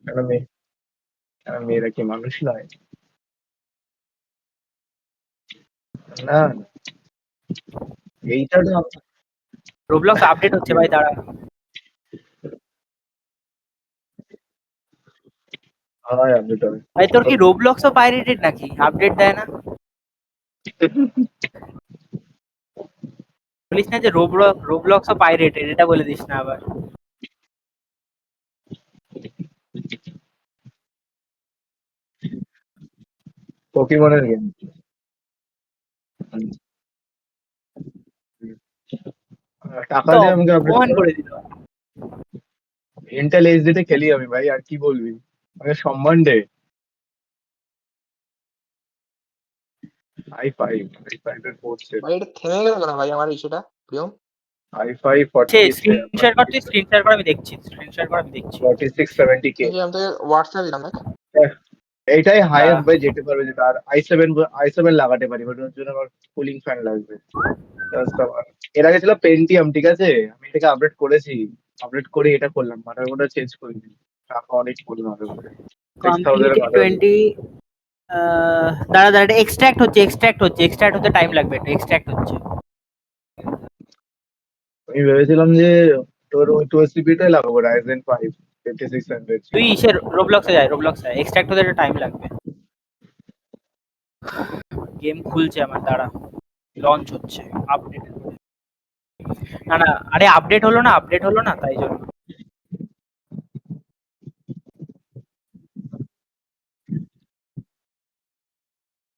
কেন মেয়েরা কি মানুষ নয়? না, এইটা তো রোবলক্স আপডেট হচ্ছে ভাই, দাঁড়া। হয় আপডেট হবে। ভাই তোর কি রোবলক্সও পাইরেটেড নাকি? আপডেট দেয় না? বলিস না যে রোবলক্সও পাইরেটেড, এটা বলে দিস না আবার। পোকেমনের গেম। টাকা তো দিয়ে আমাকে আপডেট অপমান করো। করে দিল। ইন্টেল এইচডি তে খেলি আমি ভাই, আর কি বলবি? আমাকে সম্মান দে। i5 এর পড়ছে। ভাই এটা থেমে গেল কেন ভাই আমার ইস্যুটা প্রিয়ম? i5 সে 40 স্ক্রিন শেয়ার কর, তুই স্ক্রিন শেয়ার কর, আমি দেখছি। স্ক্রিন শেয়ার কর, আমি দেখছি। 4670k। আমি তোকে হোয়াটসঅ্যাপ দিলাম দেখ। এইটাই হাইয়েস্ট দাঁড়া। ভাই যেতে পারবে, যেটা আর i7 লাগাতে পারি, বাট ওর জন্য আমার কুলিং ফ্যান লাগবে। Just আমার এর আগে ছিল পেন্টিয়াম, ঠিক আছে, আমি এটাকে আপডেট করেছি। আপডেট করে এটা করলাম, মাথার মধ্যে চেঞ্জ করে দিই। টাকা অনেক পড়বে মাথার মধ্যে, 6000 এর কমপ্লিটেড মাথার মধ্যে। 20। দাঁড়া দাঁড়া, এটা এক্সট্রাক্ট হতে টাইম লাগবে, এটা এক্সট্রাক্ট হচ্ছে। আমি ভেবেছিলাম যে তোর ওই 12 টাই লাগাবো, রাইজেন 5 5600। তুই সে রোবলক্সে এক্সট্রাক্ট হতে টাইম লাগবে। গেম খুলছে আমার, দাঁড়া। লঞ্চ হচ্ছে আপডেট। না না, আরে আপডেট হলো না তাই জন্য।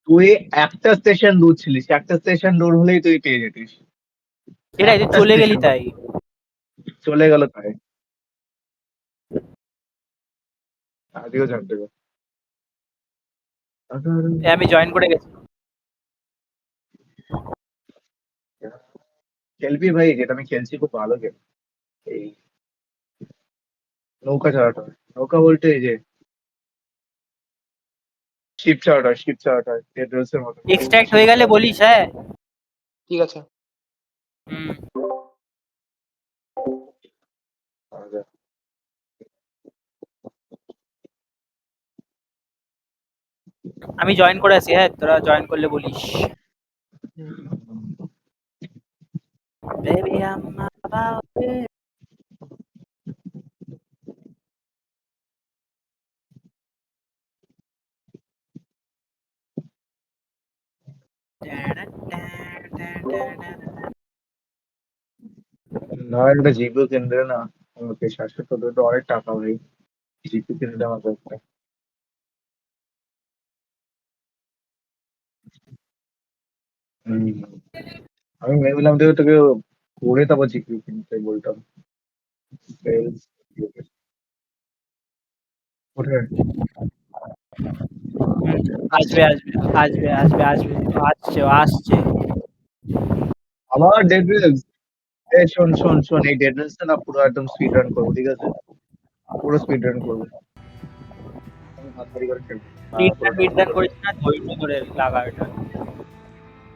তুই একটা স্টেশন দূর ছিলিস, একটা স্টেশন দূর হলেই তুই পেয়ে যেতিস। এটাই তুই একটা চলে গেলি স্টেশন তাই। চলে গেল তাই। আজকেও জানতে পারবো। আমি জয়েন করে গেছি। খেলবি ভাই, যেটা আমি খেলছি খুব ভালো গেম। এই নৌকা চালাটা হয়। নৌকা বলতে এই যে শিপ চালাটা হয় ডেড রেসের মতো। এক্সট্রাক্ট হয়ে গেলে বলিস, হ্যাঁ। ঠিক আছে। হুম। আচ্ছা। আমি জয়েন করে আছি, হ্যাঁ, তোরা জয়েন করলে বলিস। Baby, I'm about it. না, একটা জিপিও কিনলে না, আমাকে 700 তো অনেক টাকা ভাই। জিপিও কিনলে আমাকে একটা। হম। আমি ভেবেছিলাম তোকে করে তারপর জিপিও কিনতে বলতাম। Sales, ওঠে। আসবে আসবে আসবে আসবে আসবে, আসছে। আমার ডেড রেস। এই শোন এই ডেড রেসটা না পুরো একদম স্পিড রান করবো, ঠিক আছে? পুরো স্পিড রান করবো। আমি হাততালি করে খেলবো। পুরো ডাউনলোড ফিডব্যাক করে। করিস না, ধৈর্য ধরে লাগা এটা।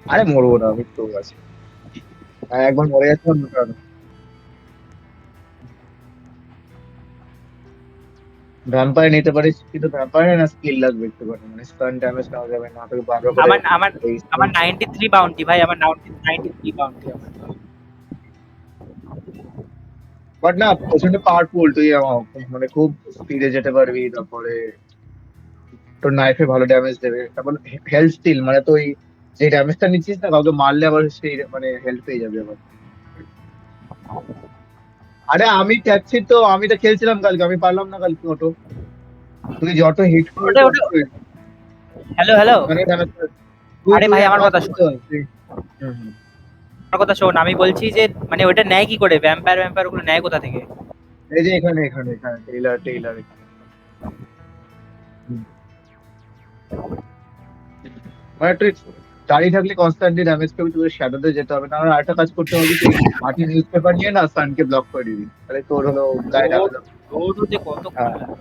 আরে মরবো না, আমি তো আছি। একবার মরে গেছিলাম না কারণ ভ্যাম্পায়ার নিতে পারিস, কিন্তু ভ্যাম্পায়ার না স্কিল লাগবে একটু, মানে স্টান ড্যামেজ নেওয়া যাবে না, তোকে বারবার করে আমার আমার এই আমার 93 বাউন্টি ভাই, আমার 93 বাউন্টি আমার। বাট না প্রচন্ড পাওয়ারফুল, তুই মানে খুব স্পিডে যেতে পারবি, তারপরে তোর নাইফে ভালো ড্যামেজ দেবে, তারপর হেলথ স্টিল, মানে তুই যে ড্যামেজটা নিচ্ছিস না, কাউকে মারলে আবার সেই মানে হেল্প পেয়ে যাবে আবার। আরে আমি তো খেলছিলাম কালকে, আমি পারলাম না কালকে অটো। তুই যত হিট করবি ওটা ওটা তত হ্যালো হ্যালো। মানে ড্যামেজ। তুই আরে তুই ভাই এক আমার কাজ কথা শোন, করতে হবে হুম, হুম। আমার কথা শোন, আমি বলছি যে মানে ওটা নেয় কি করে, ভ্যাম্পায়ার ওগুলো নেয় কোথা থেকে? এই যে এখানে টেইলার এখানে। হুম। মানে তুই দাঁড়িয়ে থাকলে কনস্ট্যান্টলি ড্যামেজ খাবি, তোকে শ্যাডোতে যেতে হবে না, আর একটা কাজ করতে হবে, তুই মাটি নিউজ পেপার নিয়ে না সানকে ব্লক করে দিবি, তাহলে তোর হলো গায়ে রোড ড্যামেজ। রোড হতে কতক্ষণ হ্যাঁ, লাগে?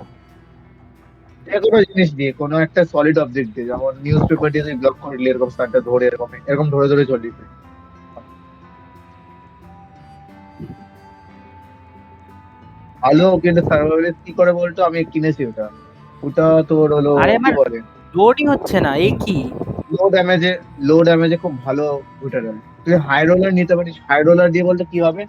যে কোনো জিনিস দিয়ে, কোনো একটা সলিড অবজেক্ট দিয়ে, যেমন নিউজ পেপার দিয়ে তুই ব্লক করে দিলি, এরকম সানটা ধরে এরকম এরকম ধরে ধরে চলবি তুই। ভালো, কিন্তু সার্ভাইভাল কি করে বলতো, আমি কিনেছি ওটা। ওটা তোর হলো আরে কি আমার বলে, লোডিং হচ্ছে না, এ কি? লো ড্যামেজে খুব ভালো উঠে দেয়। তুই হাই রোলার নিতে পারিস, হাই রোলার দিয়ে বলতে কি হবে,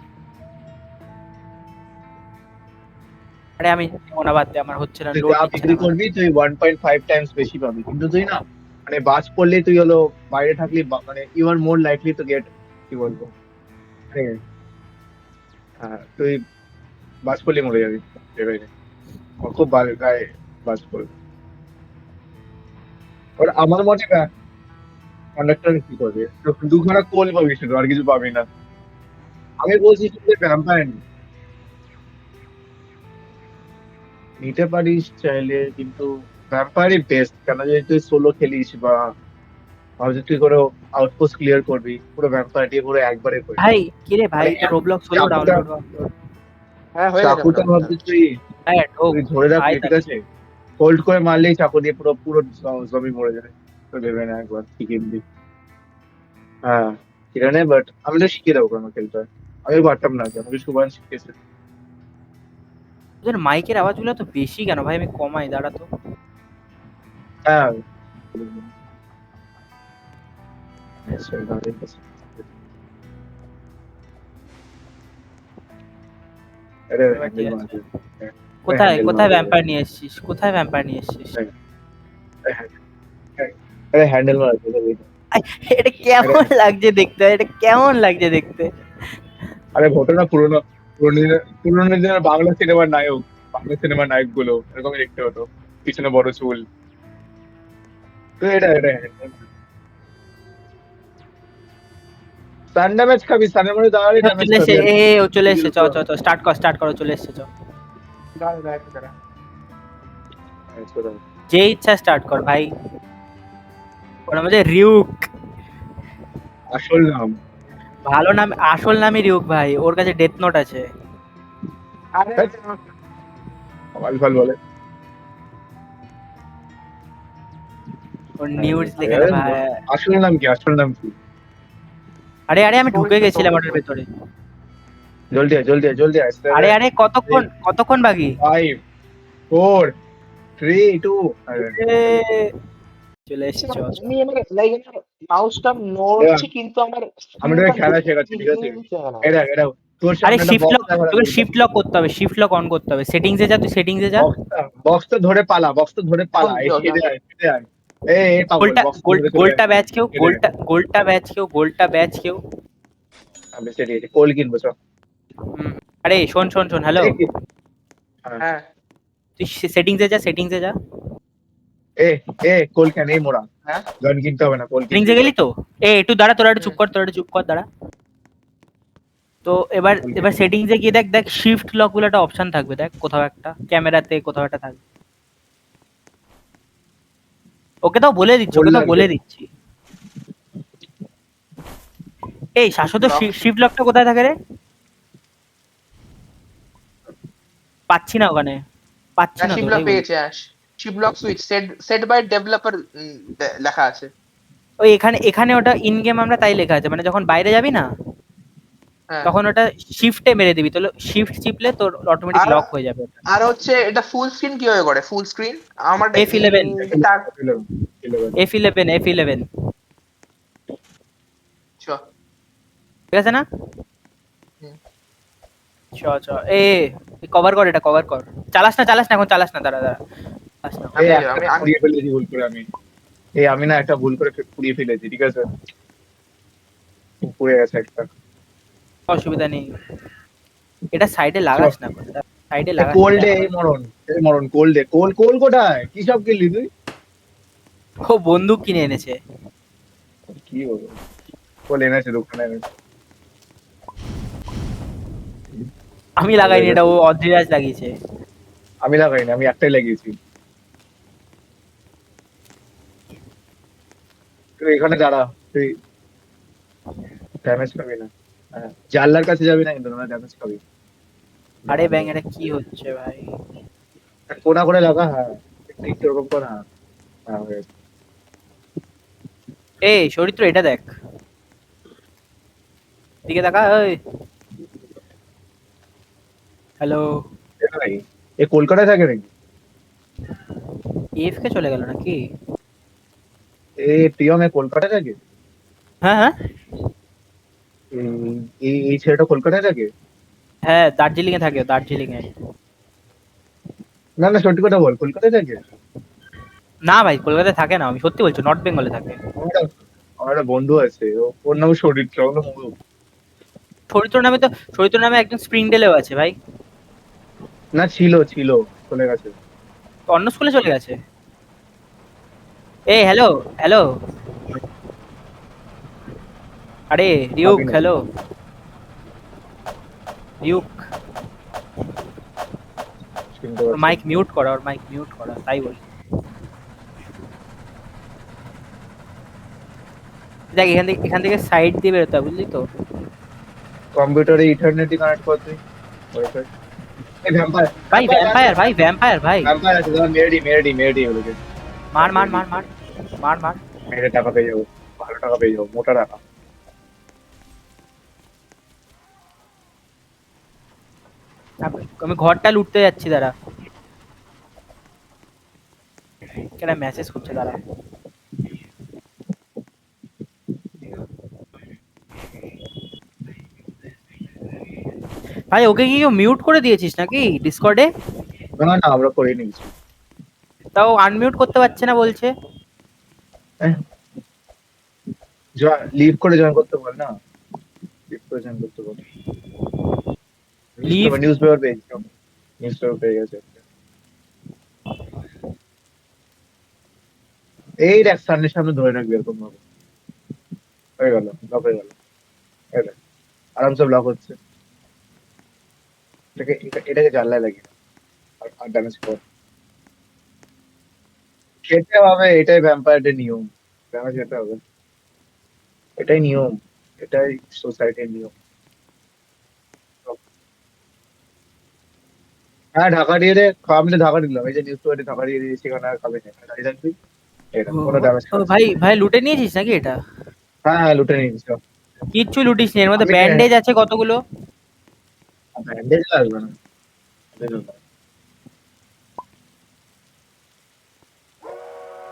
আরে আমি মনে বাদ দে, আমার হচ্ছে না, তুই লোড যা নিচ্ছে না বিক্রি আমার। করবি তুই 1.5 টাইমস বেশি পাবি, কিন্তু তুই না মানে বাজ পড়লেই তুই হলো বাইরে থাকলি মানে you are more likely to get, কি বলবো, মানে, হ্যাঁ তুই বাজ পড়লে মরে যাবি ভেবে নে। ওর খুব গায়ে বাজ পড়বে। ওর আমার মতে কন্ডাক্টর কি করবে, তো দুখানা কোল পাবি শুধু, আর কিছু পাবি না। আমি বলছি শুধু ভ্যাম্পায়ার নিতে পারিস চাইলে, কিন্তু ভ্যাম্পায়ারই বেস্ট, কেন যদি তুই সোলো খেলিস বা ভাবছি তুই করে আউটপোস্ট ক্লিয়ার করবি, পুরো ভ্যাম্পায়ার দিয়ে পুরো একবারে করে ভাই কিরে ভাই, মানে তো রোবলক্স হলো চাকুটা ডাউনলোড? হ্যাঁ হয়ে গেছে চাকুটা মোটামুটি। ভাবছি তুই হ্যাঁ ঢোক, তুই ধরে আয় রাখলি, ঠিক তাহলে। আছে, হোল্ড করে মারলেই চাকু দিয়ে পুরো পুরো জমি মরে যাবে। তো দেবে না একবার শিখিয়ে দিবি। হ্যাঁ ঠিক আছে, বাট আমি তো শিখিয়ে দেবো কেন খেলতে হয়। আমি পারতাম না, কি আমাকে সুবান শিখেছে। তোদের মাইকের আওয়াজগুলো তো বেশি কেন ভাই? আমি কমাই, দাঁড়া তো। হ্যাঁ আরে এবার ঠিক হ্যান্ডেল আছে। মারবে। কোথায় হ্যান্ডেল কোথায় মারবে। ভ্যাম্পায়ার নিয়ে এসেছিস? কোথায় ভ্যাম্পায়ার নিয়ে এসেছিস? আরে হ্যান্ডেল মারবে। আই, এটা আরে কেমন লাগছে দেখতে? এটা কেমন লাগছে দেখতে? আরে ঘটনা পুরোনো, পুরোনো দিনের বাংলা সিনেমার নায়ক, বাংলা সিনেমার নায়ক গুলো এরকমই দেখতে হতো, পিছনে বড় চুল। তো এটা সান ড্যামেজ খাবি, সানের মধ্যে দাঁড়ালে ও ড্যামেজ চলে এসে, খাবি আর এ কি। এ, ও চলে এসছে, নিজের চ উপর। চ চ, স্টার্ট কর, চলে এসছে, চ। দাঁড়া দাঁড়া একটু দাঁড়া। যে ইচ্ছা স্টার্ট কর ভাই। ওর নাম হচ্ছে রিউক। আসল নাম। ভালো নাম, আসল নামই রিউক ভাই, ওর কাছে ডেথ নোট আছে। আরে ধ্যাৎ, আলফাল বলে। ওর নিউজ দেখে না ভাই। আসল নাম কি, আসল নাম কি? আরে আরে, আমি ঢুকে চলছে, গেছিলাম চলছে। ওটার ভেতরে। জলদি আয়, জলদি আয়, জলদি আয়। আরে আরে, কতক্ষণ বাকি? 5 4 3 2। এ, চলে এসছে, চ চ। আমি আমার লাইক মাউসটা নড়ছে কিন্তু আমার আমি তোকে স্ক্রিনটা খেলা শেখাচ্ছি, ঠিক আছে, দিচ্ছে না। এটা তোর আরে সামনে একটা শিফট লক, বক্স রাখা তোকে আছে, শিফট লক করতে হবে, শিফট লক অন করতে হবে। সেটিংসে যা, তুই সেটিংসে যা। বক্সটা ধরে পালা, বক্সটা ধরে পালা, এই যাও, ছেড়ে যাও। আয়, ছেড়ে আয়। এই পাগল, গোলটা বক্স গোল, ধরে চলে আয়, গোলটা ব্যাচ কেউ, ছেড়ে আয়। গোলটা ব্যাচ কেউ। আমি সেটি কোল কিনবো চ। হুম। আরে শোন, হ্যালো। এই কি? হ্যাঁ। হ্যাঁ তুই সেটিংসে যা, সেটিংসে যা। এ এ কোল কেন এই মোড়া, হ্যাঁ। গান কিনতে হবে না, কোল সেটিংসে কিনবি গেলি তো? এ একটু দাঁড়া, তোরা একটু চুপ হুম। কর, দাঁড়া। তো এবার কোল এবার কিনবি। সেটিংসে গিয়ে দেখ, দেখ শিফট লক বলে একটা অপশন থাকবে, দেখ কোথাও একটা ক্যামেরাতে কোথাও একটা থাকবে। ওকে কোল লাগবে। বলে দিচ্ছি। এই শাশ্বত লক শিফট লকটা কোথায় থাকে রে? পাচ্ছি না ওখানে, পাচ্ছি হ্যাঁ না তো, শিবলক এটাই বলি। পেয়েছে। হ্যাঁ শিবলক সুইচ সেট বাই ডেভেলপার লেখা আছে। ওই এখানে ওটা ইন গেম আমরা তাই লেখা আছে, মানে যখন বাইরে যাবি না, হ্যাঁ। তখন ওটা শিফটে মেরে দিবি, তো শিফট চিপলে তোর অটোমেটিক আর লক হয়ে যাবে ওটা। আর হচ্ছে এটা ফুল স্ক্রিন কিভাবে করে? ফুল স্ক্রিন আমার F11, তার F11, চ। ঠিক আছে না? হুম। চ চ, এ কভার কর, এটা কভার কর। চালাস না এখন, চালাস না, দাঁড়া চালাস না। এই আমি একটা আমি আমি পুড়িয়ে ফেলেছি ভুল করে আমি। এই আমি না একটা ভুল করে পুড়িয়ে ফেলেছি, ঠিক আছে, পুড়ে গেছে একটা। অসুবিধা নেই, এটা সাইডে লাগাস না, সাইডে লাগাস না, কোল এটা ডে, আমার। এই মরণ কোল ডে, কোল কোল কোথায়, কি সব কিনলি তুই? ও বন্দুক কিনে এনেছে। কি বলবো, কোল এনেছে দোকানে এনেছে। আমি লাগাইনি এটা, ও অদ্রিরাজ লাগিয়েছে। আমি লাগাইনি, আমি একটাই লাগিয়েছি। তুই এখানে দাঁড়া, তুই ড্যামেজ খাবি না। হ্যাঁ, জানলার কাছে যাবি না কিন্তু, না ড্যামেজ খাবি। আরে ব্যাং, এটা কি হচ্ছে ভাই? কোনা করে লাগা, হ্যাঁ একটু ওরকম কর, হ্যাঁ হ্যাঁ হয়ে গেছে। এই চরিত্র, এটা দেখ, দিকে তাকা, ওই হ্যালো। এ ভাই এ কলকাতায় থাকে নাকি? এফকে চলে গেল নাকি? এ প্রিয়ম এ কলকাতায় থাকে? হ্যাঁ হ্যাঁ এই ছেলেটা কলকাতায় থাকে? হ্যাঁ, দার্জিলিং এ থাকে, দার্জিলিং এ। না না সত্যি কথা বল, কলকাতায় থাকে? না ভাই, কলকাতায় থাকে না, আমি সত্যি বলছি, নর্থ বেঙ্গলে থাকে। আমার একটা বন্ধু আছে, ওর নাম সরিত্র, ওর নাম চরিত্র নামে তো, চরিত্র নামে একজন স্প্রিংডেলেও আছে ভাই। না ছিল ছিল, চলে গেছে। তো অন্য স্কুলে চলে গেছে। এই হ্যালো, হ্যালো, আরে রিউক, ভাবি না। হ্যালো রিউক। শুনতে ওর পাচ্ছি মাইক না। মিউট করা, ওর মাইক মিউট করা, তাই বলি। দেখ, এখান থেকে সাইড দিয়ে বেরোতে হবে, বুঝলি তো। কম্পিউটারে ইথারনেটই কানেক্ট কর তুই, ওয়াইফাই। এই ভ্যাম্পায়ার ভাই ভ্যাম্পায়ার ভ্যাম্পায়ার, ভ্যাম্পায়ার ভাই ভ্যাম্পায়ার ভাই। ভ্যাম্পায়ার আছে, দাদা মেরে দি ওদেরকে। মার মার মেরে দি, মার মার মার মার। মেরে টাকা পেয়ে যাবো, ভালো টাকা পেয়ে যাবো, মোটা টাকা। আমি ঘরটা লুটতে যাচ্ছি, দাঁড়া। কেনা মেসেজ করছে, দাঁড়া। ভাই ওকে কি মিউট করে দিয়েছিস নাকি ডিসকর্ডে? না না আমরা করে নিয়েছি। তাও আনমিউট করতে পারছে না বলছে। লিভ করে জয়েন করতে বল না, লিভ করে জয়েন করতে বল। লিভ। নিউজ পেপার পেয়ে গেছে, নিউজ পেপার পেয়ে গেছে। এই দেখ সামনে সামনে ধরে রাখবি এরকম ভাবে, হয়ে গেল, ব্লক হয়ে গেল। এই দেখ, আরামসে ব্লক হচ্ছে। এটাকে জানলায় লাগিয়ে দাও, আর ড্যামেজ কর। খেতে হবে, এটাই ভ্যাম্পায়ারদের নিয়ম, ড্যামেজ খেতে হবে, এটাই নিয়ম, এটাই সোসাইটির নিয়ম। হ্যাঁ ঢাকা দিয়ে দে, আমি তো ঢাকা দিলাম, এই যে নিউজ পেপারে ঢাকা দিয়ে দিয়েছি, সেখানে আর খাবে না, দাঁড়িয়ে থাকবি। এটা ও, কোনো ড্যামেজ ও খাচ্ছে ভাই না। ভাই লুটে নিয়েছিস নাকি এটা? হ্যাঁ হ্যাঁ লুটে নিয়েছি সব। কিচ্ছু লুটিস নি, এর মধ্যে আমি ব্যান্ডেজ আছে কতগুলো। ব্যান্ডেজ লাগবে না, bandage লাগবে না।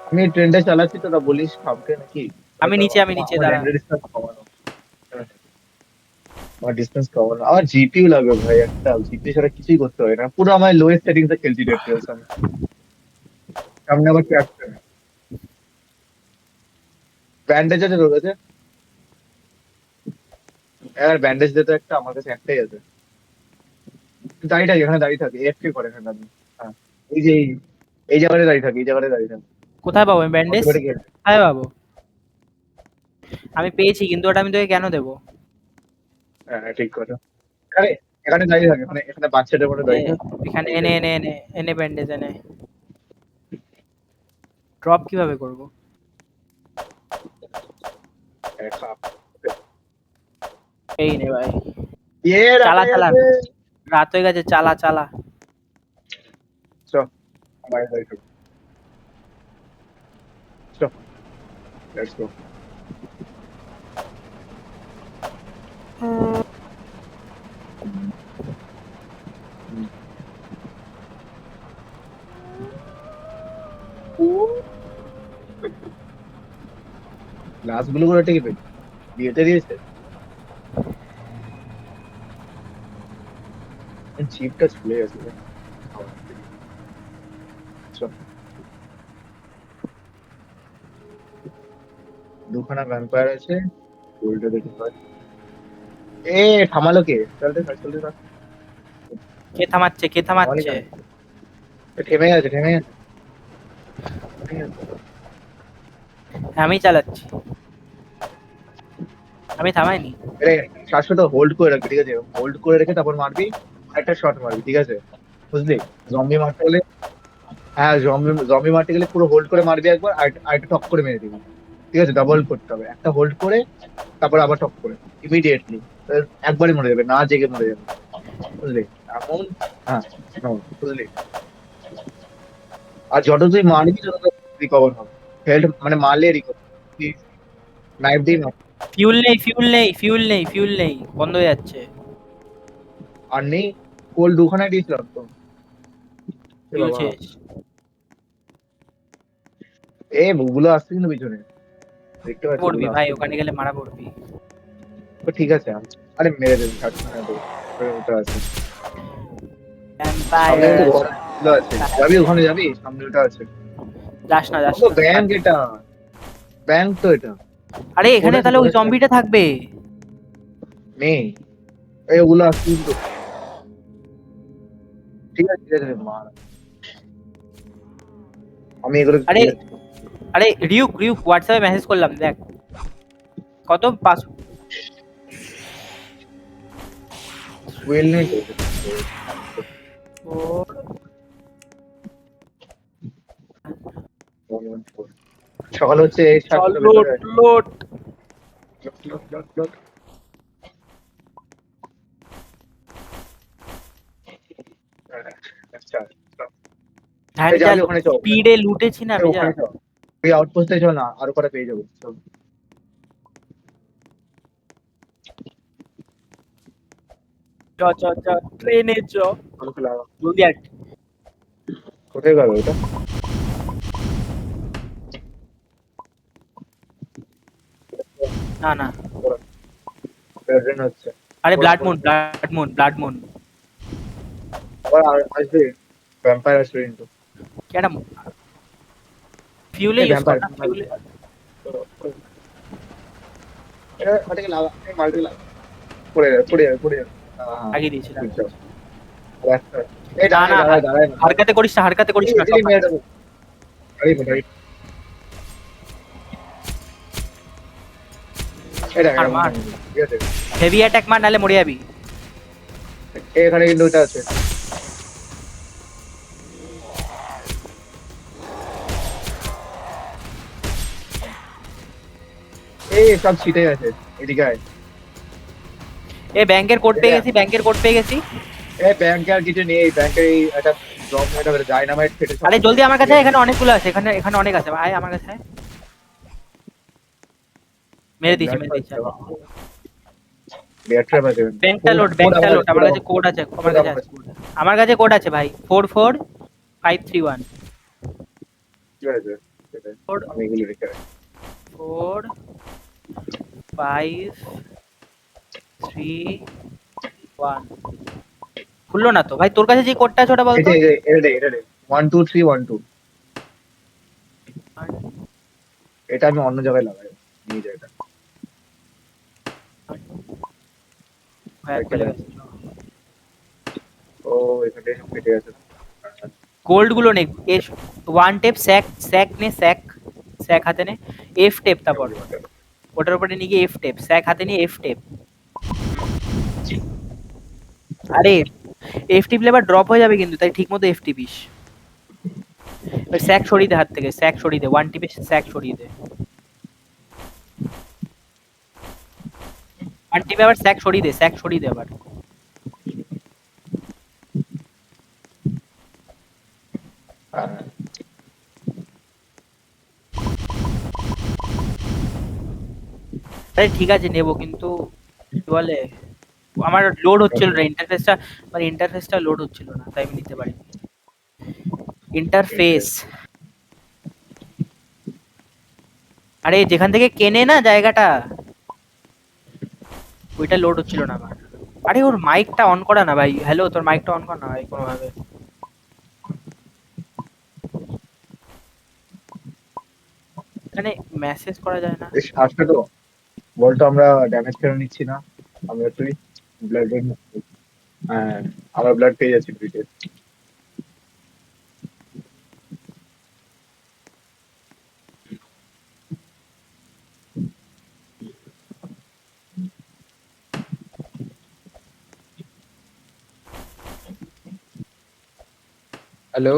আমি ট্রেনটা চালাচ্ছি, তোরা বলিস খামকে নাকি? আমি হয়তো নিচে, আমি আমার নিচে, আমার দাঁড়া। র্যান্ডের ডিসটেন্স কমানো, আমার ডিসটেন্স কমানো, আমার জিপিইউ লাগবে ভাই, একটা জিপিইউ ছাড়া কিছুই করতে হয় না, পুরো আমার লোয়েস্ট সেটিংস এ খেলছি ডেড টেলস আমি। সামনে আবার ক্যাপ্টেন, ব্যান্ডেজ আছে তোর কাছে? আর ব্যান্ডেজ দে তো একটা, আমার কাছে একটাই আছে। দাঁড়িয়ে থাকে এখানে, দাঁড়িয়ে থাকে, এফকে করে এখানে দাঁড়িয়ে। হ্যাঁ এই যে এই জায়গাটায় দাঁড়িয়ে থাকে, এই জায়গাটায় দাঁড়িয়ে থাকে, কোথায় পাবো আমি ব্যান্ডেজ? অটোমেটিক খেলছে। কোথায় পাবো? আমি পেয়েছি, কিন্তু ওটা আমি তোকে কেন দেবো? হ্যাঁ হ্যাঁ, ঠিক কথা। আরে এখানে দাঁড়িয়ে থাকে, এখানে এখানে বাচ্চাটার মতো এ, দাঁড়িয়ে থাকে। এখানে এই যে, এনে এনে এনে এনে ব্যান্ডেজ এনে। ড্রপ কিভাবে করব? হ্যাঁ, খা। এই নে ভাই। চালা রাতে চালা, গেছে। রাত হয়ে গেছে, চালা চালা। চ বাইরে দাঁড়িয়ে থাকো। চ লেটস গো। গ্লাসগুলো করে টেকে পেলি, বিয়েতে দিয়েছে। জিপটা ঝুলে গেছে রে। খাওয়ার থেকে। চ, দুখানা ভ্যাম্পায়ার আছে, উল্টো দেখি হয়। এ থামালো কে? চলতে থাক, চলতে থাক। কে থামাচ্ছে, কে থামালি থামাচ্ছে? কেন? থেমে গেছে, থেমে গেছে, থেমে গেছে। আমি চালাচ্ছি, আমি থামাইনি। আরে শ্বাসটা হোল্ড করে রাখবি, ঠিক আছে? হোল্ড করে রেখে তারপর মারবি, একটা শট মারবি, ঠিক আছে? বুঝলি? জম্বি মারতে হলে, হ্যাঁ জম্বি জম্বি মারতে গেলে পুরো হোল্ড করে মারবি একবার, আর একটা টক করে মেরে দিবি, ঠিক আছে? ডাবল করতে হবে, একটা হোল্ড করে তারপর আবার টক করে, ইমিডিয়েটলি। একবারই মরে যাবে, না জেগে মরে যাবে, বুঝলি? এমন, হ্যাঁ এমন, বুঝলি? আর যত তুই মারবি তত রিকভার হবে, হেলথ মানে মারলে রিকভার, নাইফ দিয়ে মার। ফিউল নেই, ফিউল নেই, ফিউল নেই, ফিউল নেই, বন্ধ হয়ে যাচ্ছে। আর নেই? কোল দুখানে দিয়েছিলাম তো এ কি বাবা হয়েছে? এ বুগুলো আসছে কিন্তু পিছনে দেখতে পাচ্ছি পড়বি ওগুলো ভাই, আসছে ওখানে গেলে মারা পড়বি। তো ঠিক আছে আরে মেরে দেবে ছাড় না দেবো ওটা আছে সামনে কিন্তু ভ্যাম্পায়ার। ঘরগুলো আছে যাবি ওখানে যাবি সামনে ওটা আছে যাস না, যাস ও না। ব্যাংক এটা ব্যাংক তো এটা আরে এখানে পড়েছে তাহলে ওই পড়েছে জম্বিটা থাকবে। নেই এই ওগুলো আসছে কিন্তু ঠিক আছে মার আমি এগুলো আরে ঠিক আছে আরে রিউক রিউক হোয়াটসঅ্যাপে মেসেজ করলাম, দেখ কত পাস। ওয়েল নেই তো সকাল হচ্ছে এই চল শার্টগুলো লোট ভেতরে আছে লোট। Note, note, note. আচ্ছা হ্যাঁ এই যা যাবি ওখানে চল স্পিডে লুটেছি না এই আমি, যা। ওখানে চল ওই আউটপোস্টে চল না আরো কটা পেয়ে যাবো চল চ চ চ ট্রেনে চ। আমাকে লাগা জলদি আট। কোথায় গেল এটা না না, প্রেজেন্ট হচ্ছে আরে ওরা blood moon blood moon blood moon. আবার আসবে ভ্যাম্পায়ার আসবে কিন্তু কি একটা ফিউলে এই ইউজ কর ভ্যাম্পায়ার না, ফিউলে। ওটাকে লাগা এই মাল্টি লাগা পড়ে যাবে হ্যাঁ লাগিয়ে দিয়েছিলাম। ঠিক আছে রাস্তা এই না না, দাঁড়ায় না হারকাতে করিস না, হারকাতে করিস এই না, এদিকে সব মেরে দেবো গাড়ি এটা মার মার। ঠিক আছে হেভি অ্যাটাক মার, নাহলে মরে যাবি। এখানে কিন্তু ওটা আছে এই সব ছিটে গেছে এদিকে আয় এ ব্যাংকের কোড পেয়ে গেছি, ব্যাংকের কোড পেয়ে গেছি। এই ব্যাংকে আর কিছু নেই ব্যাংকে এই একটা ড্রপ এটা ডাইনামাইট ফেটে সব আরে জলদি আমার কাছে আয়, এখানে অনেকগুলো আছে, এখানে এখানে অনেক আছে, আয় আমার কাছে আয়। মেরে দিয়েছি, মেরে দিয়েছি। ব্যাটারি আছে ব্যাংকটা লোড, ব্যাংকটা লোড, আমার কাছে কোড আছে, আমার কাছে আছে code। আমার কাছে কোড আছে ভাই, 44531। ঠিক আছে কোড আমি এগুলো রেখে রাখি 45331। খুললো না তো ভাই, তোর কাছে যে কোডটা আছে ওটা বলতো। এটা 12312 এটা আমি অন্য জায়গায় লাগাই নিয়ে যাই এটা হ্যাঁ খুলে গেছে। ও এখানে সব ফেটে গেছে গোল্ড গুলো নে, এর ওয়ান টেপ স্যাক, স্যাক নে, স্যাক, স্যাক হাতে নে, এফ টেপ, তারপর ওটার উপরে নিয়ে গিয়ে এফ টেপ, স্যাক হাতে নিয়ে এফ টেপ। আরে এফ টিপলে এবার ড্রপ হয়ে যাবে কিন্তু, তাই ঠিক মতো এফ টিপিস। এবার স্যাক সরিয়ে দে হাত থেকে, স্যাক সরিয়ে দে, ওয়ান টিপে স্যাক সরিয়ে দে। ওয়ান টিপে আবার স্যাক সরিয়ে দে, স্যাক সরিয়ে দে আবার। আরে ঠিক আছে নেবো, কিন্তু কি বলে, আমার লোড হচ্ছিল না ইন্টারফেসটা, মানে ইন্টারফেসটা লোড হচ্ছিল না, তাই আমি নিতে পারিনি। ইন্টারফেস, আরে যেখান থেকে কেনে না জায়গাটা, ওইটা লোড হচ্ছিল না আমার। আরে ওর মাইকটা অন করা না ভাই, হ্যালো তোর মাইকটা অন কর না ভাই কোনোভাবে। এখানে মেসেজ করা যায় না। বেশ আসবে তো বলতো আমরা ড্যামেজ কেন নিচ্ছি না আমরা তুই ব্লাড হ্যাঁ আমরা ব্লাড পেয়ে যাচ্ছি ফ্রিতে হ্যালো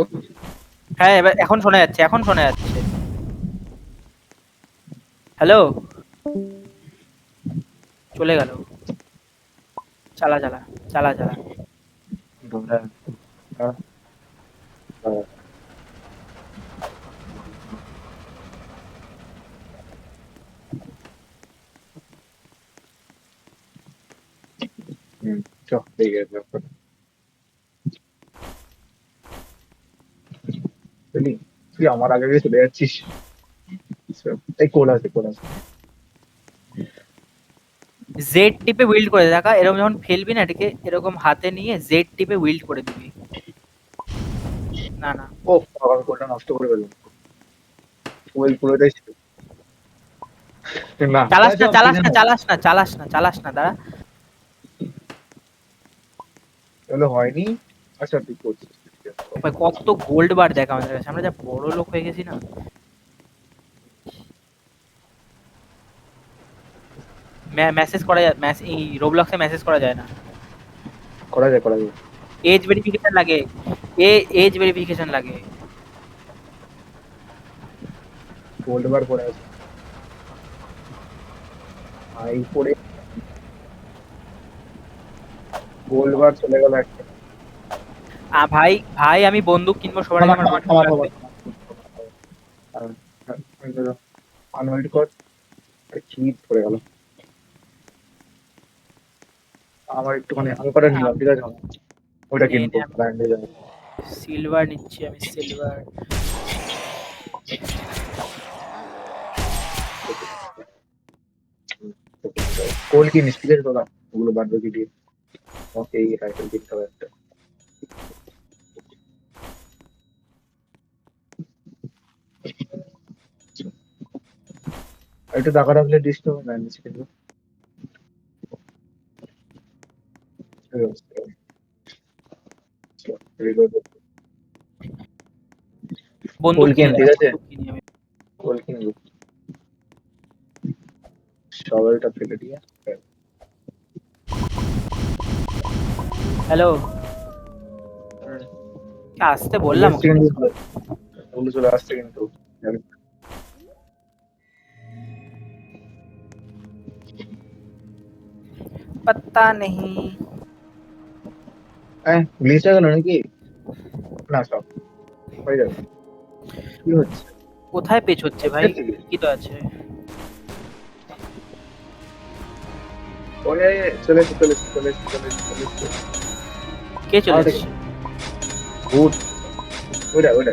হ্যাঁ এবার এখন শোনা যাচ্ছে, এখন শোনা যাচ্ছে। হ্যালো, চলে গেল। চালা চালা, চালা চালা। ঠিক আছে তুই আমার আগে আগে চলে যাচ্ছিস। এই কোল আছে। জেড টিপে উইল্ড করে দেখা, এরকম যখন ফেলবি না এটাকে এরকম হাতে নিয়ে জেড টিপে উইল্ড করে দিবি। না না, ও বাবা, আমি কোলটা নষ্ট করে ফেললাম। ফুয়েল পুরোটাই ছিল। না চালাস না সব চালাস কিনে না নাও। চালাস না চালাস না চালাস না দাঁড়া। এগুলো হয়নি। আচ্ছা তুই করছিস, ঠিক আছে। ভাই কত গোল্ড বার দেখ আমাদের কাছে, আমরা যা বড় লোক হয়ে গেছি না। মেসেজ করা যায়, এই রোবলক্সে মেসেজ করা যায় না। করা যায় করা যায়। এজ ভেরিফিকেশন লাগে, এজ ভেরিফিকেশন লাগে। গোল্ড বার পড়ে আছে। আই পড়ে গোল্ড বার চলে গেল একটা। ভাই ভাই আমি বন্দুক কিনবো সবার আগে, থামা আমার থামা বন্দুক থামা লাগবে। থামা। আনওয়েট কর। কি পড়ে গেল। আমার একটুখানি আমি কটা নিলাম, ঠিক আছে। ওইটা নে কিনবো নে, ব্র্যান্ডে যাবে। সিলভার নিচ্ছি আমি, সিলভার। কোল কিনিস, ঠিক আছে দাদা। ওগুলো বাদ বাকি দিয়ে ওকে এই রাইফেল কিনতে হবে একটা। আর একটু টাকা রাখলে ডিস তো ম্যানেজ কিন্তু। বন্দুক কোল কিনে কিন, দাও, ঠিক আছে। বন্দুক কিনি আমি। কোল কিনবো। সবাইটা ফেলে দিয়ে। হ্যালো, আসতে বললাম ওকে। ওগুলো চলে আসছে কিন্তু। पता नहीं। হ্যাঁ গ্লিচ হয়ে গেল নাকি? না সব হয়ে যাবে। কি হচ্ছে? কোথায় পেচ হচ্ছে ভাই, কি তো আছে। ওরে চলে এসছে। কে চলে আমার এসছে? গুড। ওইটা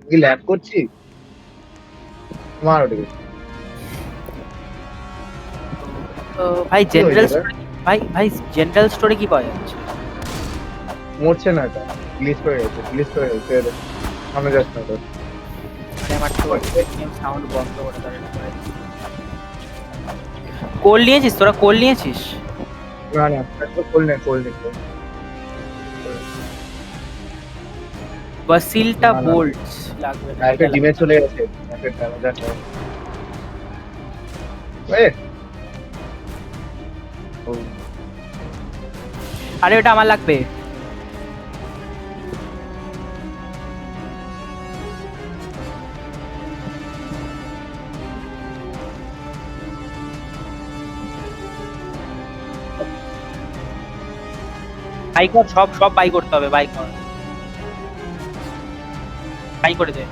কি ল্যাব করছি? মার ওটাকে। তো ভাই কি জেনারেল হয়েছে রে? স্টোরে, ভাই ভাই জেনারেল স্টোরে কি পাওয়া যাচ্ছে? মরছে না এটা। গ্লিচ করে গেছে এর। সামনে যাস না তো। মানে আমার তো সাউন্ড বন্ধ করে দেয়। কোল নিয়েছিস তোরা, কোল নিয়েছিস? না কোল নেই। বাসিলটা না বোল্টস লাগবে না, একটা এটা ডিমে লাগবে। চলে গেছে। একটা ড্যামেজ আছে। এ ও আরে ওটা আমার লাগবে। বাই কর, সব সব বাই করতে হবে, বাই কর, বাই করে দে।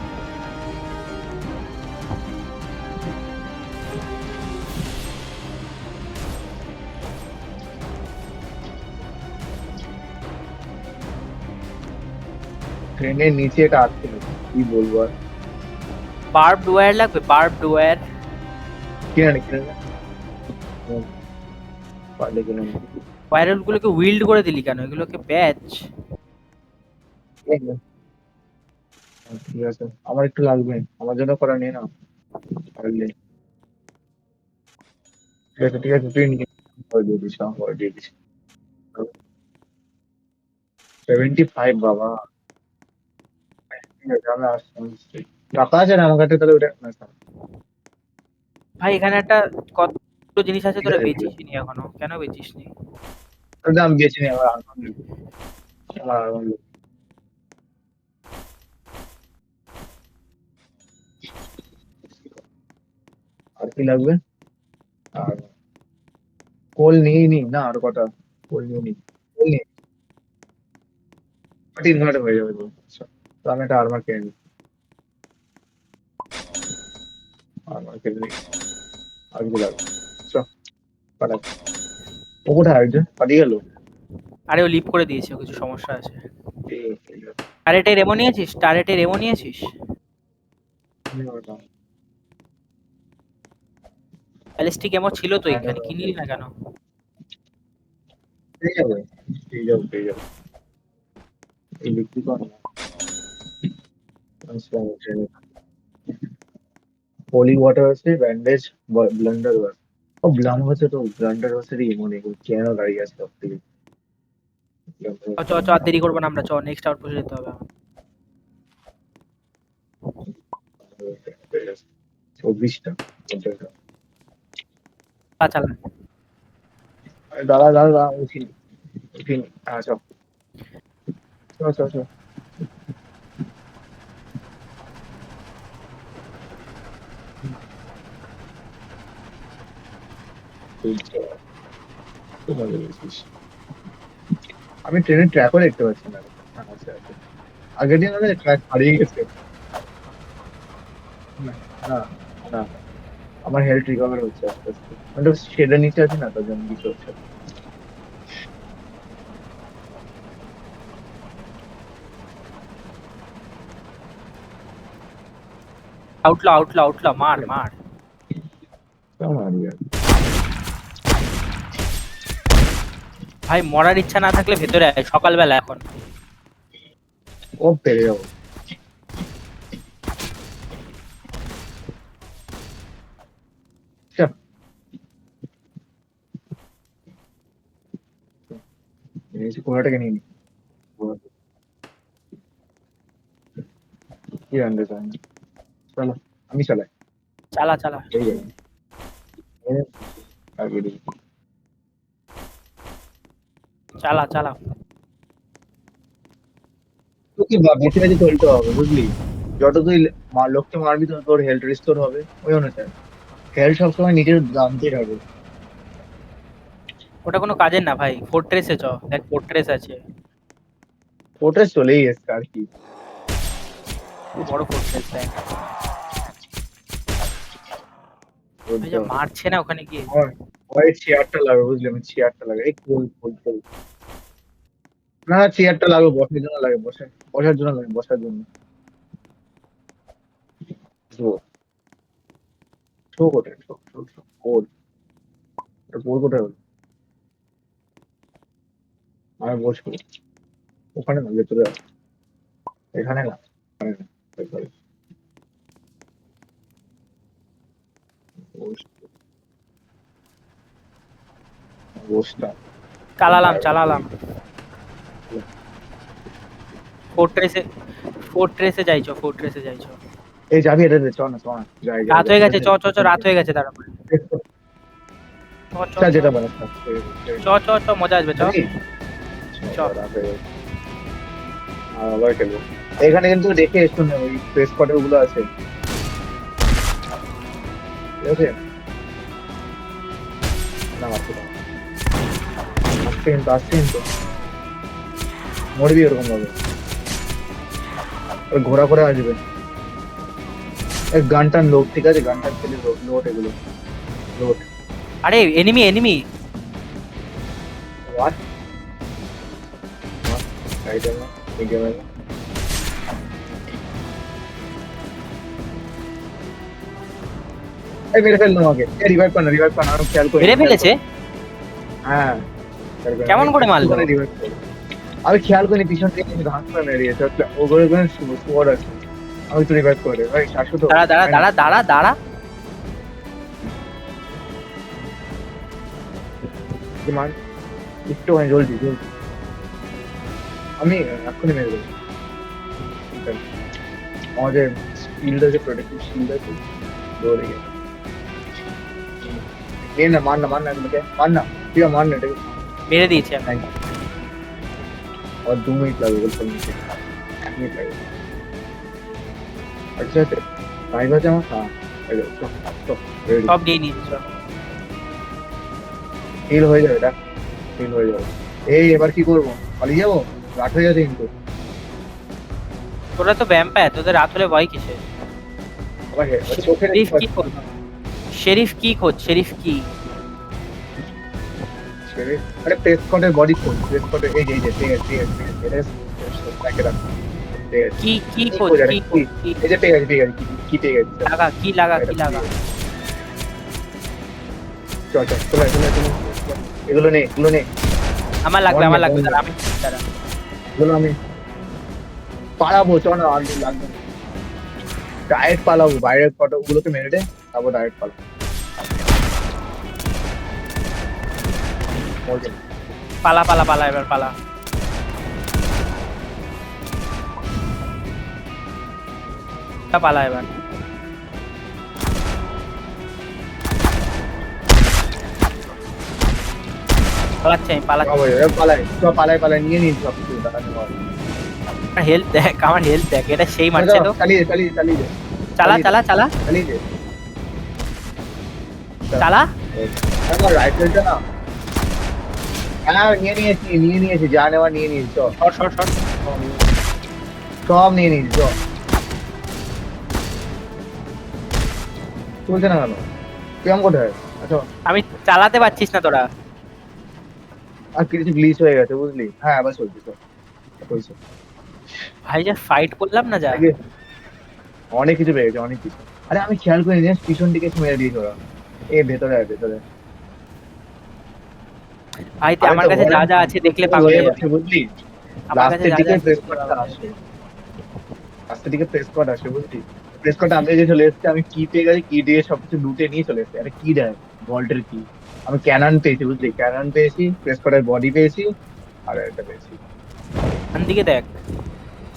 ট্রেনের নিচে এটা আসছে না। কি বলবো আর। বার্বড ওয়্যার লাগবে, বার্বড ওয়্যার। কিনে নে। পারলে কিনে নে। ভাইরাল গুলোকে উইল্ড করে দিলি কেন, এগুলোকে ব্যাচ। ঠিক আছে আমার একটু লাগবে, আমার জন্য করা নিয়ে নাও পারলে। ঠিক আছে তুই নিয়ে করে দিয়ে দিস, আমার করে দিয়ে দিস। 75 বাবা। ঠিক আছে আমি আসছি। টাকা আছে না আমার কাছে, তাহলে ওটা না থাক। ভাই এখানে একটা কত জিনিস আছে ঠিক তোরা আছে ঠিক বেচিস আছে। নি এখনো, কেন বেচিস নি? ওটা আমি বেছে নিই, আমার আনন্দ নেবো। আমার আনন্দ নেবো। আর কি লাগবে? আর কোল নিয়ে নি না, আর কটা কোল নিয়ে নি। কোল নিয়ে 3 ঘন্টা হয়ে যাবে তো। আচ্ছা, তো আমি একটা আর্মার কিনে নিই। আর্মার কিনে নিই। আর কি লাগবে? চল পাঠাচ্ছি। ও কোথায় একজন পাঠিয়ে গেল? আরে ও লিভ করে দিয়েছে, ওর কিছু সমস্যা আছে। ঠিক আছে, ঠিক আছে। টারেটের রেমো নিয়েছিস? টারেটের রেমো নিয়েছিস? আমি ওটা ব্যালিস্টিক এমো ছিল তো এখানে, কিনলি না কেন? পেয়ে যাবে, পেয়ে যাবে, পেয়ে যাবে। এই বিক্রি কর না। হোলি ওয়াটার আছে, ব্যান্ডেজ, ব্লান্ডার ওয়ার। ও ব্লাম হচ্ছে তো ব্লান্ডার ওয়ার্সেরই মনে করি কেন দাঁড়িয়ে আছে সব থেকে। চ চ চ, আর দেরি করবো না আমরা, চ নেক্সট আউট পোস্টে যেতে হবে আমার। 24টা। চালা। দাঁড়া দাঁড়া দাঁড়া, উঠিনি উঠিনি। হ্যাঁ চল চল চল চল। খুব মজা পেয়েছিস। আমি ট্রেনের ট্র্যাকও দেখতে পাচ্ছি না। আচ্ছা আচ্ছা, আগের দিন আমাদের ট্র্যাক হারিয়ে গেছে। না না না, আমার হেলথ রিকভার হচ্ছে আস্তে আস্তে। আমি তো শেডের নিচে আছি না, তার জন্য কিছু হচ্ছে না। আউটলো আউটলো আউটলো, মার মার। কেমন হারিয়ে গেছে? ভাই মরার ইচ্ছা না থাকলে ভেতরে আয়, সকালবেলা এখন। ও পেরে যাবো। চল, কোনাটাকে নিয়ে নি। কি রান্না চাই? চলো, আমি চালাই। চালা চালা। এই যাবে। আগে দিই। চালা চালা। তোকে বেঁচে বেঁচে চলতে হবে বুঝলি। যত তুই লোককে মারবি তত তোর হেলথ রিস্টোর হবে ওই অনুসারে। হেলথ সবসময় নিজের জানতেই হবে। ওটা কোনো কাজের না ভাই, ফোর্ট্রেসে চ, দেখ ফোর্ট্রেস আছে। ওটা চলেই এসছে আর কি। খুব বড় ফোর্ট্রেস দেখ। ভাই যা মারছে না ওখানে গিয়ে। ওই চেয়ারটা লাগবে বুঝলি, আমি চেয়ারটা লাগে এই কোল কোল কোল। না চেয়ারটা লাগবে বসার জন্য, লাগে বসার জন্য লাগে, বসার জন্য। শো শো কোথায়, শো শো শো কোড, এটা কোড কোথায় হলো? আমি বসবো ওখানে না, ভেতরে আছে। এখানে না, এখানে না, ভেতরে। বসতাম। চালালাম চালালাম। ফোর্ট্রেসে, ফোর্ট্রেসে যাইছো, ফোর্ট্রেসে যাইছো। এই যাবি এটা দে, চ না চ না, যাই যাই রাত হয়ে গেছে, চ চ চ, রাত হয়ে গেছে তারপরে। চ চ চ যেটা বানাস না। চ চ চ, মজা আসবে চ। চ। আবার খেলবো। এখানে কিন্তু দেখে এসো না, ওই স্পেস কটার গুলো আছে, ঠিক আছে? না মারতে দাও। আসছে কিন্তু মরবি ওরকম ভাবে। ঘোরা করে আসবে। গানটান লোক, ঠিক আছে? গানটান খেলে লোট এগুলো লোট। আরে enemy enemy. What? What? Right on. Think about it. এই মেরে ফেললো আমাকে। এই রিভাইভ কর না, রিভাইভ কর না, আমি খেয়াল করি। মেরে ফেলেছে? হ্যাঁ। কেমন করে মারলো? আমি খেয়াল করি পিছন থেকে ঘাস করে মেরে দিয়েছে। ওগুলো স্কোয়াড আছে। আমি তো রিভাইভ করে ভাই, শাশ্বত। দাঁড়া দাঁড়া দাঁড়া দাঁড়া দাঁড়া। কি মান একটু জলদি জলদি। আমি এক্ষুনি মেরে দেবো। আমাদের শিল্ড আছে, প্রোটেক্টিভ শিল্ড আছে, দৌড়ে গেছে। এই না, মার না মার না, এগুলোকে মার না, ঠিক আছে মার না এটাকে। মেরে দিয়েছে আমি। और 2 मिनट लगे बोल नीचे, 1 मिनट लगे। अच्छा আছে ফাইভ আছে আমার। হ্যাঁ রেডি, সব নিয়ে নিয়েছে। হিল হয়ে যাবে, এটা হিল হয়ে যাবে। এই এবার কি করবো, পালিয়ে যাবো? রাত হয়ে যাচ্ছে কিন্তু। তোরা তো ভ্যাম্পায়ার, তোদের রাত হলে ভয় কিসে? আবার চোখে শেরিফ কি খোঁজ, শেরিফ কি খোঁজ, শেরিফ কি? আরে প্রেসকটের বডি খোঁজ, প্রেসকটের এই যে পেয়ে গেছে, এটা ব্যাকে রাখ, পেয়ে গেছে। কি কি কি খোঁজ খোঁজ আরে কি কি? খোঁজ কি এই যে পেয়ে গেছে, কি পেয়ে গেছে, চল। লাগা কি লাগা এটা কি পেয়ে লাগা গেছে। চল, এগুলো নে, আমার লাগবে One minute, দাঁড়া আমি দাঁড়া এগুলো আমি পালাবো, চল না, আর লাগবে না। ডাইরেক্ট পালাবো, বাইরের ফটোগুলোকে মেরে দে, তারপর ডাইরেক্ট পালাবো। মরবে না। পালা পালা পালা এবার পালা পালা এবার পালাচ্ছি আমি পালাচ্ছি বাবা, এবার পালাই, নিয়ে নিন সব কিছু, দাঁড়াতে পারবো। হেলথ দেখ আমার হেলথ দেখ এটা সেই মারছে তো চালিয়ে দে, চালা চালা চালা চালিয়ে দে। চালা আমার রাইফেলটা না, হ্যাঁ নিয়ে নিয়েছি, যা নেওয়া নিয়ে নিয়েছি, চল। শর্ট শর্ট শর্ট সব নিয়ে নিয়েছি, চল। চলছে না কেন? কেমন কোথায়? আচ্ছা, আমি চালাতে পারছিস না তোরা আর কিছু গ্লিচ হয়ে গেছে, বুঝলি? হ্যাঁ, আবার চলছে, চল। চলছে। ভাই যা ফাইট করলাম না যা আগে অনেক কিছু পেয়ে গেছে, অনেক কিছু। আরে আমি খেয়াল করি জানিস, পিছন দিকে এসে মেরে দিয়েছে ওরা। ভেতরে ভেতরে। ভাই আমি আমার তো কাছে যা বললাম, যা আছে দেখলে পাগল হয়ে হয়ে যাবে যাচ্ছে, বুঝলি? আমার কাছে লাস্টের যা যা দিকে আছে প্রেস দেখলে কটটা পাগল হয়ে আসে, লাস্টের দিকে প্রেস কট আসে, বুঝলি? প্রেস কট আমি যে চলে এসেছে, আমি কি পেয়ে গেছি, কি দিয়ে সবকিছু লুটে নিয়ে চলে এসেছে। আরে কি দেয়, ভল্টের কি। আমি ক্যানন পেয়েছি, বুঝলি? ক্যানন পেয়েছি, প্রেস কটের বডি পেয়েছি, আর এটা পেয়েছি। যাবে দিকে দেখ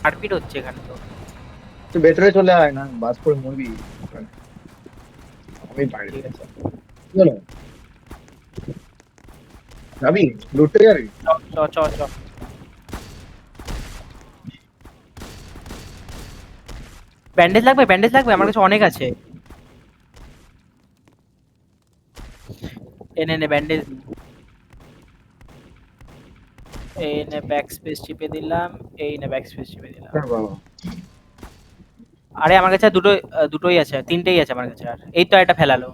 মারপিট হচ্ছে এখানে তো তুই ভেতরে চলে আয় না, বাস করে মরবি। আমি বাইরে ঠিক আছে চলো, যাবি লুটতে যাবি? চ চ চ চ ব্যান্ডেজ লাগবে আমার কাছে অনেক আছে এনে নে ব্যান্ডেজ এই নে ব্যাক স্পেস টিপে দিলাম এই নে ব্যাক স্পেস টিপে দিলাম হ্যাঁ বাবা, আরে আমার কাছে আর দুটোই আছে তিনটেই আছে আমার কাছে আর এই তো এটা ফেলালো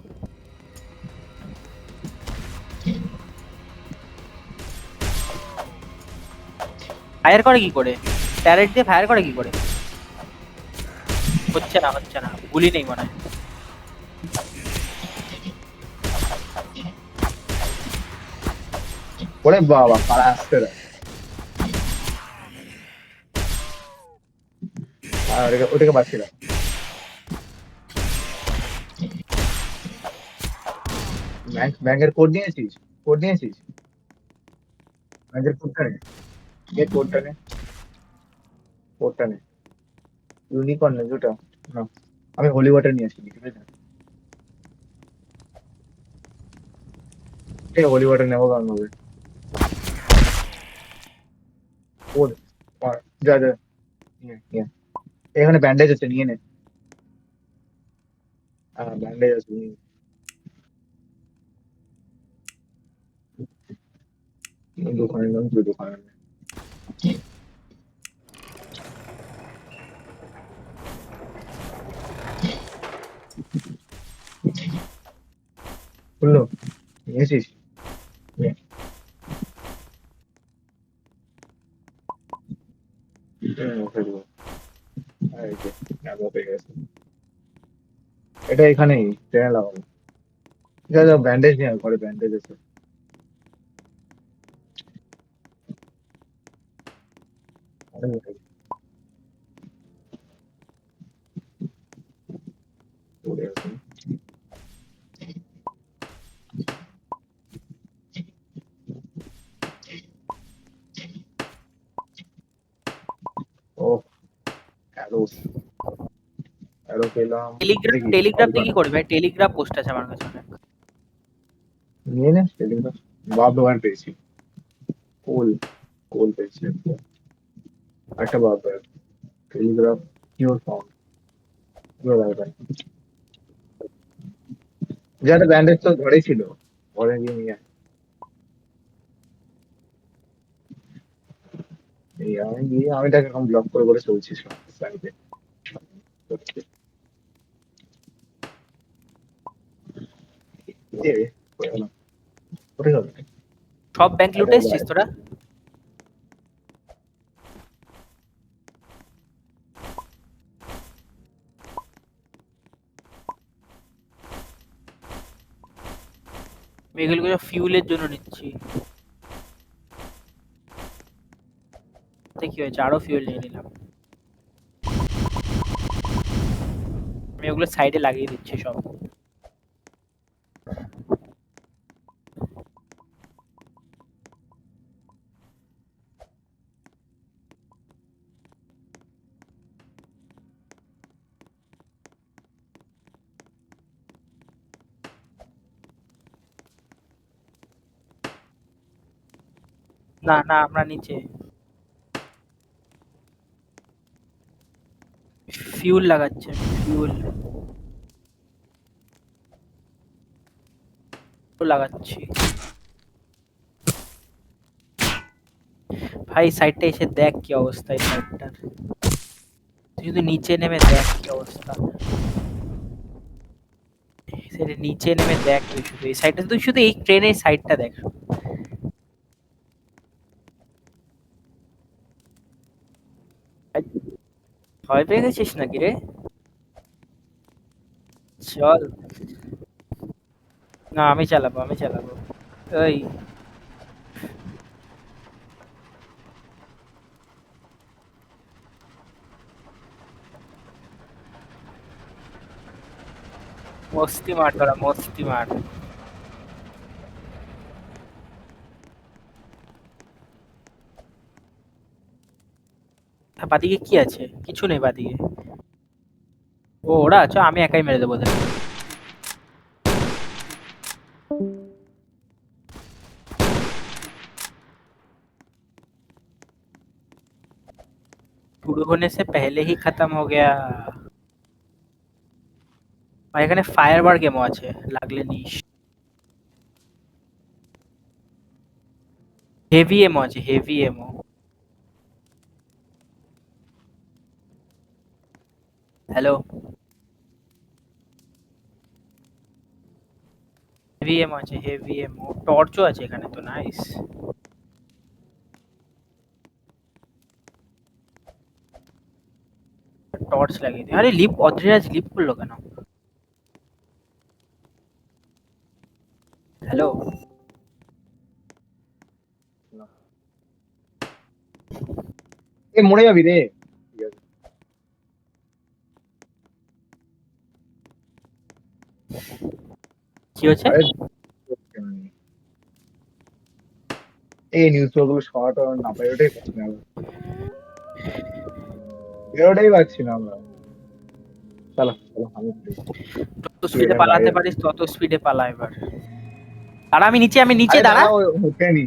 ফায়ার করে কি করে ট্যারেট দিয়ে ফায়ার করে কি করে হচ্ছে না গুলি নেই মনে হয় ওরে বাবা, কারা আসছে রে। আর ওটাকে বাঁচিয়ে রাখ। ব্যাংকের কোড নিয়েছিস? ব্যাংকের কোডটা নে, কোডটা নে। ইউনিকর্ন না যেটা, না, আমি হোলি ওয়াটার নিয়ে আসি, ঠিক আছে? ঠিক আছে, হোলি ওয়াটার নেবো, কারণ হবে কোড। যা যা, নিয়ে। এখানে ব্যান্ডেজ আছে, নিয়ে নে। হ্যাঁ, ব্যান্ডেজ আছে, নিয়ে নে। দোকানে নাম, তুই দোকানে নে। খুললো, নিয়েছিস? নে। ওকে দেবো। এই যে, ammo পেয়ে গেছে। এটা এখানেই ট্রেনে লাগাবো। ঠিক আছে, ব্যান্ডেজ নিয়ে আয়, ঘরে ব্যান্ডেজ আছে। আরে পড়ে আছে। ও, অ্যারো, অ্যারো পেলাম। এটা কি টেলিগ্রাফ দিয়ে শটগান? কি করবে ভাই টেলিগ্রাফ পোস্ট আছে আমার কাছে অনেক নিয়ে নে টেলিগ্রাফ। বাপ দোকান পেয়েছি, কোল, পেয়েছি একটা বাপ, টেলিগ্রাফ কিওর ফাউন্ড, যাতে ব্যান্ডেজ তো ঘরেই ছিল, ঘরে গিয়ে নিয়ে আয়। এই আমি গিয়ে আমি তাকে এখন ব্লক করে করে চলছি সাইডে। কোথায় গেল? সব ব্যাংক লুটে এসছিস তোরা? আমি এগুলো ফিউলের জন্য নিচ্ছি। কি হয়েছে, আরো ফিউল নিয়ে নিলাম। আমি ওগুলো সাইডে লাগিয়ে দিচ্ছি সব। না না, আমরা নিচে ফিউল লাগাচ্ছে, ফিউল লাগাচ্ছি। ভাই সাইডটা এসে দেখ কি অবস্থা এই সাইডটার, তুই শুধু নিচে নেমে দেখ কি অবস্থা। সেটা নিচে নেমে দেখ, তুই শুধু এই সাইডটা, তুই শুধু এই ট্রেনের সাইডটা দেখ। ভয় পেয়ে গেছিস নাকি রে? চল। না আমি চালাবো, আমি চালাবো। ওই মস্তি মার তোরা, মস্তি মার। বাদিকে কি আছে? কিছু নেই বাদিকে। ও ওরা আচ্ছা, আমি একাই মেরে দেবো ওদের। शुरू होने से पहले ही खत्म हो गया। আর এখানে ফায়ার বার গেমও আছে, লাগলে নিস। হেভি এমও আছে, হেভি এমও। হ্যালো, হেভি এমও আছে, হেভি এমও। টর্চও আছে এখানে তো, নাইস। টর্চ লাগিয়ে দিই। আরে লিপ, অদ্রিরাজ লিপ করলো কেন? হ্যালো, এ মরে যাবি রে। ঠিক আছে। কি হচ্ছে? আরে এই নিউজ গুলো শর্ট না পাই, ওটাই পাচ্ছি না আমরা। ওটাই পাচ্ছি না আমরা। চলো চলো, আমি যত স্পিডে পালাতে পারিস তত স্পিডে পালা এবার। দাঁড়া, আমি নিচে, আমি নিচে, দাঁড়া। ওখানে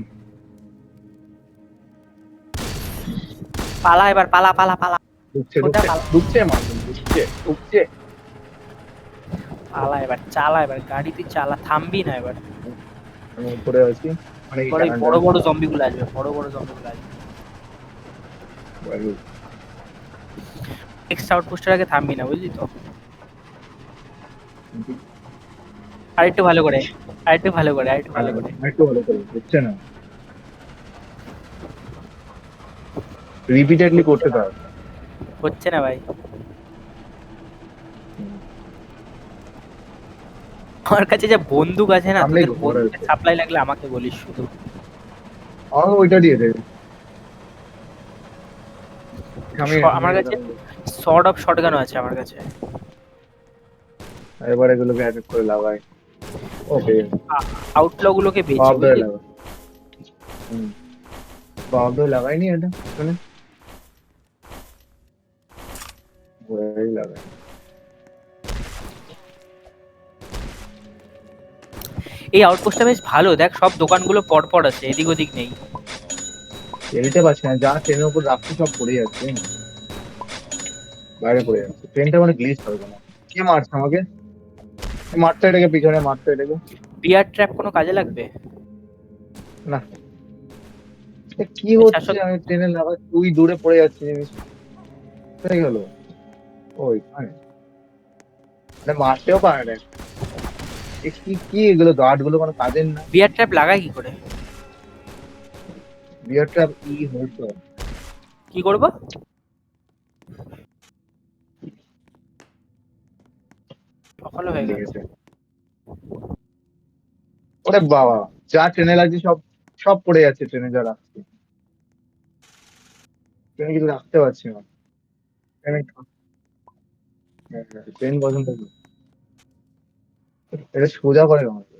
পালা এবার, পালা পালা পালা। ঢুকছে সোজা ঢুকছে পালা। ঢুকছে মারুন, ঢুকছে ঢুকছে। পালা এবার, চালা এবার গাড়ি, তুই চালা, থামবি না এবার। আমি উপরে আছি, মানে এবার ওই বড় বড় জম্বিগুলো আসবে, বড় বড় জম্বিগুলো আসবে। নেক্সট আউটপোস্টের আগে থামবি না, বুঝলি তো? আরেকটু ভালো করে, আরেকটু ভালো করে, আরেকটু ভালো করে। একটু ভালো করে হচ্ছে না, রিপিটেডলি করতে পারো। হচ্ছে না ভাই। আমার কাছে যে বন্দুক আছে না, সামনেই তোদের ঘোড়া বন্দুকের আছে। সাপ্লাই লাগলে আমাকে বলিস শুধু। আমাকে ওইটা দিয়ে দেবে। আমার কাছে শর্ট অফ শটগানও আছে আমার কাছে। এবার এগুলোকে এক এক করে লাগাই। ওকে, আউটল গুলোকে বেচি, বাপ ধরে বুঝলি? লাগা। বাপ ধরে লাগাইনি এটা এখানে, ঘোড়াই লাগাই। এই আউটপোস্টটা বেশ ভালো, দেখ সব দোকানগুলো পরপর আছে, এদিক ওদিক নেই। ট্রেনটা পাচ্ছি না, যা ট্রেনের উপর রাখছি সব পড়ে যাচ্ছে, বাইরে পড়ে যাচ্ছে। ট্রেনটা মানে গ্লিচ হবে না। কে মারছে আমাকে? মারতে এটাকে, পিছনে মারতে এটাকে। বিয়ার ট্র্যাপ কোনো কাজে লাগবে? না, এ কি হচ্ছে? আমি ট্রেনে লাগা, তুই দূরে পড়ে যাচ্ছে জিনিস। কোথায় গেল? ওই মানে মারতেও পারে না। এ কি কি এগুলো গার্ড গুলো কোনো কাজের না। বিয়ার ট্র্যাপ লাগায় কি করে? বিয়ার ট্র্যাপ ই হয়েছে। কি করবো? সকাল হয়ে গেল। লেগেছে। ওরে বাবা, যা ট্রেনে লাগছে সব সব পড়ে যাচ্ছে ট্রেনে যা রাখছে। ট্রেনে কিছু রাখতে পারছি না। ট্রেনে ট্রেন পছন্দ করি। এটা সোজা করে আমাকে।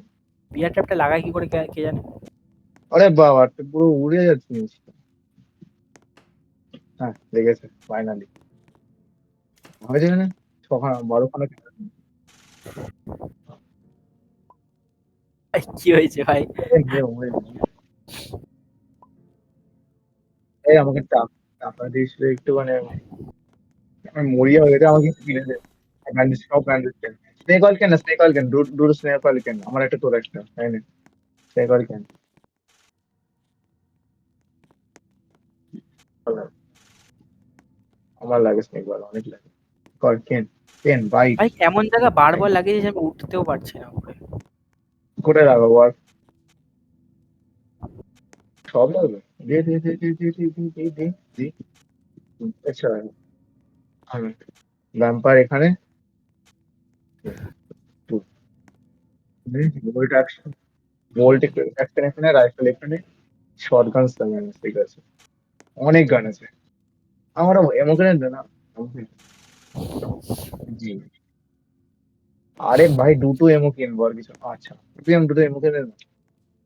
বিয়ার ট্র্যাপটা লাগাই কি করে কে জানে? আরে বাবা, তো পুরো উড়ে যাচ্ছে জিনিসটা। হ্যাঁ, লেগেছে ফাইনালি। হয়েছে এখানে 6খানা 12খানা। ভাই, কি হয়েছে ভাই? এই আমাকে টাকা দিস রে একটু, মানে আমি মরিয়া হয়ে গেছে, আমাকে কিছু কিনে দে। ব্যান্ডেজ, সব ব্যান্ডেজ কেন? স্নেক অয়েল কেন না, স্নেক অয়েল কেন, দুটো স্নেক অয়েল কেন, আমার একটা তোর একটা, তাই না? স্নেক অয়েল কেন? ভালো লাগে। আমার লাগে স্নেক অয়েল, অনেক লাগে। কর কেন, কেন বাইট। ভাই এমন জায়গা বারবার লাগিয়েছে যে আমি উঠতেও পারছি না উপরে। কোথায় লাগাবো আর? সব লাগবে। দে দে দে দে দে দে দে দে দে দে। আচ্ছা, ভ্যাম্পার এখানে। ভোল্ট অ্যাকশন, ভোল্ট অ্যাকশন এখানে, রাইফেল এখানে, শর্ট গান লাগানো, ঠিক আছে। অনেক গান আছে। আমারও এমন করে না। জি। আরে ভাই, দুটো এমো কিনবো আর কিছু। আচ্ছা, দুটো এমো কিনে না।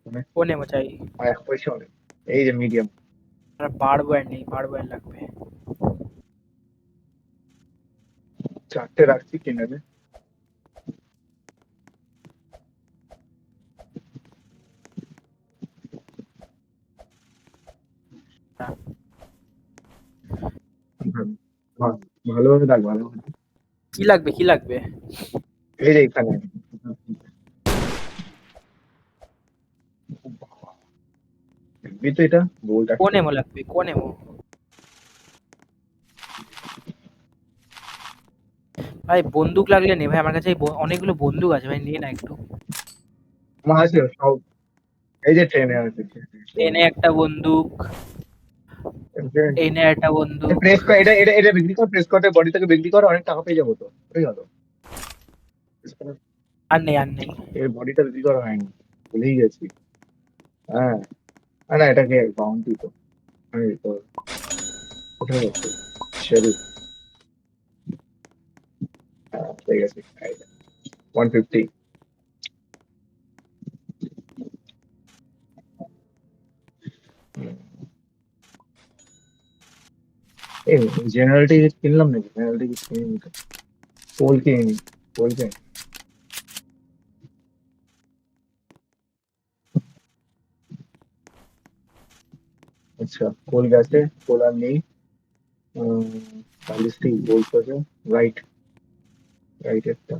মানে কোন এমো চাই? এক পয়সা অনেক। এই যে মিডিয়াম। আর বার বয়ার নেই, বার বয়ার লাগবে। চারটে রাখছি, কিনে নে। হুম, ভালোভাবে রাখ, ভালোভাবে। কি লাগবে, কি লাগবে? এই যে এখানে। দেখবি তো এটা, বোল্ট কোন অ্যাকশন। এমো লাগবে, কোন এমো? ভাই বন্দুক লাগলে নে ভাই, আমার কাছে অনেকগুলো বন্দুক আছে ভাই, নিয়ে না একটু। আমার আছে সব। এই যে ট্রেনে আছে। এনে একটা বন্দুক, এনে একটা বন্দুক। প্রেস কর, এটা বিক্রি কর, প্রেস কর্টের বডি থেকে বিক্রি কর, অনেক টাকা পেয়ে যাবো তো। ঠিক আছে। আর নেই, আর নেই। এর বডিটা বিক্রি করা হয়নি, ভুলেই গেছি। হ্যাঁ। না, এটাকে বাউন্টি তো। আমি তো কোথায় যাচ্ছে? শেরিফ। হ্যাঁ, ঠিক আছে। 150। এই জেনারেল টিকিট কিনলাম নাকি? জেনারেল টিকিট কিনি তো। পোল কিনি, পোল কিনি। আচ্ছা, পোল গেছে, পোল আর নেই। 40টি গোল্ড আছে। রাইট, রাইট একটা।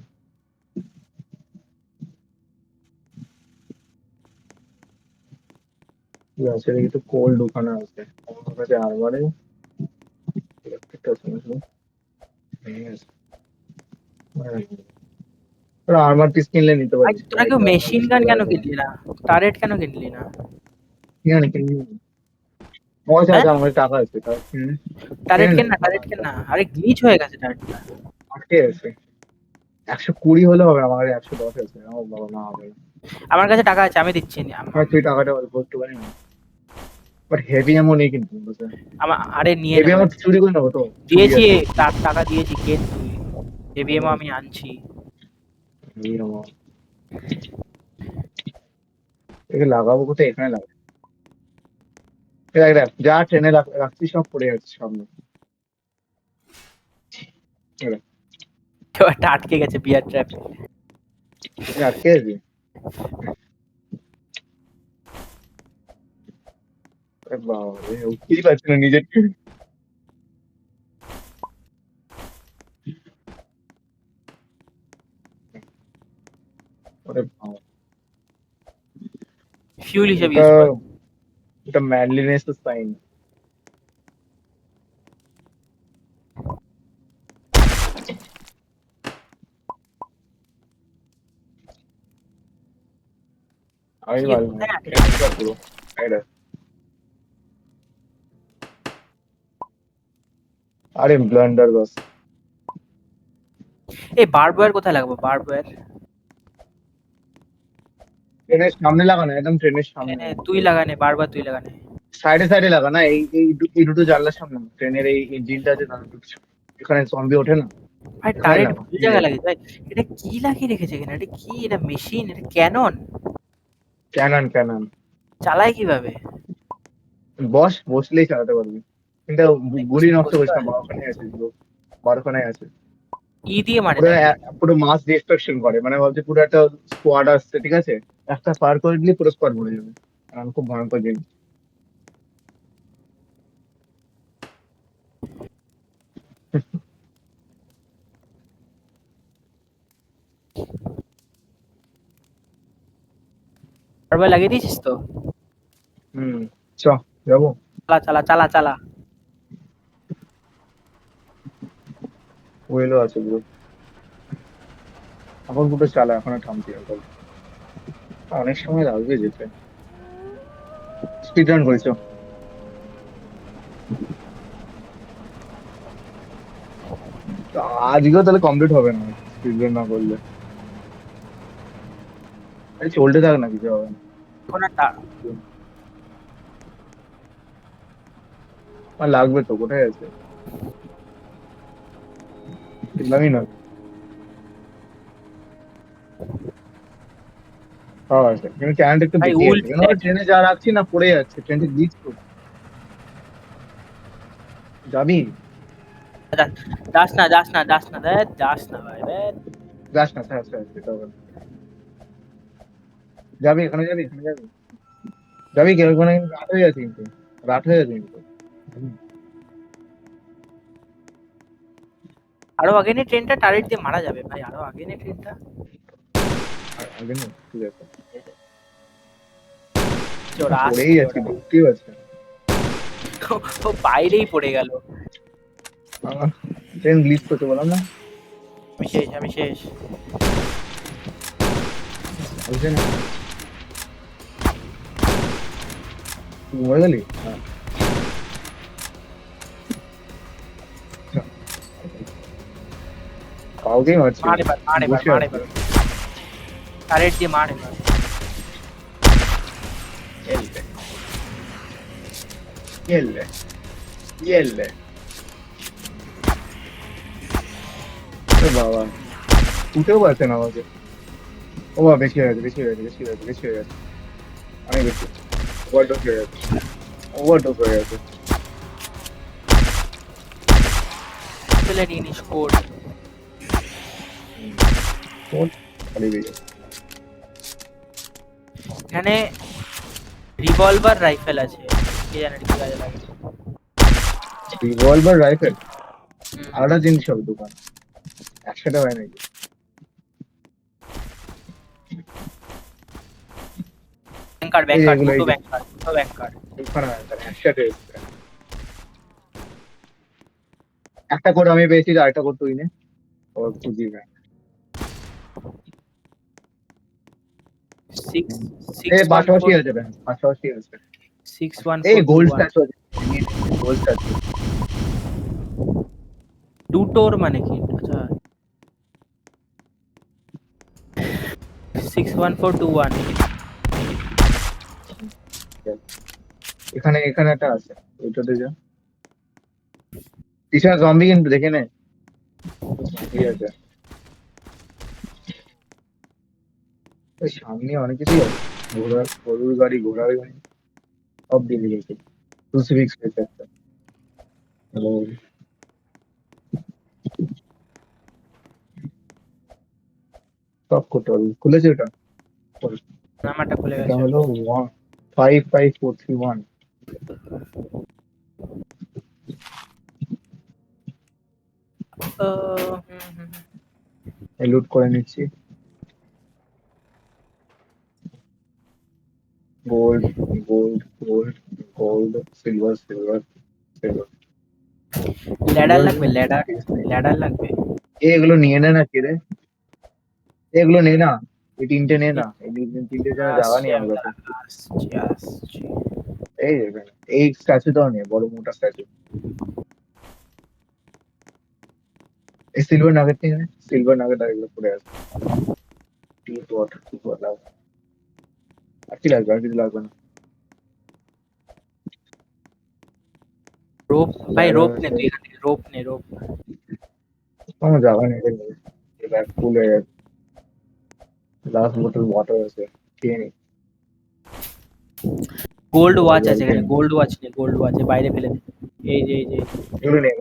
কি আছে দেখি তো, কোল্ড ওখানে আছে আমার কাছে, আরবারে। ইলেকট্রিকটা শুনেছি। আর্মার পিস কিনলে নিতে ভাই পারিস, তোরা রাইট কেউ আর্মার মেশিন পিস গান চলে কেন আসবে। কিনলি না? টারেট কেন কিনলি না? ঠিক আছে, কিনে নিবি। পয়সা হ্যাঁ, আছে, আমার কাছে টাকা আছে, টাকা কিনে নে। টারেট কিনে নে, কেন না, টারেট কেন না। আরে গ্লিচ হয়ে গেছে টারেটটা। আটকে আছে। 120 হলে হবে, আমার কাছে 110 আছে। আমার বাবা, না হবে না। আমার কাছে টাকা আছে, আমি দিচ্ছি তুই টাকাটা অল্প একটু পারি না। বাট হেভি এমন নেই কিন্তু বুঝলে। আমার, আরে নিয়ে নে হেভি ভাই। এমন চুরি করে নেবো তো। চুরি দিয়েছি, আছে। তার টাকা দিয়েছি, কেন তুই? এবিএমও আমি আনছি। হেভি এমন একে লাগাবো কোথায়? এখানে লাগাবো। দেখ দেখ, যা ট্রেনে রাখছি সব পড়ে যাচ্ছে সামনে। এই দেখ, কেউ একটা আটকে গেছে বিয়ার ট্র্যাপে। এই আটকে আছে। আরে বাবা রে, উঠতেই পারছি না নিজের। আরে বাবা, ফিউল হিসেবে ওটা ইউজ কর। ওটা ম্যানলিনেস সাইন। আমি কি পারবো না। কোথায় আটকে এটা গেছে? পুরো এটা। আরে ব্লান্ডার বাস। এই বার্ব ওয়্যার কোথায় লাগাবো? বার্ব ওয়্যার ট্রেনের সামনে লাগানো, একদম ট্রেনের সামনে। তুই লাগানে, বারবার তুই লাগানে। সাইডে সাইডে লাগা না, এই দুটো জানলার সামনে ট্রেনের এই ইঞ্জিনটা আছে না, এখানে জম্বি ওঠে না, ভাই এখানে টারেট লাগা। ভুল জায়গায় লাগিয়েছে ভাই। এটা কি লাগিয়ে রেখেছে এখানে? এটা কি? এটা মেশিন? এটা ক্যানন? Canon Canon. চালায় কিভাবে? বসলেই চালাতে পারবি, কিন্তু গুলি নষ্ট বসতে করিস না, হয়? বারোখানে আছে পুরো, বারোখানে আছে ই দিয়ে মারে পুরো। নাকি? পুরো মাস ডিস্ট্রাকশন করে, মানে ভাবছি পুরো একটা স্কোয়াড আসছে, ঠিক আছে, একটা পার করে দিলে পুরো স্কোয়াড মরে যাবে। কারণ খুব ভয়ঙ্কর জিনিস। বারবার লাগিয়ে দিয়েছিস তো? হুম, চ যাবো। চালা চালা চালা চালা। ওয়েলও আছে পুরো, এখন পুরো চালা, এখন আর থামছি না। অনেক সময় লাগবে যেতে। স্পিড রান করেছো? তো আজকেও তাহলে কমপ্লিট হবে না স্পিড রান না করলে। আরে চলতে থাক না, কিছু হবে না। এখন আর তা- আর লাগবে তো, কোথায় আছে? চিনলামই না। পাওয়া আছে কিন্তু ট্যালেন্ট একটু ভাই বেশি উল আছে, কেন ট্রেনে যা রাখছি না পড়ে যাচ্ছে, ট্রেনটা গ্লিচ তো। যাবি? যাস না যাস না যাস না ধ্যাৎ, যাস না ভাই ধ্যাৎ। যাস না, স্যার স্যার সেটা হবে না। যাবি, এখানে যাবি, এখানে যাবি, যাবি কি ওখানে? রাত হয়ে যাচ্ছে কিন্তু, রাত হয়ে যাচ্ছে কিন্তু। হুম, আরো আগে নিয়ে ট্রেনটা টারেট দিয়ে মারা যাবে ভাই, আরো আগে নিয়ে ট্রেনটা। আগে না, ঠিক আছে। ওরা পড়েই আসছে, যাচ্ছি, ওরা দেখতেই পাচ্ছি না। ও বাইরেই পড়ে গেল। ট্রেন গ্লিচ করতে বললাম না, আমি শেষ, আমি শেষ। বুঝছে না? তুই মরে গেলি? হ্যাঁ। কাউকেই মারছি না। মার এবার, মার এবার, বসে মার আছি। এবার। টারেট দিয়ে মার এবার। এলে এলে এলে এ বাবা, উঠেও পারছে না আমাকে। ও বাবা, বেশি হয়ে গেছে, বেশি হয়ে গেছে, বেশি হয়ে গেছে, বেশি হয়ে গেছে, অনেক বেশি। ওভারডোজ হয়ে গেছে, ওভারডোজ হয়ে গেছে। চলে নিয়ে নিস কোড। কোন খালি বেরিয়ে এখানে রিভলভার রাইফেল আছে, কে জানে কি কাজে লাগে। রিভলভার রাইফেল হুম। আলাদা জিনিস হবে দোকান, একসাথে হয় নাকি? ব্যাংকার এই যে ব্যাংকার এগুলো, এই দুটো যে ব্যাংকার, দুটো ব্যাংকার। ওখানে হয়, তাহলে একসাথে এসছে। একটা কোড আমি পেয়েছি, আর একটা কোড তুই নে, ও খুঁজিয়ে। সিক্স এই সিক্স ওয়ান পাশাপাশি ফোর আছে ব্যাংক, পাশাপাশি আছে। 61421। স্ট্যাচু আছে, নিয়ে নে, গোল্ড স্ট্যাচু। দুটোর মানে কি? আচ্ছা, 61421। এখানে এখানে একটা আছে, ওইটাতে যা। পিছনে জম্বি কিন্তু, দেখে নে, জম্বি আছে। ওই সামনে অনেক কিছুই আছে, গরুর গাড়ি, ঘোড়ার গাড়ি, সব দিয়ে গেছে। ক্রুসিফিক্স পেয়েছে একটা। হ্যালো, সব করতে পারবি, খুলেছে ওটা? নাম্বারটা খুলে এটা গেছে। হলো 55431। হুম। লুট করে নিচ্ছি। Gold gold gold gold, silver silver silver ladder silver. লাগবে, ল্যাডার, ল্যাডার লাগবে। এগুলো নিয়ে নে না, কে রে? এগুলো নে না, এই তিনটে নে না, এই তিনটে জন্য জায়গা আসছে, নেই আমার আমি কাছে। দাঁড়া, আসছি আসছি। এই দেখবেন, এই স্ট্যাচুটাও নেই, বড় মোটা স্ট্যাচু। এই সিলভার নাগেট নিয়ে সিলভার নাগেট আর এগুলো পড়ে আছে কি লাগবে আর কি লাগবে আর কিছু লাগবে না রোপ ভাই, রোপ নে তুই এখান থেকে, রোপ নে, রোপ। কোনো যাওয়া নেই ব্যাগ ফুল হয়ে গেছে লাস্ট বোতল ওয়াটার আছে খেয়ে নি গোল্ড ওয়াচ আছে এখানে, গোল্ড ওয়াচ নে, গোল্ড ওয়াচ বাইরে ফেলে দে। এই যে এগুলো নেই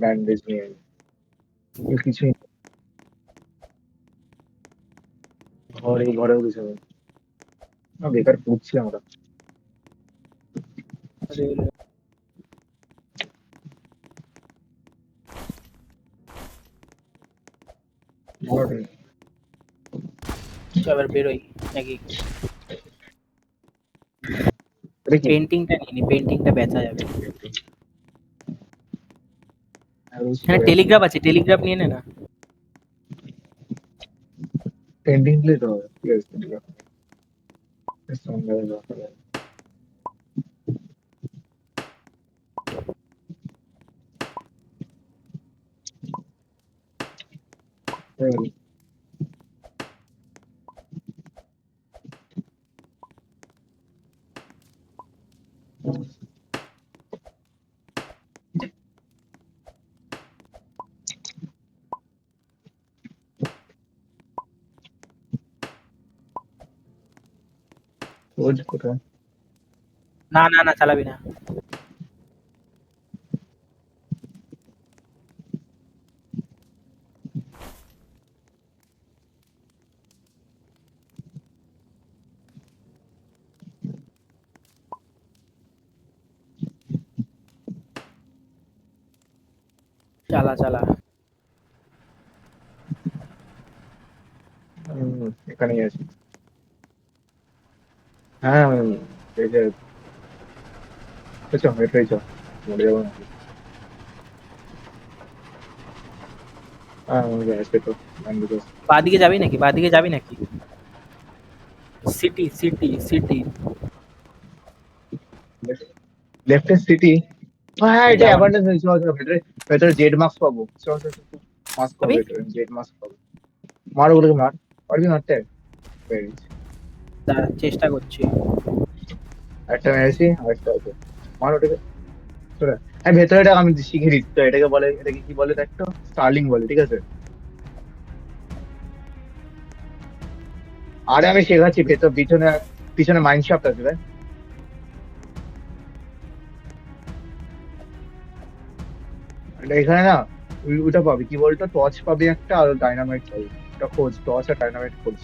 ব্যান্ডেজ নিয়ে কিছুই নেই। ঘরেও কিছু নেই বেকার পুড়ছি আমরা এবার বেরোই নাকি? এটা কি পেন্টিংটা নিয়ে নি, পেন্টিংটা বেচা যাবে। হ্যাঁ টেলিগ্রাফ আছে, টেলিগ্রাফ নিয়ে নে না। পেন্টিং প্লে তো হবে ঠিক আছে ঠিক আছে সঙ্গে দরকার রোজ কোথায় না না না, চালাবি না। চালা চালা। এখানেই আছি হ্যাঁ এই যে এটাই চ মরে যাবো নাকি হ্যাঁ মরে আসবে তো বাদিকে যাবি নাকি, বাদিকে যাবি নাকি? সিটি সিটি সিটি লেফটের সিটি হ্যাঁ এটা যাওয়ার অ্যাবান্ডেন্স হয়েছে ভেতরে ভেতরে জেড মাস্ক পাবো মাস্ক পাবো যাবি? ভেতরে জেড মাস্ক পাবো মার ওগুলোকে মার পারবি মারতে পেরেছি দাঁড়া, চেষ্টা করছি। একটা মেরেছি আরেকটা আছে মার ওটাকে চলে হ্যাঁ ভেতরে এটা আমি শিখে দিচ্ছি তো এটাকে বলে এটাকে কি বলে একটা স্টার্লিং বলে ঠিক আছে আরে আমি শেখাচ্ছি ভেতর পিছনে পিছনে মাইন্ড শাফট আছে ভাই এখানে না ওইটা পাবি কি বলতো টর্চ পাবি একটা আর ডাইনামাইট পাবি ওটা খোঁজ টর্চ আর ডাইনামাইট খোঁজ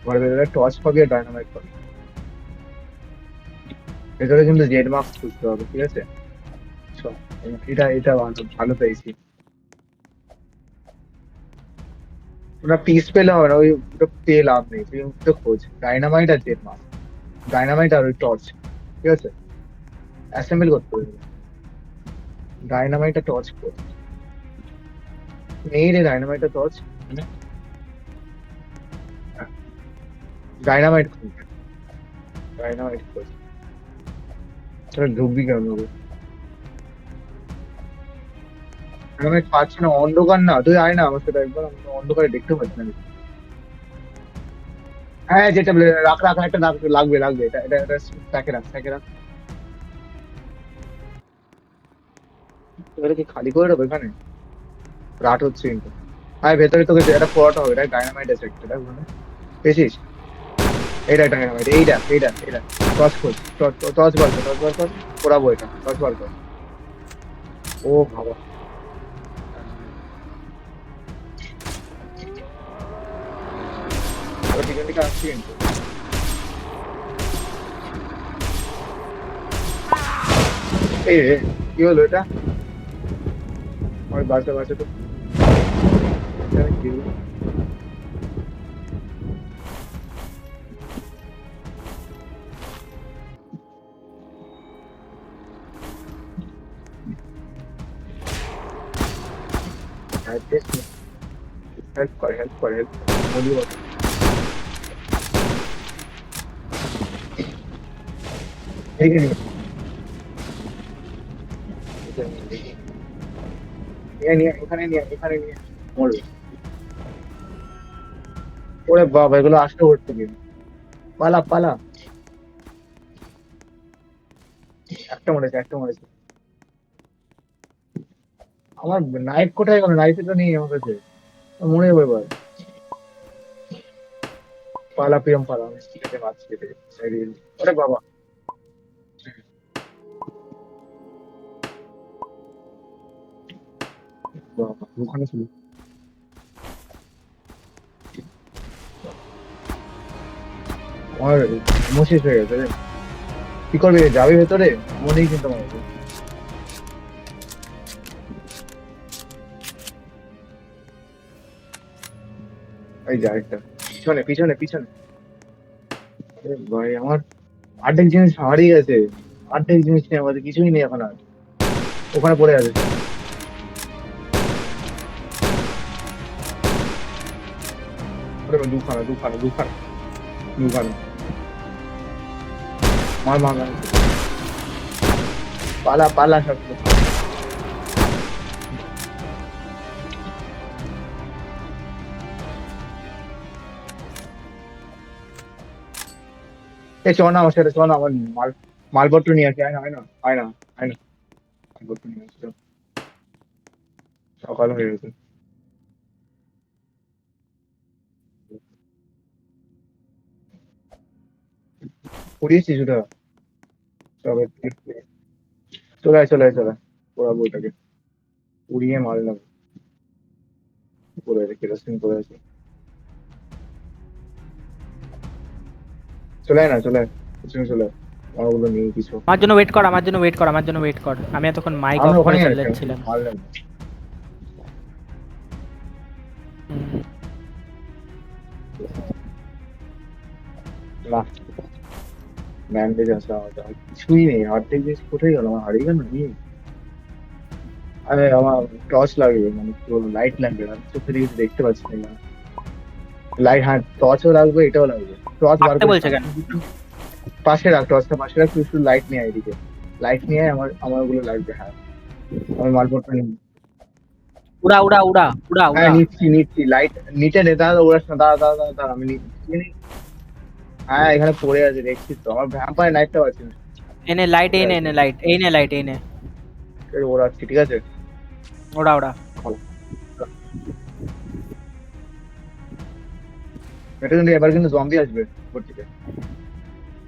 ঘরের ভেতরে টর্চ পাবি আর ডাইনামাইট পাবি ভেতরে কিন্তু জেড মাস্ক খুঁজতে হবে ঠিক আছে চল, এটা এটা ভালো ভালো পেয়েছি ওটা পিস পেলে হবে না ওই ওটা পেয়ে লাভ নেই তুই ওটা খোঁজ ডাইনামাইট আর জেড মাস্ক ডাইনামাইট আর ওই টর্চ ঠিক আছে অ্যাসেম্বল করতে হবে ডাইনামাইট আর টর্চ খোঁজ নেই রে ডাইনামাইট আর টর্চ ডাইনামাইট খোঁজ ডাইনামাইট খোঁজ তোরা ঢুকবি কেন ডাইনামাইট পাচ্ছি না অন্ধকার না তুই আয় না আমার সাথে একবার আমি অন্ধকারে দেখতে পাচ্ছি না কিছু। হ্যাঁ যেটা রাখ রাখ একটা লাগবে লাগবে এটা এটা এটা স্ট্যাকে রাখ এবারে কি খালি করে দেবো এখানে রাত হচ্ছে কিন্তু হ্যাঁ ভেতরে তোকে এটা পোড়াটা হবে এটা ডাইনামাইট আছে একটা মানে পেয়েছিস এইটা ডাইনামাইট এইটা এইটা এইটা টর্চ খোঁজ টর্চ বার কর পোড়াবো এটা টর্চ বার কর ও বাবা ওরা পিছন দিকে আসছি কিন্তু এই রে কি হলো এটা আমার বাসা বাসা তো এটা কি হলো? হেল্প কর বলি বল ঠিক আছে এখানে নিয়ে মরবে। ওরে বাবা, এগুলো আসতে করতে গিয়ে পালা পালা। একটা মরেছে। আমার নাইফ কোথায় গেল? নাইফ তো নেই আমার কাছে, মরে যাবো এবার। পালা প্রিয়ম পালা, আমি কেটে মাছ কেটে সাইডে। ওরে বাবা, বাবা ওখানে ছিল। আমার মোশেষ হয়ে গেছে রে। কি করবি, যাবি ভেতরে? মনেই কিন্তু মারবে। এই যা একটা, পিছনে। আরে ভাই, আমার অর্ধেক জিনিস হারিয়ে গেছে। অর্ধেক জিনিস নেই আমাদের, কিছুই নেই এখন আর। ওখানে পড়ে আছে সব। ওরে বাবা, দুখানা। মার। পালা সব। এই চ না আমার সাথে, চ না, আমার মালপত্র নিয়ে আসি। আয় না। মালপত্র নিয়ে আসি, চ। সকাল হয়ে গেছে। পুড়িয়েছিস ওটা? তবে চলে আয়। পোড়াবো ওটাকে, পুড়িয়ে মারলাম। পড়ে আছে, কেরোসিন পড়ে আছে। চলে আয়। পিছনে চলে আয়। আমার ওগুলো নেই কিছু। আমার জন্য ওয়েট কর। আমি এতক্ষণ মাইক আমরা অফ করে ওখানেই আছে, চালাচ্ছিলাম। মারলাম। না, ব্যান্ডেজ আছে আমার, আর কিছুই নেই। অর্ধেক জিনিস কোথায় গেল আমার, হারিয়ে গেল নাকি? আরে আমার টর্চ লাগবে, মানে লাইট লাগবে, আমি চোখে দিয়ে কিছু দেখতে পাচ্ছি না। লাইট, হ্যাঁ, টর্চও লাগবে, এটাও লাগবে। টর্চ বার থাকতে করিস বলছে না। কেন? টর্চটা পাশে রাখ, তুই শুধু লাইট নিয়ে আয় এদিকে। লাইট নিয়ে আয়, আমার ওগুলো লাগবে, হ্যাঁ। আমার মালপত্র নিয়ে। উড়া। হ্যাঁ, নিচ্ছি লাইট। নিচে নে, দাঁড়া, ওরা দাঁড়া, আমি নিচ্ছি। হ্যাঁ, এখানে পড়ে আছে, দেখছিস তো, আমার ভ্যাম্পায়ার নাইটটা পাচ্ছি না। এনে লাইট, এই নে লাইট। ওড়াচ্ছি, ঠিক আছে। উড়া। এটা কিন্তু এবার কিন্তু জম্বি আসবে উপর থেকে,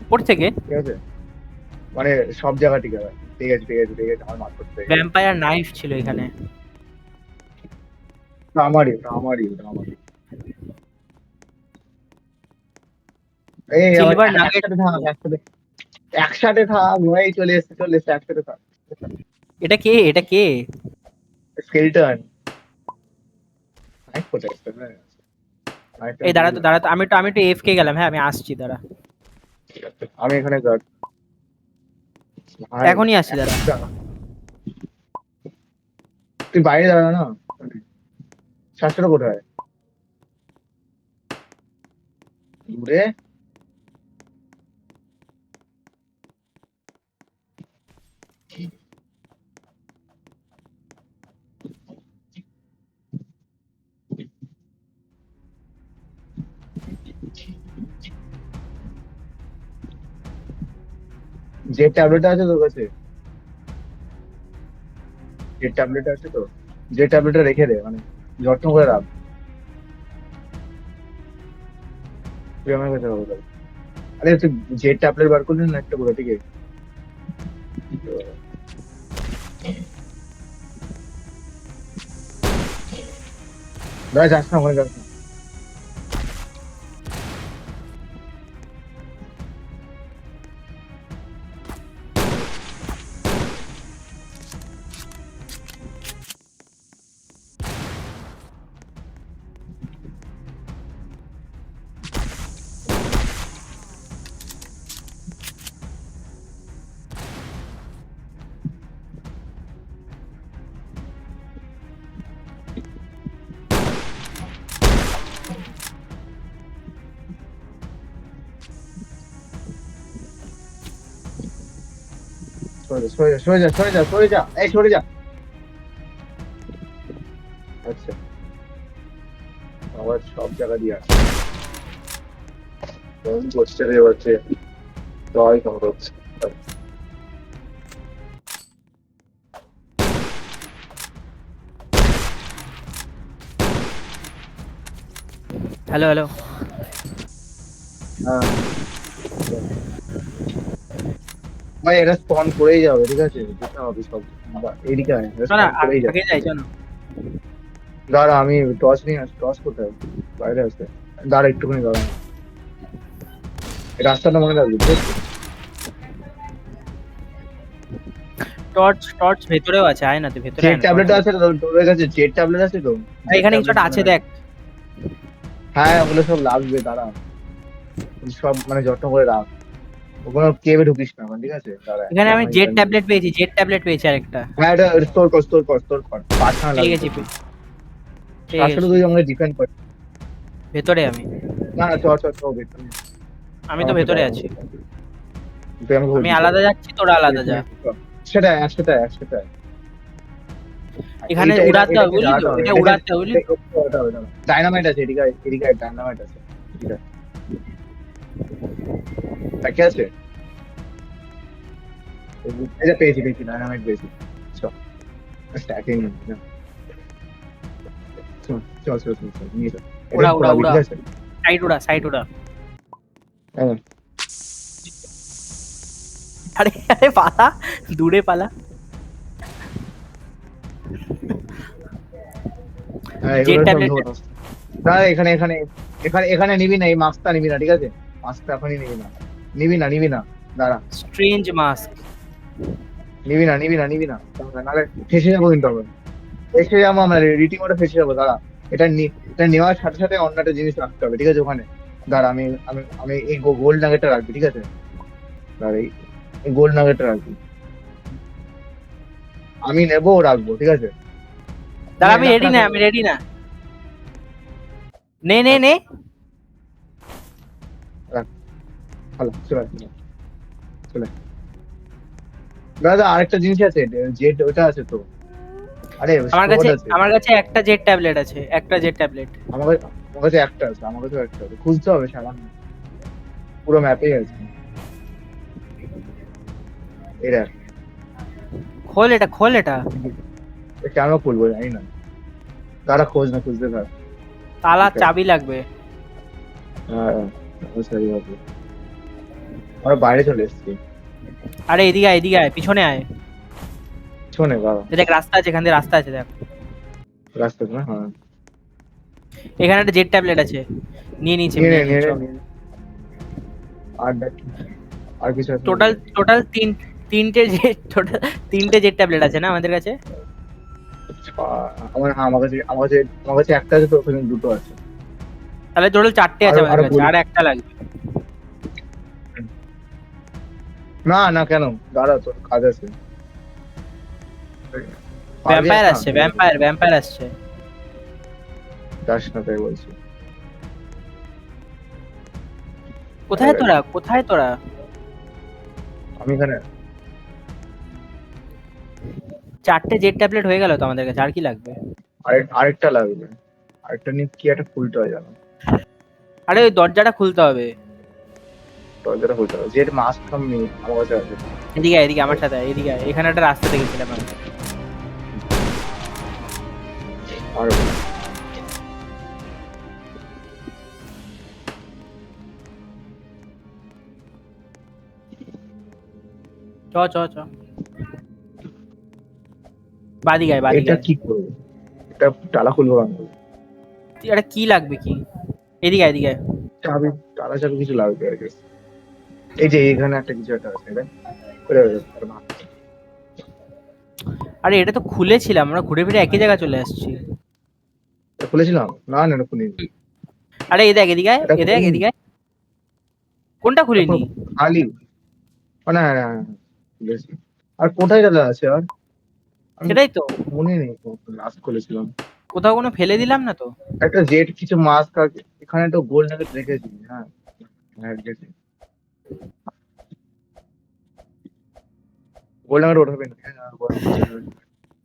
উপর থেকে ঠিক আছে। মানে সব জায়গা ঠিক আছে, আমার মাথা করতে গেছে। ভ্যাম্পায়ার নাইফ ছিল এখানে। ওটা আমারই। এই আমার সিলভার নাগেট। একসাথে থাক ভাই, চলে এসছে একসাথে থাক। এটা কে? স্কেলটন। নাইট কোথায় আছে? নাইটটা এই দিয়ে দাঁড়া তো, আমি একটু এফকে গেলাম। হ্যাঁ, আমি আসছি, দাঁড়া। ঠিক আছে। আমি এখানে গার্ড। ভাই, এখনই আসছি, দাঁড়া। একটা, তুই বাইরে দাঁড়া না। শ্বাসটা কোথায়? দূরে। যে ট্যাবলেট আছে তোর কাছে? যে ট্যাবলেট আছে তো, যে ট্যাবলেটটা রেখে দে, মানে যত্ন করে রাখ। তুই আমার কাছে রাখ। আরে তুই যে ট্যাবলেট বার করলি না একটা করে, ঠিক আছে। দাঁড়া, যাস না, ওখানে যাস না। সরে যা। এই সরে যা। টাকা দিয়ে আসে বসছে রে হচ্ছে জয় খবর হচ্ছে হ্যালো হ্যালো হ্যাঁ ভাই এটা স্পন করেই যাবে ঠিক আছে যেতে হবে সব এদিকে আয় শোন না স্পন করেই যাবে আগে যাই চল না। দাঁড়া আমি টস নিয়ে আসি টস কোথায় বাইরে আছে দাঁড়া একটুখানি দাঁড়া এই রাস্তাটা মনে রাখবি ঠিক আছে টর্চ টর্চ ভেতরেও আছে, আয় না তুই ভেতরে জেট আয় না, ট্যাবলেট torch আছে তো তোর কাছে জেট ট্যাবলেট আছে তো আছে। এখানে কিছু একটা আছে দেখ। হ্যাঁ ওগুলো সব লাগবে দাঁড়া সব মানে যত্ন করে রাখ ওগুলো কেবে ঢুকিস না ঠিক আছে দাঁড়া এখানে আমি আমি জেট এখানে- ট্যাবলেট পেয়েছি, জেট ট্যাবলেট পেয়েছি আরেকটা। হ্যাঁ এটা স্টোর কর পাঁচখানা পেয়ে লাগবে গেছি পেয়ে আসলে গেছি। তুই আমাকে ডিপেন্ড কর ভেতরে আমি না না চল বেতন আমি তো ভেতরে আছি। তুই আমাকে আমি আলাদা যাচ্ছি, তোরা আলাদা যা। সেটাই এখানে উড়াতে হবে বুঝলি তো, এটা উড়াতে হবে বুঝলি তো? ডাইনামাইট আছে এদিকে ডাইনামাইট আছে এদিকে তাকে আছে এটা পেয়েছি ডাইনামাইট পেয়েছি চল স্ট্যাকিং চল নিয়ে চল উড়া, এটা উড়া, পড়াবি, উড়া। ঠিক আছে সাইড উড়া। হ্যাঁ আরে আরে পালা, দূরে পালা। হ্যাঁ জেট এগুলো সব ট্যাবলেট ধর না এখানে নিবি না এই মাস্কটা নিবি না ঠিক আছে মাস্কটা এখনই নিবি না দাঁড়া স্ট্রেঞ্জ মাস্ক। নিবি না নাহলে ফেসে যাবো কিন্তু আমরা ফেসে যাবো আমরা রীতিমতো ফেসে যাবো দাঁড়া এটা নেওয়ার সাথে সাথে অন্য একটা জিনিস রাখতে হবে ঠিক আছে ওখানে দাঁড়া আমি এই গোল্ড নাগেটটা রাখবি ঠিক আছে দাঁড়া এই গোল্ড নাগেটটা রাখবি আমি নেবো রাখবো ঠিক আছে দাঁড়া আমি রাখ, রেডি রাখ, না, রাখ। আমি রেডি না। নে ভালো চলে দাদা আরেকটা জিনিস আছে জেট ওটা আছে তো আরে আমার কাছে একটা জেট ট্যাবলেট আছে, একটা জেট ট্যাবলেট। আমার কাছে একটা আছে খুঁজতে হবে সামান্য পুরো ম্যাপেই আছে এরা খোল এটা। কেন খুলবো জানি না তারা খোঁজ না খুঁজতে থাক তালা Okay. চাবি লাগবে। হ্যাঁ সরি হবে আমরা বাইরে চলে এসেছি আরে এদিকে আয় পিছনে আয়। শোনে বাবা দেখ রাস্তা আছে, এখান দিয়ে রাস্তা আছে দেখ। রাস্তা না হ্যাঁ এখানে একটা জেট ট্যাবলেট আছে, নিয়ে নিচে নিয়ে নে, আর দেখ আর কিছু আছে নাকি? টোটাল তিনটে জেট ট্যাবলেট আছে না আমাদের কাছে? আমার কাছে একটা আছে তো ওখানে দুটো আছে তাহলে টোটাল 4টে আছে আরো- আমাদের আরো কাছে, বলি। আর একটা লাগবে। না কেন দাঁড়া তোর কাজ আছে ভ্যাম্পায়ার আসছে, ভ্যাম্পায়ার আসছে। যাস না তাই বলছি কোথায় তোরা? আমি এখানে 4টে জেট ট্যাবলেট হয়ে গেল তো আমাদের কাছে, আর কি লাগবে? আরেকটা লাগবে আরেকটা নিয়ে কি একটা খুলতে হয় জানো আরে ওই দরজাটা খুলতে হবে। দরজাটা খুলতে হবে যে মাস্ক নেই আমার কাছে আছে এদিকে আমার সাথে আয়, এদিকে আয়। এখানে একটা রাস্তা দেখেছিলাম আমি। আর চ বাদিকে আয়। এটা কি করবো এটা তালা খুলবো কেন এটা কি লাগবে কি? এদিকে আয়। চাবি তালা চাবি কিছু লাগবে আর কি এই যে এখানে একটা কিছু একটা আছে এটা আরে এটা তো খুলেছিলাম, আমরা ঘুরে ফিরে একই জায়গায় চলে আসছি। খুলেছিলাম না খুলিনি আরে এই দেখ এদিকে আয়, এটা খুলিনি। এদিকে আয়। কোনটা খুলিনি? খালি না খুলেছি আর কোথায় দাদা আছে আর সেটাই তো, মনে নেই লাস্ট খুলেছিলাম কোথাও কোনো ফেলে দিলাম না তো। একটা জেট কিছু মাস্ক আছে এখানে তো গোল্ড নাগেট রেখেছি হ্যাঁ রেখেছি গোল্ড নাগেট ওঠাবে না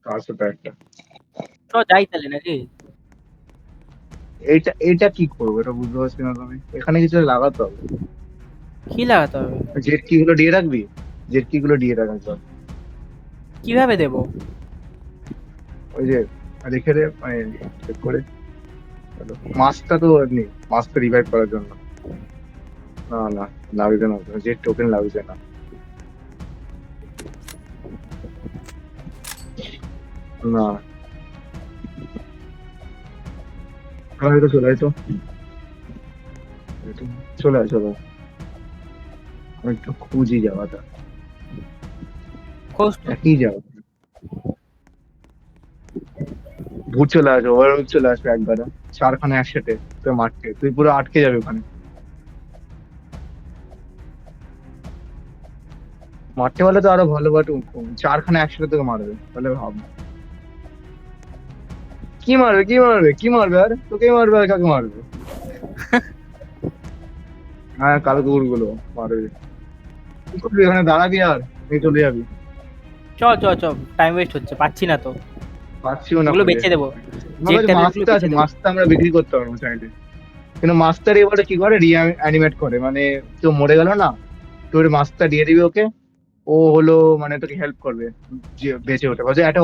কাজ একটা চ যাই তাহলে নাকি? এটা কি করবো, এটা বুঝতে পারছি না তুমি। এখানে কিছু লাগাতে হবে। কি লাগাতে হবে? জেট কি গুলো দিয়ে রাখবি, জেট কি গুলো দিয়ে রাখ একবার। কিভাবে দেবো? ওই যে রেখে দে, মানে চেক করে। মাছটা তো নেই, মাছটা রিভাইভ করার জন্য। না না, লাগবে না, জেট টোকেন লাগবে না। না, হয়তো চলে আয় তো, চলে আয় চলে আয়। আমি একটু খুঁজি যাওয়াটা, খোঁজ তো। একই যাওয়া। ভূত চলে আসবে, ওর চলে আসবে একবারে, চারখানা একসাথে তুই মারতে, তুই পুরো আটকে যাবে ওখানে। মারতে পারলে তো আরো ভালো, বাট চারখানা একসাথে তোকে মারবে, তাহলে ভাব। কি মারবে, কি মারবে, কি মারবে, আর তোকে মারবে আর কাকে মারবে? হ্যাঁ, কালো কুকুরগুলো মারবে। কি করবি এখানে, দাঁড়াবি আর এই চলে যাবি? চ চ চ, টাইম ওয়েস্ট হচ্ছে, পাচ্ছি না তো। পাচ্ছিও না ওগুলো খুঁজে। বেচে দেবো, আমার জেট কাছে ট্যাবলেট গুলো মাছটা আছে, বেচে দেবো। মাছটা আমরা বিক্রি করতে পারবো চাইলে। কিন্তু মাছটার এবারে কি করে, অ্যানিমেট করে, মানে কেউ মরে গেল না, তোর মাছটা দিয়ে দিবি ওকে। ও হলো মানে তোকে হেল্প করবে যে বেঁচে ওঠে, বলছে একটা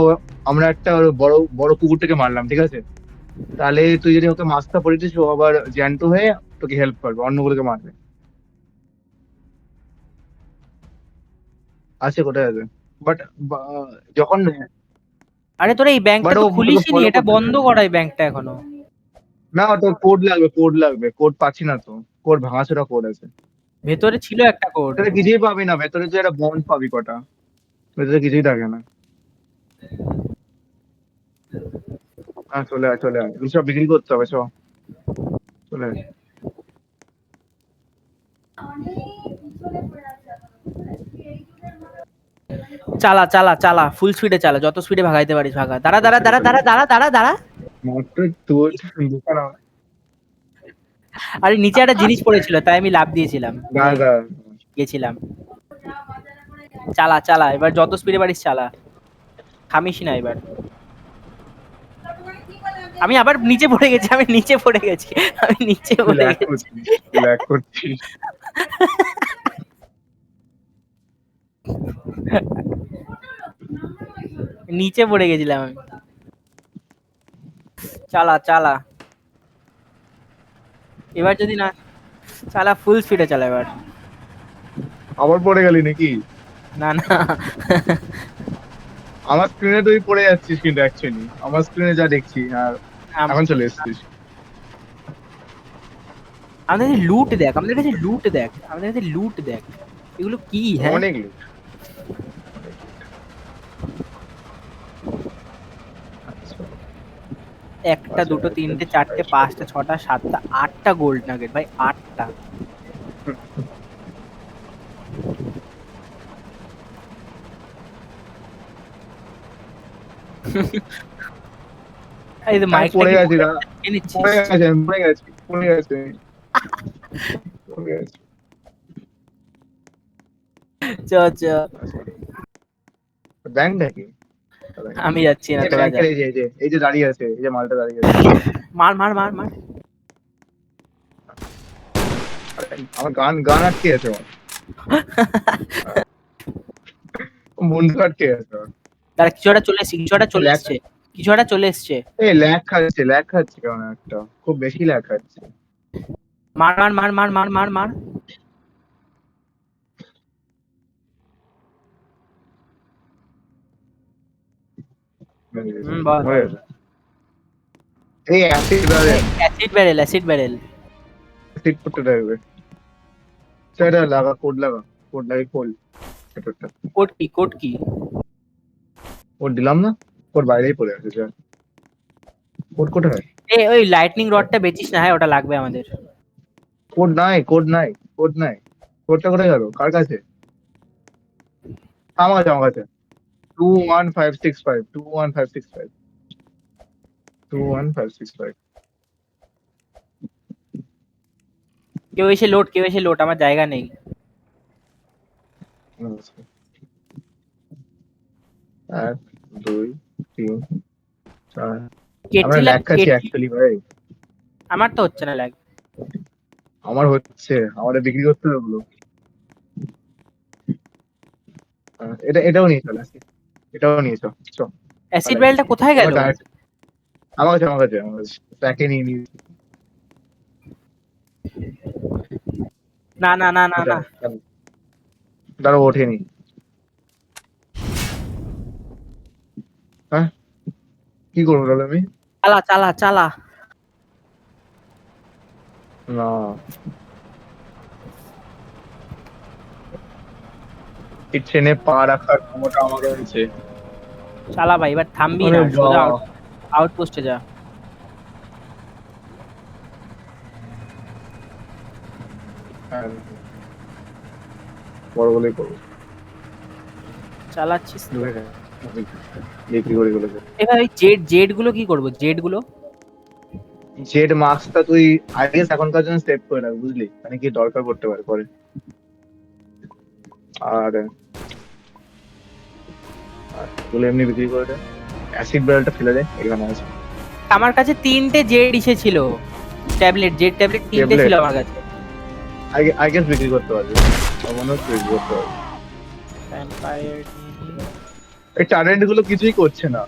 আমরা একটা বড় বড় কুকুরটাকে মারলাম, ঠিক আছে, তাহলে তুই যদি ওকে মাছটা পড়ে দিস, ও আবার জ্যান্ত হয়ে তোকে হেল্প করবে, অন্যগুলোকে মারবে। আছে, কোথায় আছে? বাট যখন, আরে তোরা এই ব্যাংকটা বাট তো ও তোকে খুলিসনি, ফলো এটা করতে বন্ধ চায়। করা এই ব্যাংকটা এখনো। না, তোর কোড লাগবে, কোড লাগবে, কোড পাচ্ছি না তো। কোড ভাঙাচোরা কোড আছে। ভেতরে ছিল একটা কোড। ভেতরে কিছুই পাবি না, ভেতরে তুই একটা বন্ড পাবি কটা, ভেতরে কিছুই থাকে না। হ্যাঁ, চলে আয় চলে আয়, এগুলো সব বিক্রি করতে হবে, সব চলে আয়। চালা চালা চালা, ফুল স্পিডে চালা, যত স্পিডে ভাগাইতে পারিস ভাগা। দাঁড়া দাঁড়া ছেড়ে দাঁড়া চলে দাঁড়া আয়। দাঁড়া দাঁড়া দাঁড়া। মাত্র তোর দোকান আরে নিচে একটা জিনিস পড়েছিল, তাই আমি লাফ দিয়েছিলাম, মানে দাদা। গেছিলাম। চালা চালা, এবার যত স্পিডে পারিস চালা, থামিস না এবার। আমি আবার নিচে পড়ে গেছি, আমি নিচে পড়ে গেছি, আমি নিচে তুই পড়ে ল্যাগ গেছি। করছিস, ল্যাগ করছিস। নিচে পড়ে গেছিলাম আমি। চালা চালা, এবার যদি না, চালা ফুল স্পিডে চালা এবার। আবার পড়ে গেলি নাকি? না না, আমার স্ক্রিনে তুই পড়ে যাচ্ছিস, কিন্তু অ্যাকচুয়ালি আমার স্ক্রিনে যা দেখছি, আর এখন চলে এসেছিস। আমাদের কাছে লুট দেখ, আমাদের কাছে লুট দেখ, আমাদের কাছে লুট দেখ, এগুলো কি? হ্যাঁ, অনেক loot, অনেক loot। আচ্ছা, একটা দুটো তিনটে চারটে পাঁচটা ছটা সাতটা আটটা গোল্ড নাগেট ভাই, আটটা। এই যে আমি মাইকটা পড়ে কি গেছি দাদা, নিচ্ছিস? পড়ে গেছে, আমি পড়ে গেছি, পড়ে গেছে, পড়ে গেছি। চ চ, ব্যাংক নাকি? আমি যাচ্ছি না, এই তোরা যা। ব্যাংকের এই যে দাঁড়িয়ে আছে, এই যে মালটা দাঁড়িয়ে আছে। মার মার মার মার। আরে, আমার গান গান আটকে আছে আমার, বন্ধু আটকে আছে আমার। তারা কিছু একটা চলে এসছে, কিছু একটা চলে ল্যাগ, এসছে, কিছু একটা চলে এসছে। এই ল্যাগ খাচ্ছে, ল্যাগ খাচ্ছে কেমন একটা, খুব বেশি ল্যাগ খাচ্ছে। মার মার মার মার মার মার মার। বল হয়ে বল। গেছে। এই acid barrel, acid barrel, acid barrel. Acid করতে থাকবে। সেটা লাগা, কোড লাগা, কোড লাগে, খোল ভেতরটা। কোড কি, কোড কি? কোড দিলাম না, কোড বাইরেই পড়ে আছে যা। কোড কোথায়? এ ওই লাইটনিং রডটা বেচিস না, হ্যাঁ ওটা লাগবে আমাদের। কোড নাই, কোড নাই, কোড নাই। কোডটা কোথায় গেল, কার কাছে? আমার কাছে, আমার কাছে। 21565, 21565, 21565। কেউ এসে লোড, কেউ এসে লোড, আমার জায়গা নেই। এক, দুই, তিন, চার। আমরা কেটলি ল্যাগ খাচ্ছি কেটলি, অ্যাকচুয়ালি ভাই। আমার তো হচ্ছে না ল্যাগ। আমার হচ্ছে, আমাদের বিক্রি করতে হবে ওগুলো। এটাও নিয়ে চলে আসি, এটাও নিয়ে চল। চল অ্যাসিড পালাই। ব্যারেলটা কোথায় এবার গেল? ডাইরেক্ট আমার কাছে প্যাকে নিয়ে নিই। না না না না এটা না, দাঁড়া ওঠেনি। হ্যাঁ, কি করবো তাহলে আমি? চালা চালা চালা। না, এই ট্রেনে পা রাখার ক্ষমতা আমার রয়েছে। চালা ভাই, এবার থামবি আরে না, সোজা বাহ, আউটপোস্টে যা। হ্যাঁ, বড় বলেই করবো। চালাচ্ছিস তো। বিক্রি করে গুলোকে। এবার ওই জেড জেড গুলো কি করবো, জেড গুলো? জেড মাস্কটা তুই আগে এখনকার জন্য সেভ করে রাখ, বুঝলি, মানে কি দরকার পড়তে পারে পরে। আর আর এগুলো এমনি বিক্রি করে দে। অ্যাসিড ব্যারেলটা ফেলে দে, এখানে আছে। আমার কাছে 3টে জেড এসেছিল, ট্যাবলেট, জেড ট্যাবলেট 3টে Tablet? ছিল আমার কাছে। আই গেস বিক্রি করতে পারবি, আমার মনে হচ্ছে বিক্রি করতে পারবি। ভ্যাম্পায়ার এই ট্যালেন্ট গুলো কিছুই করছে না,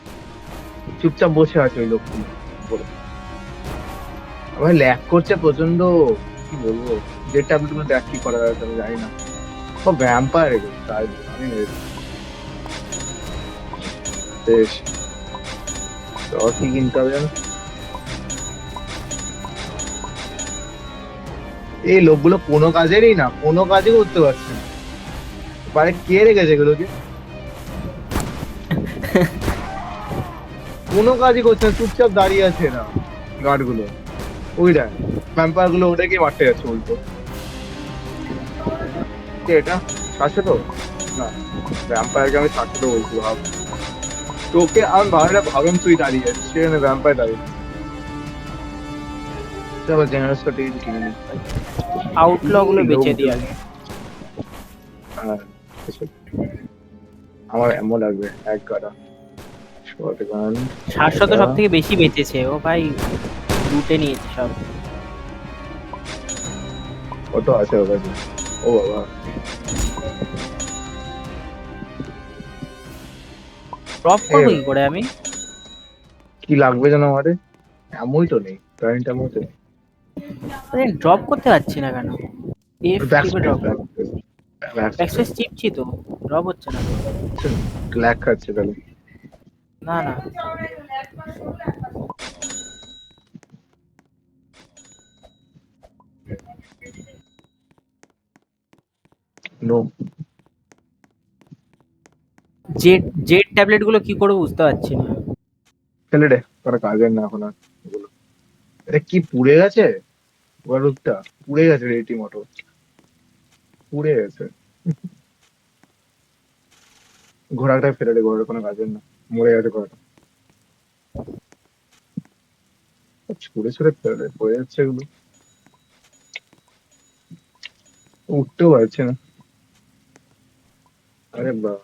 চুপচাপ বসে আছে ওই লোকগুলো উপরে। আমার ল্যাগ করছে প্রচন্ড, কি বলবো। যে ট্যাবলেট গুলো দেখ কি করা যাবে আমি জানি না। ও ভ্যাম্পায়ার এগুলো, তাই আমি মেরেছি। বেশ, তো আর কি কিনতে হবে জানো? এই লোকগুলো কোনো কাজেরই না, কোনো কাজই করতে পারছে না। মানে কে রেখেছে এগুলোকে? কোনো কাজই করছে না, চুপচাপ দাঁড়িয়ে আছে না গার্ড গুলো। ওইটা ভ্যাম্পায়ার গুলো ওটাকে মারতে যাচ্ছে উল্টো। কে এটা? 700 না, ভ্যাম্পায়ারকে আমি 700 বলছি, ভাব। তোকে আমি ভাবলাম তুই দাঁড়িয়ে আছিস, সেখানে ভ্যাম্পায়ার দাঁড়িয়ে আছে। আবার জেনারেটর টিকিট কিনে নিই। আউটল গুলো বেচে দিই আগে। হ্যাঁ, এসব। আমার এমন লাগবে এক গাড়া শটগান। 700 তো সব থেকে বেশি বেচেছে ও ভাই, লুটে নিয়েছে সব। কত আছে ওর কাছে? ও বাবা, ড্রপ করবো কি করে আমি? কি লাগবে যেন আমারে? এমনই তো নেই, কারেন্ট এমন তো নেই। ড্রপ করতে পারছি না কেন? এফ টিপে ড্রপ করো। ব্যাকস্পেস টিপছি তো, ড্রপ হচ্ছে না। ল্যাগ খাচ্ছে তাহলে। না না, নো, জেড জেড ট্যাবলেট গুলো কি করবো বুঝতে পারছি না। ফেলে দে, কোনো কাজের না এখন আর এগুলো। এটা কি পুড়ে গেছে? ওয়ারুকটা পুড়ে গেছে, রীতিমতো পুড়ে গেছে। ঘোড়াটা ফেলে দে, ঘোড়াটা কোনো কাজের না, মরে গেছে ঘোড়াটা। ছুড়ে ছুড়ে ফেলে দে, পড়ে যাচ্ছে এগুলো, উঠতেও পারছে না। আরে বাহ,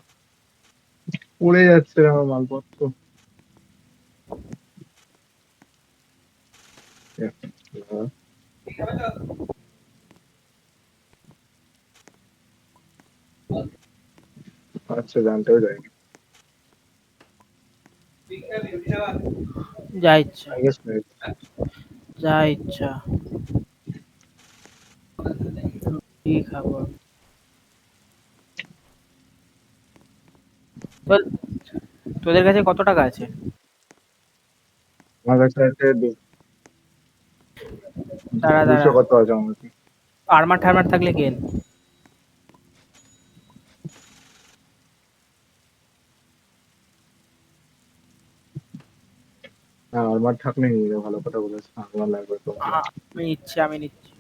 পড়ে যাচ্ছে আমার মালপত্র। আহ, আচ্ছা, জানতেও যায়নি। যা ইচ্ছা, আই গেস যা ইচ্ছা, কি খাবো। বল, তোদের কাছে কত টাকা আছে? আমার কাছে আছে দাঁড়া 200 দাঁড়া, কত আছে আমার কাছে। আর্মার টার্মার থাকলে কেন। হ্যাঁ, আমার থাকলে নিয়ে যাও, ভালো কথা বলেছ, আমার লাগবে তো। আমি নিচ্ছি, আমি নিচ্ছি।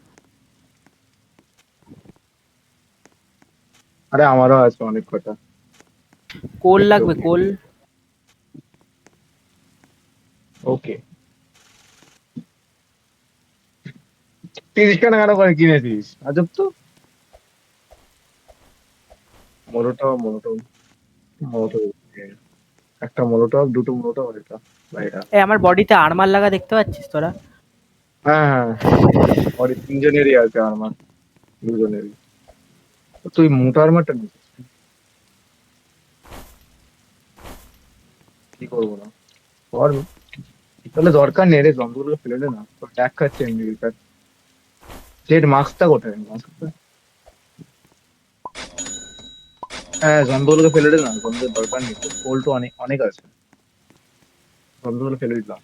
আরে আমারও আছে অনেক কথা। কোল লাগবে, কোল। ওকে, 30 টাকা কেন করে কিনেছিস? আজব তো। মোলোটভ মোলোটভ মোলোটভ, একটা মোলোটভ, দুটো মোলোটভ, এটা ভাইটা। এ আমার বডিতে আর্মার লাগা দেখতে পাচ্ছিস তোরা? হ্যাঁ হ্যাঁ, ওর তিনজনেরই আছে আর্মার, দুজনেরই। তো তুই মোটা আর্মারটা নিস, কি করবো না, আর তাহলে দরকার নেই রে, জঙ্গলগুলো ফেলে দে না, তো ট্যাগ খাচ্ছে এমনি বেকার। জেড মাস্কটা কোথায়, মাস্কটা? হ্যাঁ, জঙ্গলগুলো ফেলে দে না, জঙ্গলের দরকার নেই তো, কোল তো অনেক অনেক আছে, জঙ্গলগুলো ফেলে দিলাম,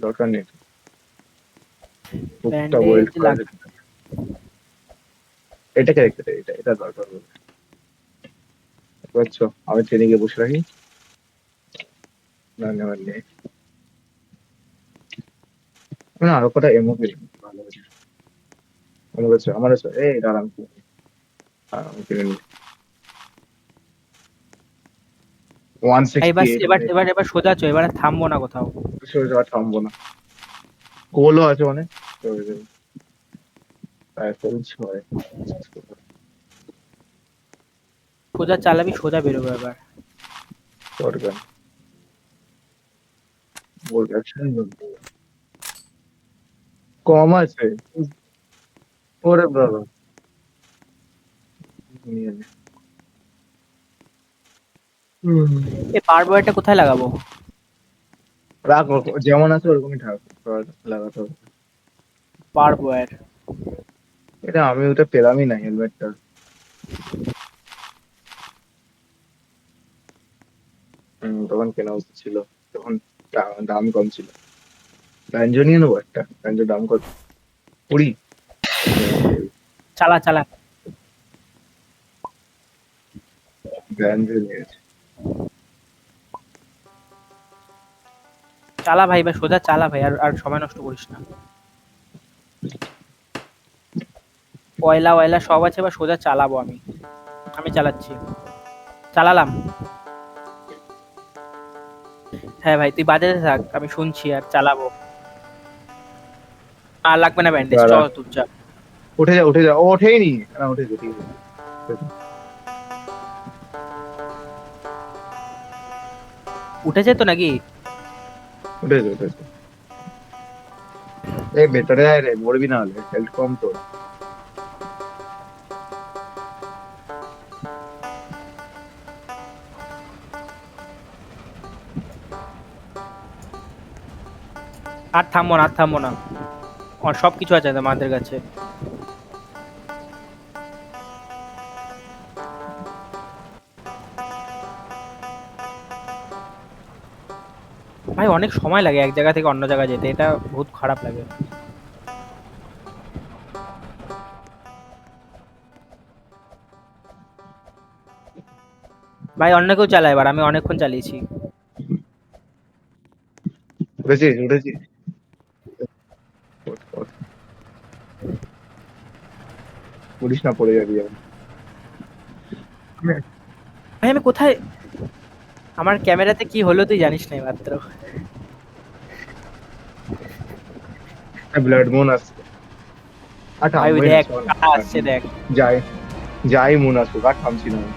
দরকার নেই। বুকটা ওয়েল্ড ব্যান্ডেজ করা লাগ যেতে পারে। এটাকে রেখে দে, এটা এটা দরকার হবে। বুঝছো, আমি ট্রেনে গিয়ে বসে রাখি, না নেওয়ার নেই। না, আরো কটা এমও পেয়ে ভালো হয়েছে। মনে করছে আমার আছে, এই দাঁড়ান, আমি কিনে নিই ওয়ান ভাই সিক্সটি বাস, এইট এবার এবার এবার সোজা চো, এবার আর থামবো না কোথাও। যাওয়া থামবো না, কোলও আছে অনেক, চলে যাবে। রাইফেল ছয়, সোজা চালাবি, সোজা বেরোবো এবার। শটগান, বোল্ট অ্যাকশন কম আছে। ওরে বাবা, নিয়ে নে। হুম। এই পাওয়ার বয়ারটা কোথায় লাগাবো? রাখ, যেমন আছে ওরকমই থাক, আর লাগাতে হবে। পাওয়ার বয়ার। এটা আমি ওটা পেলামই না, হেলমেটটা। তখন কেনা উচিত ছিল, তখন দাম কম ছিল। ব্যাঞ্জো নিয়ে নেবো একটা, ব্যাঞ্জোর দাম কত, 20? চালা চালা। ব্যাঞ্জো নিয়েছে। চালা ভাই, বা সোজা চালা ভাই, আর আর সময় নষ্ট করিস না। কয়লা ওয়লা সব আছে, বা সোজা চালাবো আমি। আমি চালাচ্ছি, চালালাম। হ্যাঁ ভাই, তুই বাজাতে থাক, আমি শুনছি আর চালাবো। আর লাগবে না ব্যান্ডেজ, চ দাঁড়া, তুই যা। উঠে যা উঠে যা, ও ওঠেই নি না, উঠেছে, ঠিক আছে, উঠেছে, উঠেছে তো নাকি? উঠেছে উঠেছে। এই ভেতরে আয় রে, মরবি না হলে, হেলথ কম তো। আর থামবো না, আর থামবো না। আর সব কিছু আছে আমাদের কাছে। ভাই অনেক সময় লাগে এক জায়গা থেকে অন্য জায়গায় যেতে, এটা বহুত খারাপ লাগে। ভাই অন্য কেউ চালায়, এবার আমি অনেকক্ষণ চালিয়েছি। উঠেছিস উঠেছিস, ওঠ, ওঠ। পড়িস না, পড়ে যাবি আর। ভাই আমি কোথায়, আমার ক্যামেরাতে কি হলো তুই জানিস না মাত্র। ব্লাড মুন আসছে, আর ভাই ওই থামবোই না, দেখ চল কারা আসছে দেখ। যাই, যাই মুন আসুক, আর থামছি না আমি।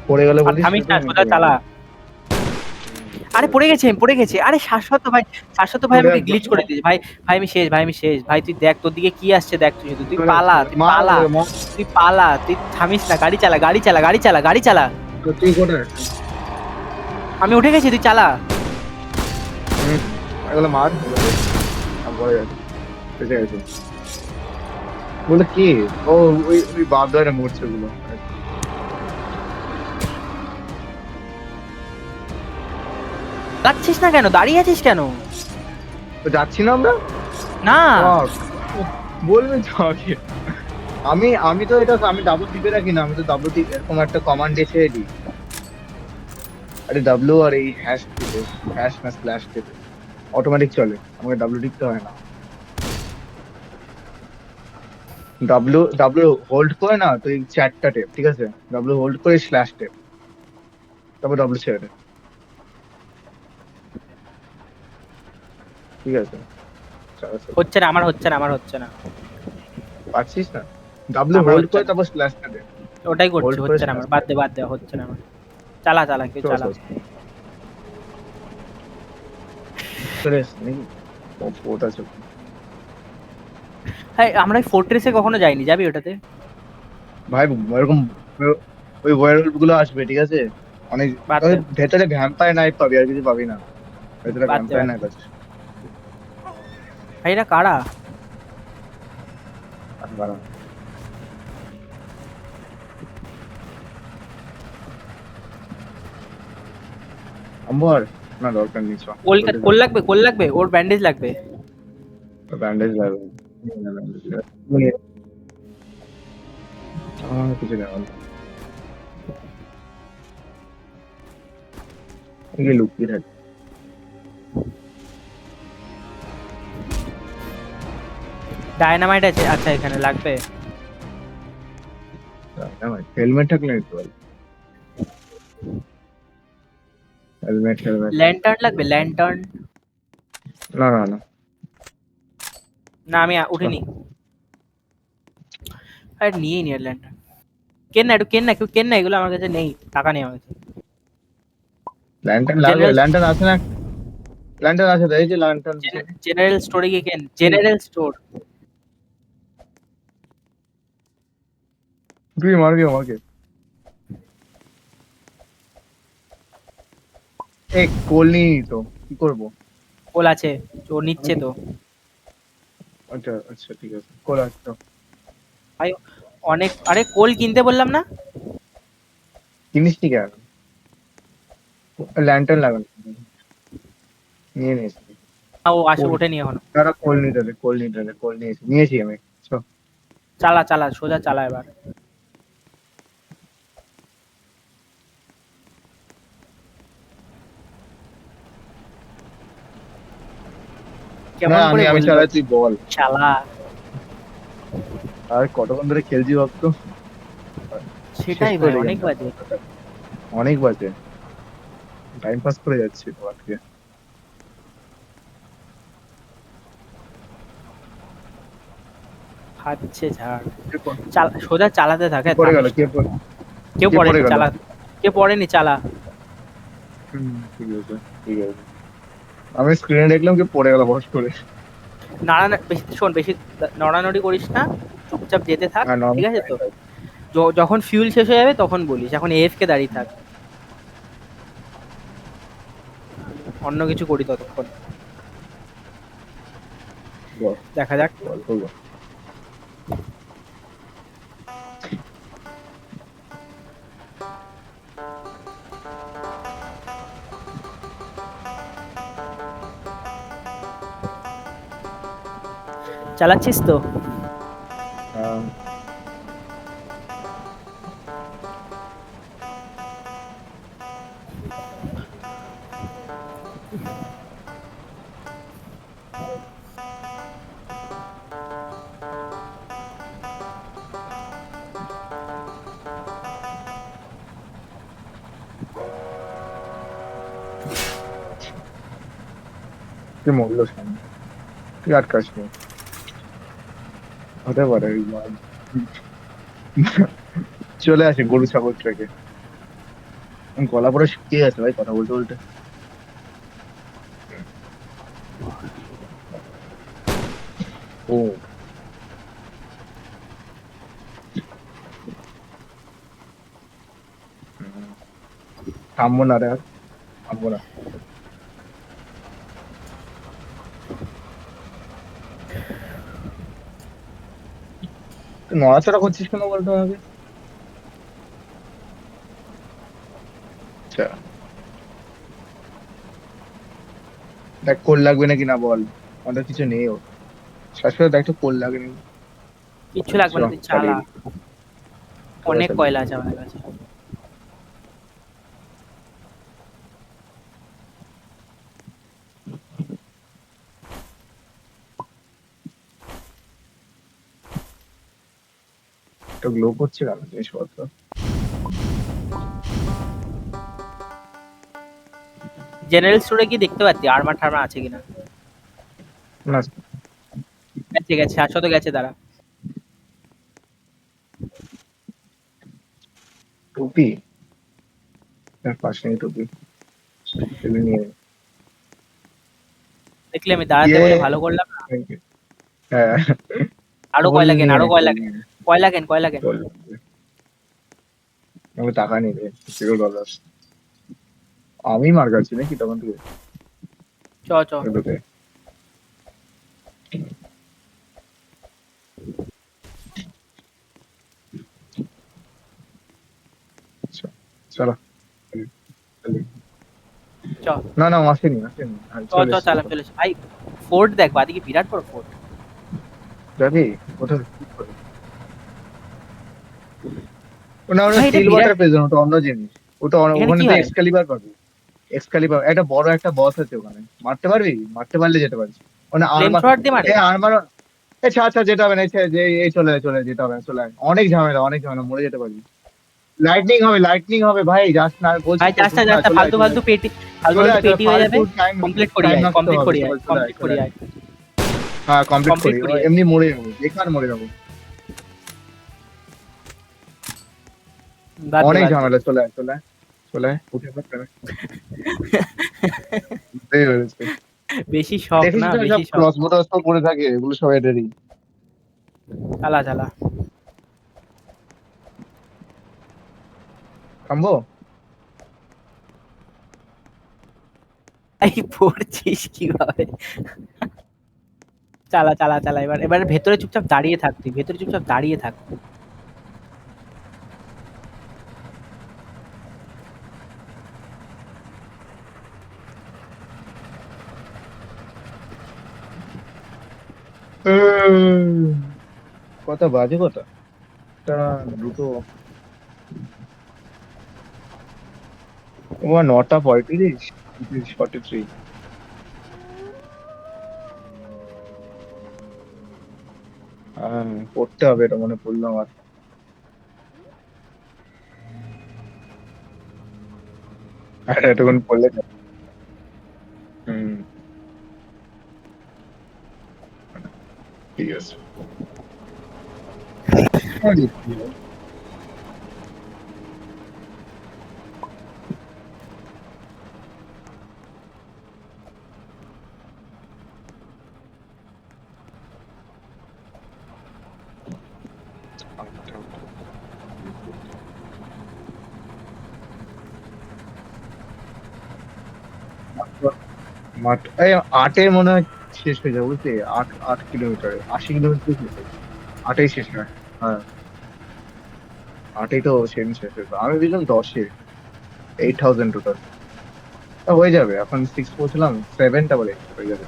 পড়ে গেলে আর বলিস থামিস তো, না, আমি সোজা থেমে চালা। যাবো। আরে পড়ে গেছে, পড়ে গেছে, আরে শাশ্বত ভাই। শাশ্বত ভাই তোরে আমাকে একবার গ্লিচ করে দিয়েছে ভাই। ভাই আমি শেষ, ভাই আমি শেষ, ভাই তুই দেখ তোর দিকে কি আসছে, দেখ তুই শুধু, তুই তোরে পালা, তুই মার পালা। মার। তুই পালা, তুই থামিস না, গাড়ি চালা, গাড়ি চালা, গাড়ি চালা, গাড়ি চালা। তো তুই কোথায়? আমি উঠে গেছি, তুই চালা। হুম, এগুলো মার, এগুলো দে। আমি পড়ে যাচ্ছি, বেঁচে গেছে। বলে কি, ও ওই ওই বাপ ধরে মরছে ওগুলো। যাচ্ছিস না কেন, দাঁড়িয়ে আছিস কেন? তো যাচ্ছি না আমরা, না। বাপ, বলবি তো আগে। আমি আমি তো এটা আমি ডাবল টিপে রাখি না, আমি তো ডাবল টিপ এরকম একটা কমান্ড এসে দিই। আরে ডাব্লিউ আর এই হ্যাশ টিপে, হ্যাশ না স্ল্যাশ টিপে অটোমেটিক চলে, আমাকে ডাব্লিউ টিপতে হয় না। ডাব্লিউ ডাব্লিউ হোল্ড করে না, তো এই চারটা টেপ, ঠিক আছে, ডাব্লিউ হোল্ড করে স্ল্যাশ টেপ, তারপর ডাব্লিউ ছেড়ে দে, ঠিক আছে, সারা সারা। হচ্ছে না, আমার হচ্ছে না, আমার হচ্ছে না। পারছিস না, ডাব্লিউ আমার হোল্ড হচ্ছে করে না, তারপর স্ল্যাশটা দে, ওটাই করছি, হোল্ড করে হচ্ছে না আমার, স্ল্যাশ বাদ দে। দে, বাদ দে, হচ্ছে না আমার। চালা চালা, কেউ চল চালা। চল, চলে এসছে নাকি? ওটা আছে। হ্যাঁ, আমরা ফোর্ট্রেসে কখনো যাইনি, যাবি ওটাতে? ভাই ওরকম ওই ওয়ারউলফ গুলো আসবে, ঠিক আছে? অনেক। বাদ তবে দে, ভেতরে ভ্যাম্পায়ার নাইট পাবি, আর কিছু পাবি না। ভেতরে বাদ দে, ভ্যাম্পায়ার বাদ নাইট দে। আছে। ভাই এরা কারা? আর বাড়া। আম্বর না, দরকার নেই, চ। কোল লাগবে, কোল লাগবে, ওর ব্যান্ডেজ লাগবে। ব্যান্ডেজ লাগবে। ব্যান্ডেজ লাগবে। কিছু নেই আমার। এই লুকিয়ে থাকে। ডায়নামাইট আছে, আচ্ছা এখানে লাগবে। হেলমেট থাকলে নিতে পারি। Helmet helmet. ল্যান্টার্ন লাগবে, ল্যান্টার্ন। না না না। না আমি উঠিনি। আরে নিয়ে নি ল্যান্টার্ন। কেন না, একটু কেন না, কেউ কেন না, এগুলো আমার কাছে নেই, টাকা নেই আমার কাছে। ল্যান্টার্ন লাগবে, জেনারেল ল্যান্টার্ন আছে না? ল্যান্টার্ন আছে তো, এই যে ল্যান্টার্ন আছে। জেনারেল স্টোরে গিয়ে কেন, জেনারেল স্টোর। তুই মারবি আমাকে? এই কোল নিয়ে নি তো, কি করবো? কোল আছে, ও নিচ্ছে তো। আচ্ছা আচ্ছা, ঠিক আছে, কোল আছে তো। ভাই অনেক, আরে কোল কিনতে বললাম না? জিনিস কি কেন? ল্যান্টার্ন লাগানো নিয়ে নিয়েছি। ও আসে, কোল, ওঠেনি এখনো। দাঁড়া, কোল নিতে দে, কোল নিতে দে, কোল নিয়েছি আমি। চ। চালা চালা, সোজা চালা এবার। না, কেমন করে আমি বললো চালাই, তুই বল। চালা? আর কতক্ষণ ধরে খেলছি ভাবতো। শেষ সেটাই করে ভাই, দিই অনেক গেমটা। বাজে। অনেক বাজে। টাইম পাস করে যাচ্ছি তো আজকে। খাচ্ছে ঝাড়। কে পড়- সোজা চালাতে থাকে, কে পড়ে গেল? থামিস না। কেউ কে পড়ে পড়েনি, গেল? চালা। কেউ পড়েনি, চালা। ঠিক আছে, ঠিক আছে। আমি স্ক্রিনে দেখলাম কি পড়ে গেল বস করে। নাড়া বেশি, শোন, বেশি নড়ানড়ি করিস না, চুপচাপ যেতে থাক, হ্যাঁ, ঠিক আছে তো? নর্মাল। যখন ফিউল শেষ হয়ে যাবে তখন বলিস, এখন এফ কে দাঁড়িয়ে থাক, অন্য কিছু করি ততক্ষণ। বল দেখা যাক। বল বল। চালাচ্ছিস তো? আহ, কি মরলো সামনে? তুই আটকাস নি। হতে পারে চলে আসে গরু ছাগল ট্রেকে। গলা পরে শুকিয়ে গেছে ভাই কথা বলতে বলতে। ও, হুম, থামবো না রে, আর থামবো না। তুই নড়াচড়া করছিস কেন বলতো আমাকে? আচ্ছা, দেখ কোল লাগবে নাকি না বল। আমাদের কিছু নেই ও। শেষ করে দেখ তো কোল লাগে নাকি। কিচ্ছু লাগবে চ, না, তুই চালা। চালিয়ে দিই। তোরা অনেক চালিয়ে কয়লা দিই। আছে আমাদের কাছে। একটা গ্লো করছে কেন জিনিসপত্র? জেনারেল স্টোরে কি দেখতে পাচ্ছি আর্মার টার্মার আছে কিনা? না, গেছে গেছে, আসো গেছে, দাঁড়া। টুপি। তার পাশে নেই টুপি। টুপি নিয়ে নে। দেখলে আমি দাঁড়াতে বলে ভালো করলাম না। হ্যাঁ আরো কয়লা কেন, আরো কয়লা কেন, কয়লা কেন, কয়লা কেন। আমি টাকা নেই রে, $0 আমি মার খাচ্ছি নাকি তখন থেকে চ চ এগুলোতে। আচ্ছা, চলো চ না না আসেনি আসেনি চ চ চালাম চলেছে ভাই। ফোর্ট দেখ বাদিকে বিরাট বড় ফোর্ট। যাবি কোথায় ওটা ওটা ভাই এটা স্টিল বিরাট। ওয়াটার প্রিজন, ওটা অন্য জিনিস। ওটা এখানে ওখানে কি তো হয়? এক্সকালিবার পাবি। এক্সকালিবার একটা বড় একটা বস আছে ওখানে, মারতে পারবি, মারতে পারলে যেতে পারবি। মানে ফ্লেম আর্মার, থ্রোয়ার দিয়ে মারে? এই আর্মার, আচ্ছা আচ্ছা যেতে হবে না, যে এই চলে আয়, চলে আয়, যেতে হবে না, চলে আয়। অনেক ঝামেলা, অনেক ঝামেলা, মরে যেতে পারবি। লাইটনিং হবে, লাইটনিং হবে ভাই, যাস না বলছি ভাই তো, যাস না শোন না, যাস না, চলে আয়, ফালতু চলে ফালতু আয়, পেটি, ফালতু চলে ফালতু আয়, চলে পেটি হয়ে যাবে। ফালতু টাইম কমপ্লিট করি টাইম আয়, নষ্ট কমপ্লিট হবে, করি আয়, চলে চলে আয়, কমপ্লিট চলে করি আয়। আয়। হ্যাঁ কমপ্লিট করি, কমপ্লিট করি আয়। এমনি মরে যাবো, বেকার মরে যাবো। বাদ দে অনেক বাদ দে। ঝামেলা, চলে আয়, চলে আয়, চলে আয়, উঠে পড়, চলে আয়। বুঝতেই পেরেছি। বেশি শখ দেখিস না, তো সব বেশি শখ। ক্রসবো টসবো করে থাকে, এগুলো সব এদেরই। চালা চালা। থামবো? এই পড়ছিস কিভাবে? চালা চালা চালা, এবার এবার ভেতরে চুপচাপ দাঁড়িয়ে থাক, তুই ভেতরে চুপচাপ দাঁড়িয়ে থাক। কটা বাজে, কটা টা, দুটো, 9:35, 43। হ্যাঁ পড়তে হবে, এটা মনে পড়লো আমার। এতক্ষণ পড়লে যাবে। হুম, ঠিক আছে। মাঠ এই 8-এ মনে হয় শেষ হয়ে যাবে, বুঝলি? 8 কিলোমিটার, 80 কিলোমিটার শেষ হয়ে যাবে। 8-এই শেষ হয়। হ্যাঁ 8-এই তো সেম শেষ হয়ে যাবে। আমি বুঝলাম 10-এ 8,000 টোটাল। হয়ে যাবে, এখন 6 পৌঁছলাম, 7টা বলে হয়ে যাবে।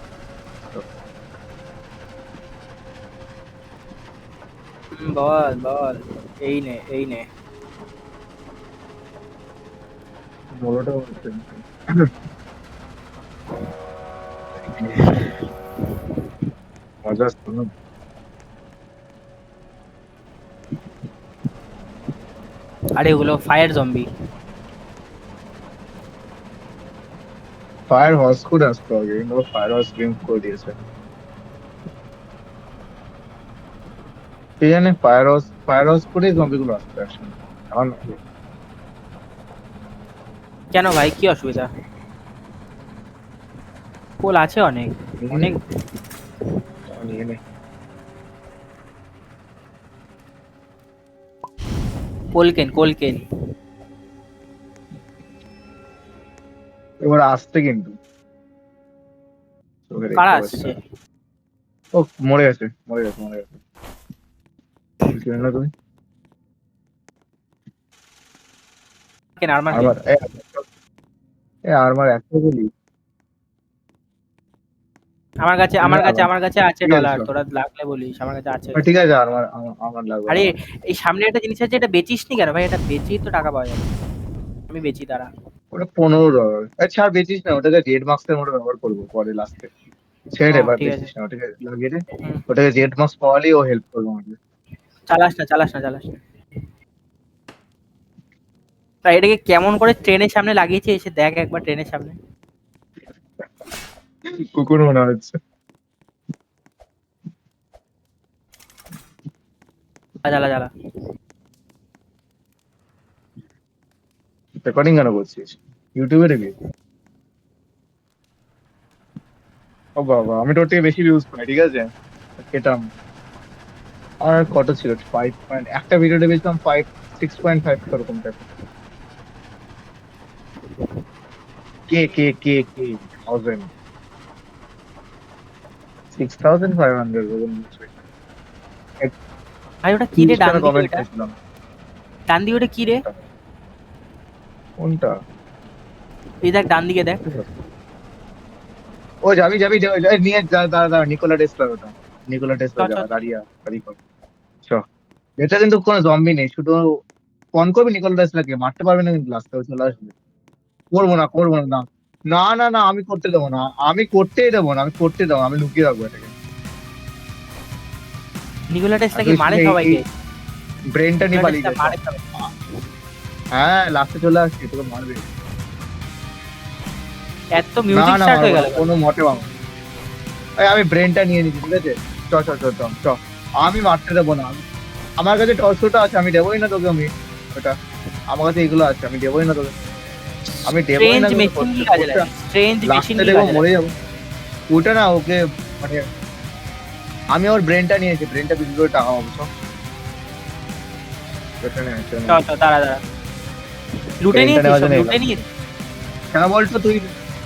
বল বল। এই নে এই নে। ষোলোটা হচ্ছে। মজা আসতো না? আরে ওগুলো ফায়ার জম্বি। ফায়ার হর্স করে আসতো আগে, কিন্তু ফায়ার হর্স গেম করে দিয়েছে। কে জানে, ফায়ার হাউস করেই জম্বি গুলো আসতো একসঙ্গে। এখন কেন ভাই কি অসুবিধা? পোল আছে অনেক, অনেক। নিয়ে নে। কোলকেন কোলকেন। এবার আসতে কিন্তু চোখে কারা দেখতে পাচ্ছি আসছে? না। ও মরে গেছে, মরে গেছে, মরে গেছে। কিনে না তুমি? কেন আর্মার কেন? আরমার আরমার একটা বলি। আমার কাছে আমার কাছে আমার কাছে আছে ঠিক আছে ডলার, চল। তোরা লাগলে বলিস, আমার কাছে আছে। ঠিক আছে, আমার লাগবে না, আরে আমার। এই সামনে একটা জিনিস আছে, এটা বেচিস নি কেন ভাই? এটা বেচি তো টাকা পাওয়া যাবে। আমি বেচি দাঁড়া। ওটা $15। আচ্ছা আর বেচিস না, ওটাকে জেড মার্কস এর মতো ব্যবহার করবো পরে লাস্টে। ছেড়ে ও দে, এবার ঠিক আছে। বেচিস না, ওটাকে লাগিয়ে দে। হুম। ওটাকে জেড মার্কস পাওয়ালেই ও হেল্প করবে আমাকে। চালাস না চালাস না চালাস না। তা এটাকে কেমন করে ট্রেনের সামনে লাগিয়েছে, এসে দেখ একবার ট্রেনের সামনে। কুকুর মনে হচ্ছে। জ্বালা জ্বালা। রেকর্ডিং কেন করছিস? ইউটিউবে দেখবি? ও বাবা, আমি তোর থেকে বেশি ইউজ করি, ঠিক আছে? খেতাম। আর কত ছিল, 5 একটা ভিডিওতে বেচলাম 6.5 এরকম টাকা। কে 1000, 6500 ভাই ওটা কি রে 30 ডান টাকা দিকে কমেন্ট ওটা? করেছিলাম। ডান দিকে ওটা কি রে? কোনটা? কোনটা? এই দেখ ডান দিকে দেখ। ও যাবি যাবি যাবি যাবি, নিয়ে যা, দাঁড়া দাঁড়া, নিকোলা টেসলা ওটা। নিকোলা চ টেসলা চ যা, চ। দাঁড়িয়ে দাঁড়িয়ে কর। চ। এটা কিন্তু কোনো জম্বি নেই, শুধু ফোন করবি নিকোলা টেসলাকে, মারতে পারবে না কিন্তু লাস্টে চলে আসবে। করবো না, করবো না, না না না না, আমি করতে দেবো না, আমি করতেই দেবো না, আমি করতে দেবো, আমি লুকিয়ে রাখবো এটাকে। নিকোলা আর টেসলা কি তুই শুধু মারে এই সবাইকে? ব্রেনটা নিয়ে নিকোলা পালিয়ে টেসলা যাস। মারে সবাইকে। হ্যাঁ, লাস্টে চলে আসছি, তোকে মারবে। এত না মিউজিক না, স্টার্ট মারবো হয়ে না, গেল কেন? কোনো মোটে মারবো না। এই, আমি ব্রেনটা নিয়ে নিচ্ছি, ঠিক আছে? চ চ চ চ চ। আমি মারতে দেবো না, আমার কাছে টর্চটা আছে, আমি দেবোই না তোকে, আমি ওটা, আমার কাছে এগুলো আছে, আমি দেবোই না তোকে, আমি দেবোই স্ট্রেঞ্জ না তোকে মেশিন করতে, কি কাজে ওটা লাগে? স্ট্রেঞ্জ মেশিন লাস্টে কি দেখবো কাজে মরে লাগে? যাবো। ওটা না, ওকে মানে আমি ওর ব্রেনটা নিয়েছি, ব্রেনটা বিক্রি করে টাকা পাবো, সব এটা নিয়ে এটা চ নিয়ে চ দাঁড়া দাঁড়া। লুটে ব্রেনটা নিয়েছিস নেওয়ার সব? জন্য লুটে এলাম। নিয়েছিস? কেন বলতো, তুই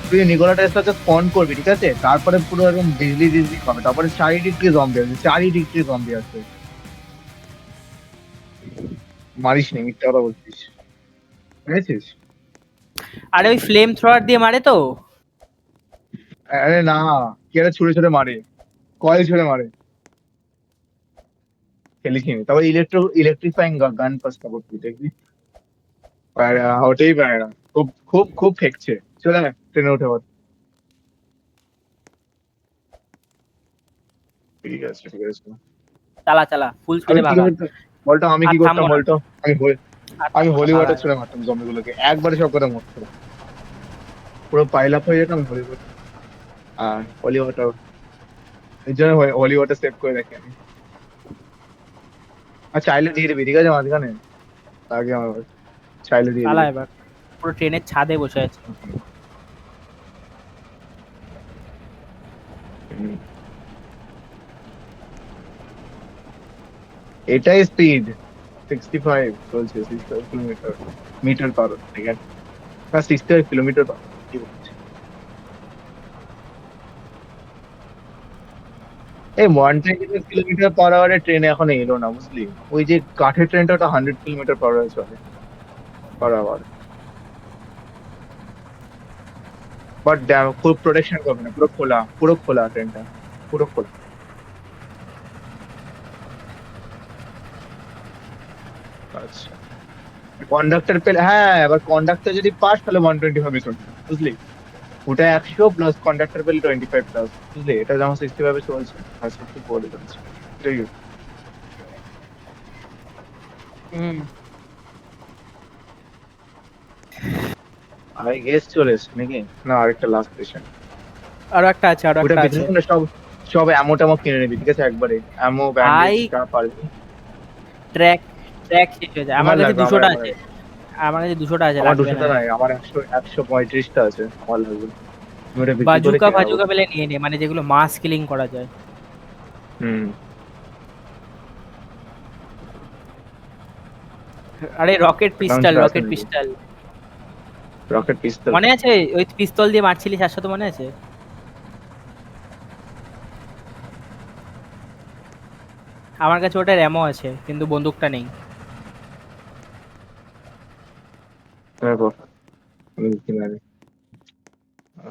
তুই নিকোলা টেসলাকে ফোন করবি, ঠিক আছে? তারপরে পুরো একদম বিজলি বিজলি হবে, তারপরে চারিদিক দিয়ে জম্বি আসবে, চারিদিক দিয়ে জম্বি আসবে। মারিস নি, মিথ্যা কথা বলছিস, বুঝেছিস? আরে ওই ফ্লেম থ্রোয়ার দিয়ে মারে তো? আরে না, কি একটা ছুড়ে ছুড়ে মারে, কয়েল ছুড়ে মারে, খেলিসনি? তারপর ইলেকট্রিফাইং গান পাসটা করবি, দেখবি পায়রা ওটাই, পায়রা খুব খুব খুব ফেকছে। চলে আয়, ট্রেনে উঠে পড়। ঠিক আছে ঠিক আছে। চালা চালা, ফুল আমি স্পিডে কি ভাগা। করতাম বলতো, আমি আর কি করতাম থামবো না। বলতো? আমি আর আমি থামবো না, হোলি ভাগা ওয়াটার এবার। ছুড়ে মারতাম জমিগুলোকে, একবারে সব করে মরতো, পুরো পাইল আপ হয়ে যেতাম হোলি ওয়াটার। আর হোলি ওয়াটার, এই জন্য হোলি ওয়াটার সেভ করে রাখি আমি। আর চাইলে দিয়ে দিবি, ঠিক আছে, মাঝখানে আগে আমার চাইলে দিয়ে চালা দিবি। এবার। পুরো ট্রেনের ছাদে বসে আছে। হুম। এটাই স্পিড, 65 চলছে, 65 কিলোমিটার মিটার পার সেকেন্ড, না 65 কিলোমিটার পার, কি বলছি? এই 125 কিলোমিটার পার আওয়ারে ট্রেন এখন এলো না, বুঝলি? ওই যে কাঠের ট্রেনটা, ওটা 100 কিলোমিটার পার আওয়ারে চলে, পার আওয়ার। বাট খুব প্রোটেকশন করবে না, পুরো খোলা, পুরো খোলা ট্রেনটা, পুরো খোলা। আচ্ছা, কন্ডাক্টর পেলে, হ্যাঁ, এবার কন্ডাক্টর যদি পাস তাহলে 125 চলবে, বুঝলি? ওটা 100 প্লাস কন্ডাক্টর পেলে 25 প্লাস, বুঝলি? এটা যেমন 65 চলছে, আর 64 চলছে, ঠিক আছে? হুম। আই গেস চলে এসছে নাকি? না, আরেকটা লাস্ট স্টেশন। আরো একটা আছে, আরো ওটা একটা আছে। ভিতরে না, সব সব অ্যামো ট্যামো কিনে নিবি, ঠিক আছে, একবারে অ্যামো ভাই ব্যান্ডেজ যা পারবি। ট্র্যাক ট্র্যাক শেষ হয়ে যায়। আমার আমার কাছে লাগবে, আমার 200টা আমার আছে। আমার কাছে 200টা আছে, আমার লাগবে না। 200টা নাই, আমার 135টা আছে, আমার লাগবে। আমি ওটা বিক্রি করে বাজুকা কিনে নেবো। ফাজুকা পেলে নিয়ে নে, মানে যেগুলো মাস কিলিং করা যায়। হুম। আরে রকেট অ্যাকাউন্ট পিস্টল, ছেড়ে আছে রকেট নাকি? পিস্টল। রকেট পিস্তল? মনে আছে? ওই পিস্তল দিয়ে মারছিলি 700, মনে আছে? আমার কাছে ওটার অ্যামো আছে, কিন্তু বন্দুকটা নেই। দেখো, আমি কিনে আনি।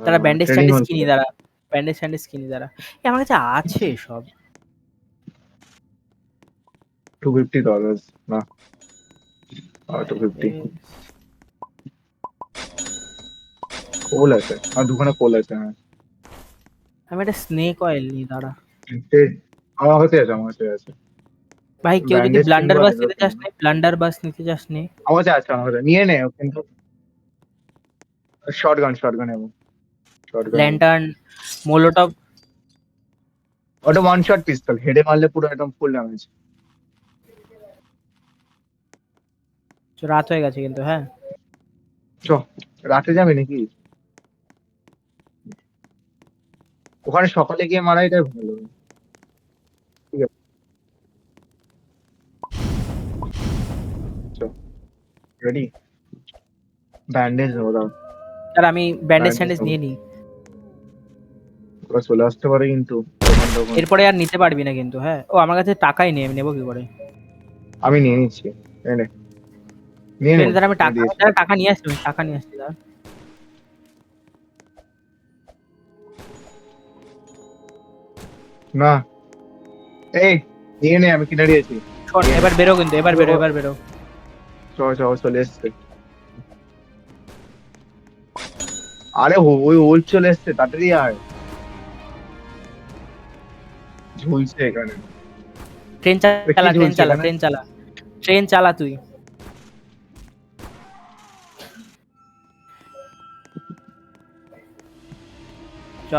তারা ব্যান্ডেজ ট্রেনিং ট্যান্ডেজ হল কিনি তারা। ব্যান্ডেজ ট্যান্ডেজ কিনি তারা। আমার কাছে আছে সব। $250 না, 250 কোল আছে, আর দুখানা কোল আছে, হ্যাঁ। আমি একটা স্নেক অয়েল নিই দাঁড়া। সে- আমার কাছে আছে, আমার কাছে আছে। ভাই কেউ যদি ব্যান্ডেজ ব্লান্ডার কিনবো, বাস আইড্রপ নিতে চাস কিনবো। নে, ব্লান্ডার বাস নিতে চাস নে। আমার কাছে আছে, আমার কাছে নিয়ে নে, কিন্তু শর্ট গান এবং শর্ট গান এবং ল্যান্টার্ন, মোলোটভ। ওটা ওয়ান শট পিস্তল, হেডে মারলে পুরো একদম ফুল ড্যামেজ। রাত হয়ে গেছে কিন্তু, হ্যাঁ। চ, রাতে যাবে নাকি? ওখানে সকালে গিয়ে মারাইটাই ভালো। ঠিক আছে, রেডি? ব্যান্ডেজ ওরা, আর আমি ব্যান্ডেজ ব্যান্ডেজ স্যান্ডেজ নিয়ে নিই। ওরা চলে আসতে পারে কিন্তু তখন তখন। এরপরে আর নিতে পারবি না কিন্তু, হ্যাঁ। ও আমার কাছে টাকাই নেই, আমি নেবো কি করে? আমি নিয়ে নিচ্ছি, এই নে, নিয়ে নে, ট্রেন দ্বারা আমি আমি দিয়েছি। টাকা নিয়ে আসছি, আমি টাকা নিয়ে আসছি দাঁড়া। না, এই নিয়ে নে, আমি কিনে দিয়েছি। শোন, নিয়ে নে। এবার বেরো কিন্তু, এবার বেরো, এবার বেরো। চলে এসছে। আরে ওই ওল চলে এসছে, তাড়াতাড়ি আয়। ঝুলছে এখানে। ট্রেন কি চালা, ট্রেন ঝুলছে চালা, এখানে? ট্রেন চালা, ট্রেন চালা তুই।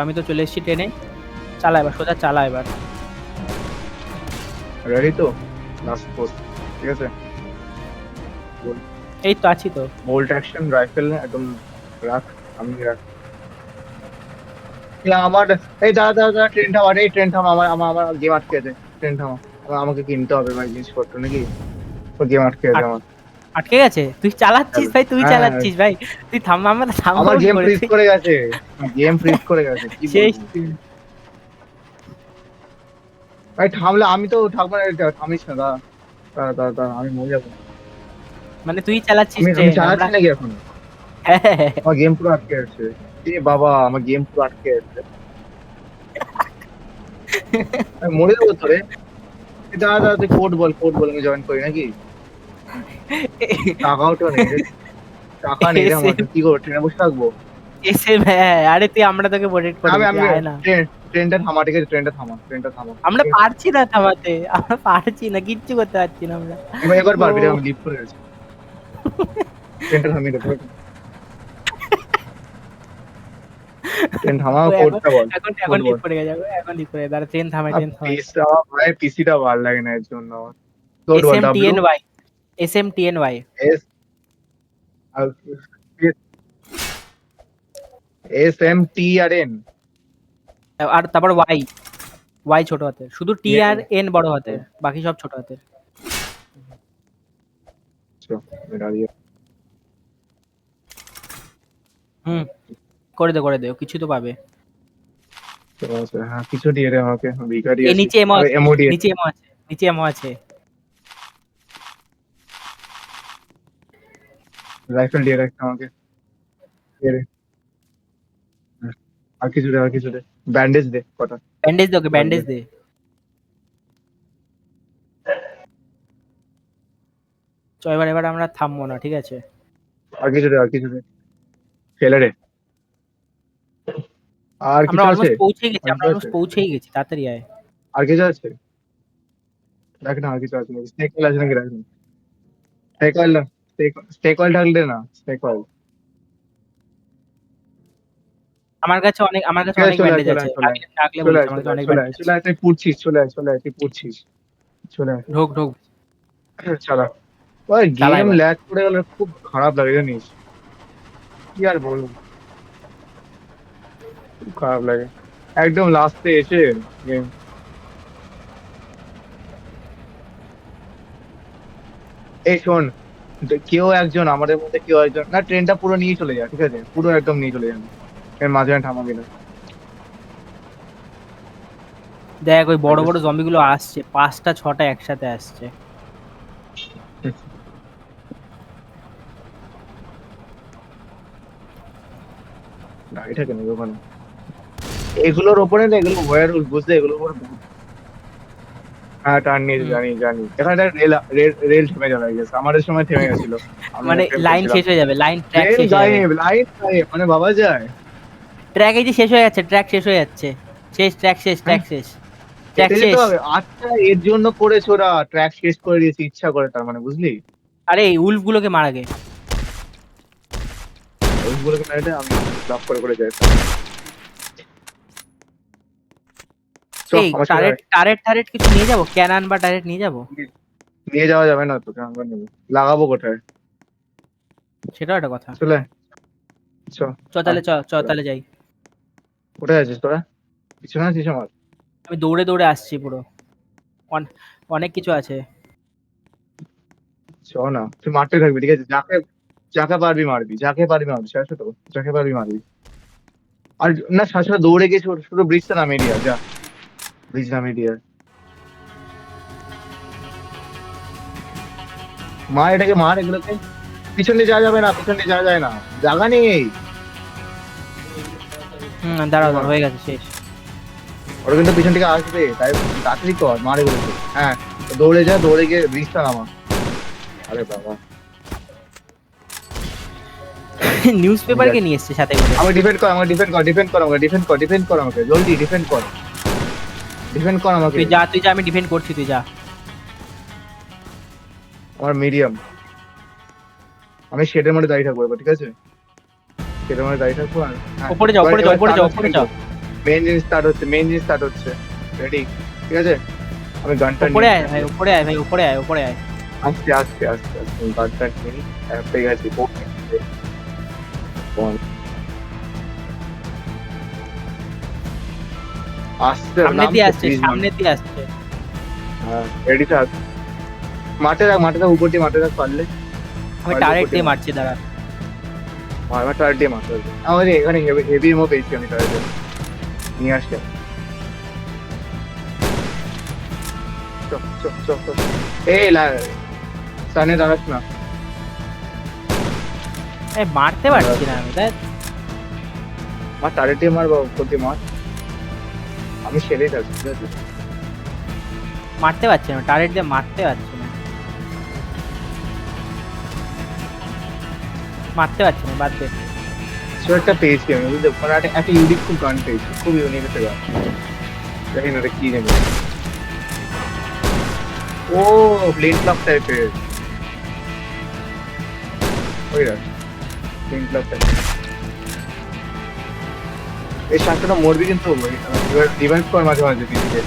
আমি তো চলে এসেছি ট্রেনে। চালা এবার, সোজা চালা এবার। রেডি তো? লাস্ট পোস্ট, ঠিক আছে। এই তো আছি তো। বোল্ট অ্যাকশন রাইফেল একদম রাখ, আমি রাখ। আমার এই দাদা দাদা দাদা, ট্রেন থামা, এই ট্রেন থামা, আমার আমার আমার গেম আটকে আছে। ট্রেন থামা, আমাকে কিনতে হবে ভাই জিনিসপত্র নাকি, তো গেম আটকে আছে আট- আমার। আটকে গেছে? তুই চালাচ্ছিস ভাই, তুই হ্যাঁ, চালাচ্ছিস ভাই। তুই থাম, আমরা থামবো আমার কি গেম করে ফ্রিজ তুই? করে গেছে, গেম ফ্রিজ করে গেছে, কি সেই বলবো। ভাই থামলে আমি তো থাকবো না, থামিস না, দাদা দাদা দাদা দাদা, আমি মরে যাবো। মানে তুই চালাচ্ছিস আমি ট্রেন, আমরা চালাচ্ছি নাকি এখন? হ্যাঁ। আমার গেম পুরো আটকে আছে। এ বাবা, আমার গেম পুরো আটকে আছে, আমি মরে যাবো তো রে। দাদা দাদা, তুই কোড বল, আমি জয়েন করি নাকি? টাকাও তো নেই রে, টাকা নেই রে এসে আমার, কি করবো, ট্রেনে বসে থাকবো? এসে হ্যাঁ, আরে তুই, আমরা তোকে প্রোটেক্ট করবো, আমি তুই আমি আয় না। ট্রেনটা থামা, ঠিক আছে, ট্রেনটা থামা, ট্রেনটা থামা, আমরা ঠিক আছে। পারছি না থামাতে, আমরা পারছি না, কিচ্ছু করতে পারছি না আমরা। এবার ও পারবি রে, আমি লিভ করে গেছি। ট্রেনটা থামিয়ে দে, ট্রেন থামা, ও এখন কোডটা বল, এখন কোড এখন লিভ বল। করে যাবে, এখন লিভ করে দাঁড়া, ট্রেন থামাই, আর ট্রেন থামাই। পিসটা, ভাই পিসিটা ভালো লাগে না এর জন্য আমার। কোড এস বল, M T W N Y, S M T N Y. S S M T R N. আর তারপর ওয়াই, ওয়াই ছোট হাতের, শুধু টি আর এন বড় হাতের, বাকি সব ছোট হাতের। হুম, করে দে, ও কিছু তো পাবে। হ্যাঁ, কিছু দিয়ে দে আমাকে, ভিখারি এই আছি। নিচে এমো আরে আছে, এমও দিয়ে দে। নিচে এমো আছে, নিচে এমো আছে। রাইফেল দিয়ে রাখ আমাকে, দিয়ে দে। হুম। আর কিছু দে, আর কিছু দে, ব্যান্ডেজ দে কটা, ব্যান্ডেজ দে, ওকে লাগবে। ব্যান্ডেজ দে। চ এবার, এবার আমরা থামবো না, ঠিক আছে? আর কিছু দে, আর কিছু দে, ফেলে রে। আর আমরা কিছু আছে? অলমোস্ট পৌঁছেই গেছি, আর আমরা কিছু আছে? অলমোস্ট পৌঁছেই গেছি, তাড়াতাড়ি আয়। আর কিছু আছে? দেখ না, আর কিছু আছে নাকি, স্নেক অয়েল আছে নাকি, রাখ না। স্নেক অয়েল না, স্নেক অয়েল ঢাললে না, স্নেক অয়েল। আমার কাছে ঠিক আছে, অনেক চলে আয়, ব্যান্ডেজ চলে আছে, আয়, চলে আয়, আমি ডাকলে চলে বলিস, আয়, আমার চলে কাছে আয়, অনেক চলে আয়, ব্যান্ডেজ চলে আছে। আয়, তুই পুড়ছিস, চলে আয়, চলে আয়, তুই পুড়ছিস, চলে আয়। ঢোক ঢোক, চালা। ওই চালা গেম এবার। ল্যাগ করে গেলে খুব খারাপ লাগে জানিস, কি আর বলবো, খুব খারাপ লাগে একদম লাস্টে এসে গেম। এই শোন, কেউ একজন আমাদের মধ্যে, কেউ একজন না, ট্রেনটা পুরো নিয়ে চলে যায়, ঠিক আছে, পুরো একদম নিয়ে চলে যাবে, এর মাঝখানে থামাবি না। দেখ ওই বড় বড় জম্বি গুলো আসছে, 5টা 6টা একসাথে আসছে। গাড়িটাকে নেবে ওখানে, এগুলোর ওপরে না, এগুলো ওয়ার বুঝতে, এগুলোর উপরে হ্যাঁ টার্ন নিয়ে হুম, জানি জানি, এখানে একটা রেল রেল রেল থেমে যাবে গেছে, আমাদের সময় থেমে গেছিল, আমরা মানে ট্রেন লাইন করছিলাম। শেষ হয়ে যাবে, লাইন ট্র্যাক ট্রেন শেষ হয়ে যাবে। গায়েব, লাইট গায়েব, মানে ভাবা যায়। ট্র্যাক এই যে শেষ হয়ে যাচ্ছে, ট্র্যাক শেষ হয়ে যাচ্ছে। শেষ, ট্র্যাক শেষ, হ্যাঁ, ট্র্যাক শেষ, ট্র্যাক কেটে যেতে শেষ। হবে, আচ্ছা এর জন্য করেছে ওরা, ট্র্যাক শেষ করে দিয়েছে ইচ্ছা করে, তার মানে বুঝলি। আরে এই উলফ গুলোকে মারা গে। ওইগুলোকে মেরে আমি ব্লক করে যাই। চ এই আমার সাথে টারেট আয়। টারেট টারেট কিছু নিয়ে যাবো, ক্যানান বা টারেট নিয়ে যাবো? নিয়ে যাওয়া যাবে না তোকে, আমরা নেবো, লাগাবো কোথায়? সেটাও একটা কথা। চলে আয়, চ, চ তাহলে, আয়, চ চ চলে আয়। তাহলে যাই। কোথায় আছিস তোরা? পিছনে আছিস আমার? আমি দৌড়ে দৌড়ে আসছি পুরো। অনেক কিছু আছে। চ না, তুই মারতে থাকবি, ঠিক আছে? যাকে যাকে পারবি মারবি, যাকে পারবি মারবি, শেষ তো, যাকে পারবি মারবি। আর না, শাসরা দৌড়ে গিয়ে শুধু ব্রিজটা নামিয়ে দিয়া, যা ব্রিজ নামিয়ে দিয়া। মার এটাকে, মার এগুলোকে। পিছন দিয়ে যাওয়া যাবে না, পিছন দিয়ে যাওয়া যায় না, জায়গা নেই। দাঁড়াও দাঁড়াও, হয়ে গেছে, শেষ। ওরা কিন্তু পিছন থেকে আসবে, তাই তাড়াতাড়ি কর, মার এগুলোকে। হ্যাঁ, দৌড়ে যা, দৌড়ে গিয়ে ব্রিজটা নামা। আরে বাবা, নিউজ পেপার কে নিয়ে এসছে সাথে করে? আমাকে ডিফেন্ড কর, আমাকে ডিফেন্ড কর, ডিফেন্ড কর, আমাকে ডিফেন্ড কর, ডিফেন্ড কর, আমাকে জলদি ডিফেন্ড কর, ডিফেন্ড কর আমাকে। তুই যা, আমি ডিফেন্ড করছি, তুই যা। আমার মিডিয়াম, আমি শেডের মধ্যে দাঁড়িয়ে থাকবো এবার, ঠিক আছে? শেডের মধ্যে দাঁড়িয়ে থাকবো। আর উপরে যাও, উপরে যাও, উপরে যাও, উপরে যাও। মেইন জিনিস স্টার্ট হচ্ছে, মেইন জিনিস স্টার্ট হচ্ছে। রেডি? ঠিক আছে, আমি গানটা উপরে আয় ভাই, উপরে আয় ভাই, উপরে আয়, উপরে আয়। আস্তে আস্তে আস্তে আস্তে গানটা নিয়ে পেয়ে গেছি। আস্তে সামনে দিয়ে আসছে, সামনে দিয়ে আসছে। হ্যাঁ, রেডি থাক। মাঠে রাখ, মাঠে রাখ, উপর দিয়ে মাঠে রাখ পারলে। আমি টার্গেট দিয়ে মারছি, দাঁড়া। আমার টার্গেট দিয়ে মারতে হবে। আমাদের এখানে হেভি এমও পেয়েছি আমি, টার্গেট নিয়ে আসছি। চল চল চল চল। এই সামনে দাঁড়াস না। মারতে পারছি না আমি, দেখ। আমার টার্গেট দিয়ে মার বাবু, উপর দিয়ে মার। আমি সেরেই থাকছি, ঠিক আছে? মারতে পারছি না, টার্গেট দিয়ে মারতে পারছি না, মারতে পারছি না, বাদ দে। কিছু একটা পেয়েছি আমি, বুঝলি? মানে একটা ইউনিক খুব গান পেয়েছি, খুব ইউনিক একটা গান। দেখি না এটা কি জানি। ও প্লেন ক্লাব টাইপের, ওই রাখ প্লেন ক্লাব টাইপের। এই শাকটা মরবি কিন্তু, এবার রিভাইভ কর মাঝে মাঝে দিদিকে।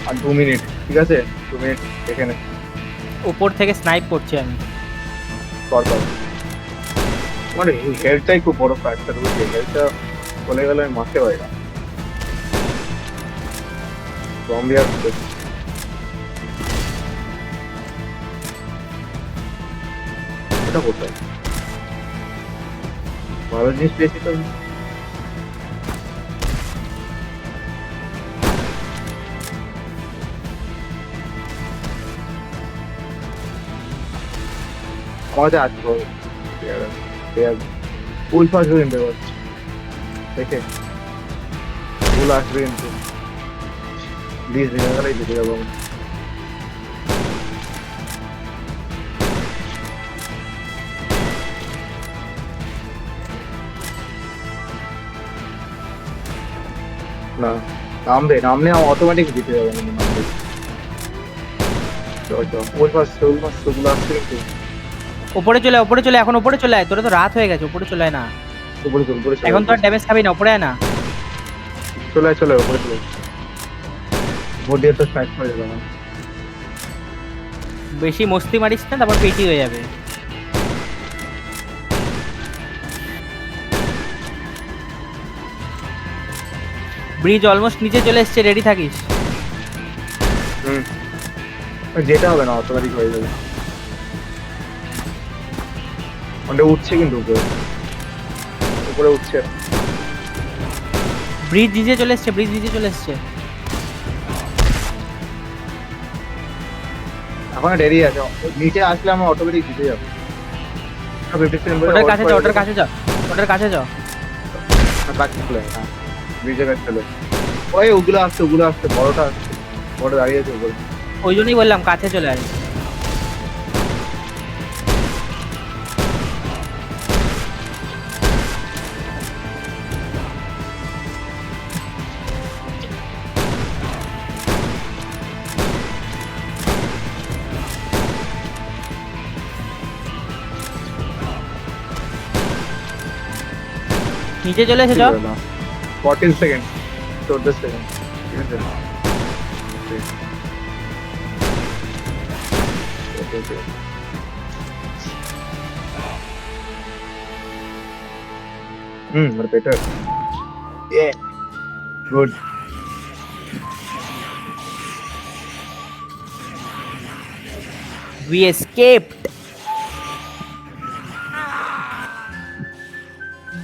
আর 2 মিনিট, ঠিক আছে? 2 মিনিট এখানে উপর থেকে স্নাইপ করছি আমি। কর কর। মানে এই হেলথটাই খুব বড় ফ্যাক্টর, বুঝলি? হেলথটা চলে গেলে আমি মারতে পারি না। জম্বি আসছে। এটা কোথায়? ভালো জিনিস পেয়েছি তো। মজা আছে বল। ফুল ফাস্ট কিন্তু দেখে ফুল আসবে কিন্তু প্লিজ দিনের বেলায় দিতে যাবো আমি। না, নামলে অটোমেটিক দিতে যাবো আমি, নামলে। চল চল, ফুল ফাস্ট গুলো আসছে কিন্তু। উপরে চলে আয়, উপরে চলে আয়, এখন উপরে চলে আয়, তোরা তো রাত হয়ে গেছে, উপরে চলে আয় না। উপরে চল, উপরে চল, এখন তো আর ড্যামেজ খাবি না, উপরে আয় না। চলে চলে উপরে চলে। ভোট দিয়ে তো স্ট্রাইক করে যাবে না। বেশি মস্তি মারিস না, তারপর পেটি হয়ে যাবে। ব্রিজ অলমোস্ট নিচে চলে এসছে, রেডি থাকিস। হুম, যেটা হবে না, অটোমেটিক হয়ে যাবে। ওটা উঠছে কিন্তু, উপরে উপরে উঠছে। ব্রিজ নিচে চলে এসছে, ব্রিজ নিচে চলে এসছে। এখন দেরি আছে, নিচে আসলে আমরা অটোমেটিক জিতে যাবো। ওটার কাছে যাও, ওটার কাছে যাও, ওটার কাছে যাও। ব্রিজের কাছে চলে। ওই ওগুলো আসছে, ওগুলো আসছে, বড়টা আসছে, বড় দাঁড়িয়ে আছে উপরে। ওই জন্যই বললাম কাছে চলে আয়। নিচে চলে এসে যাও। 14 সেকেন্ড, 14 সেকেন্ড, ঠিক আছে? but better. Yeah. Good. We escaped.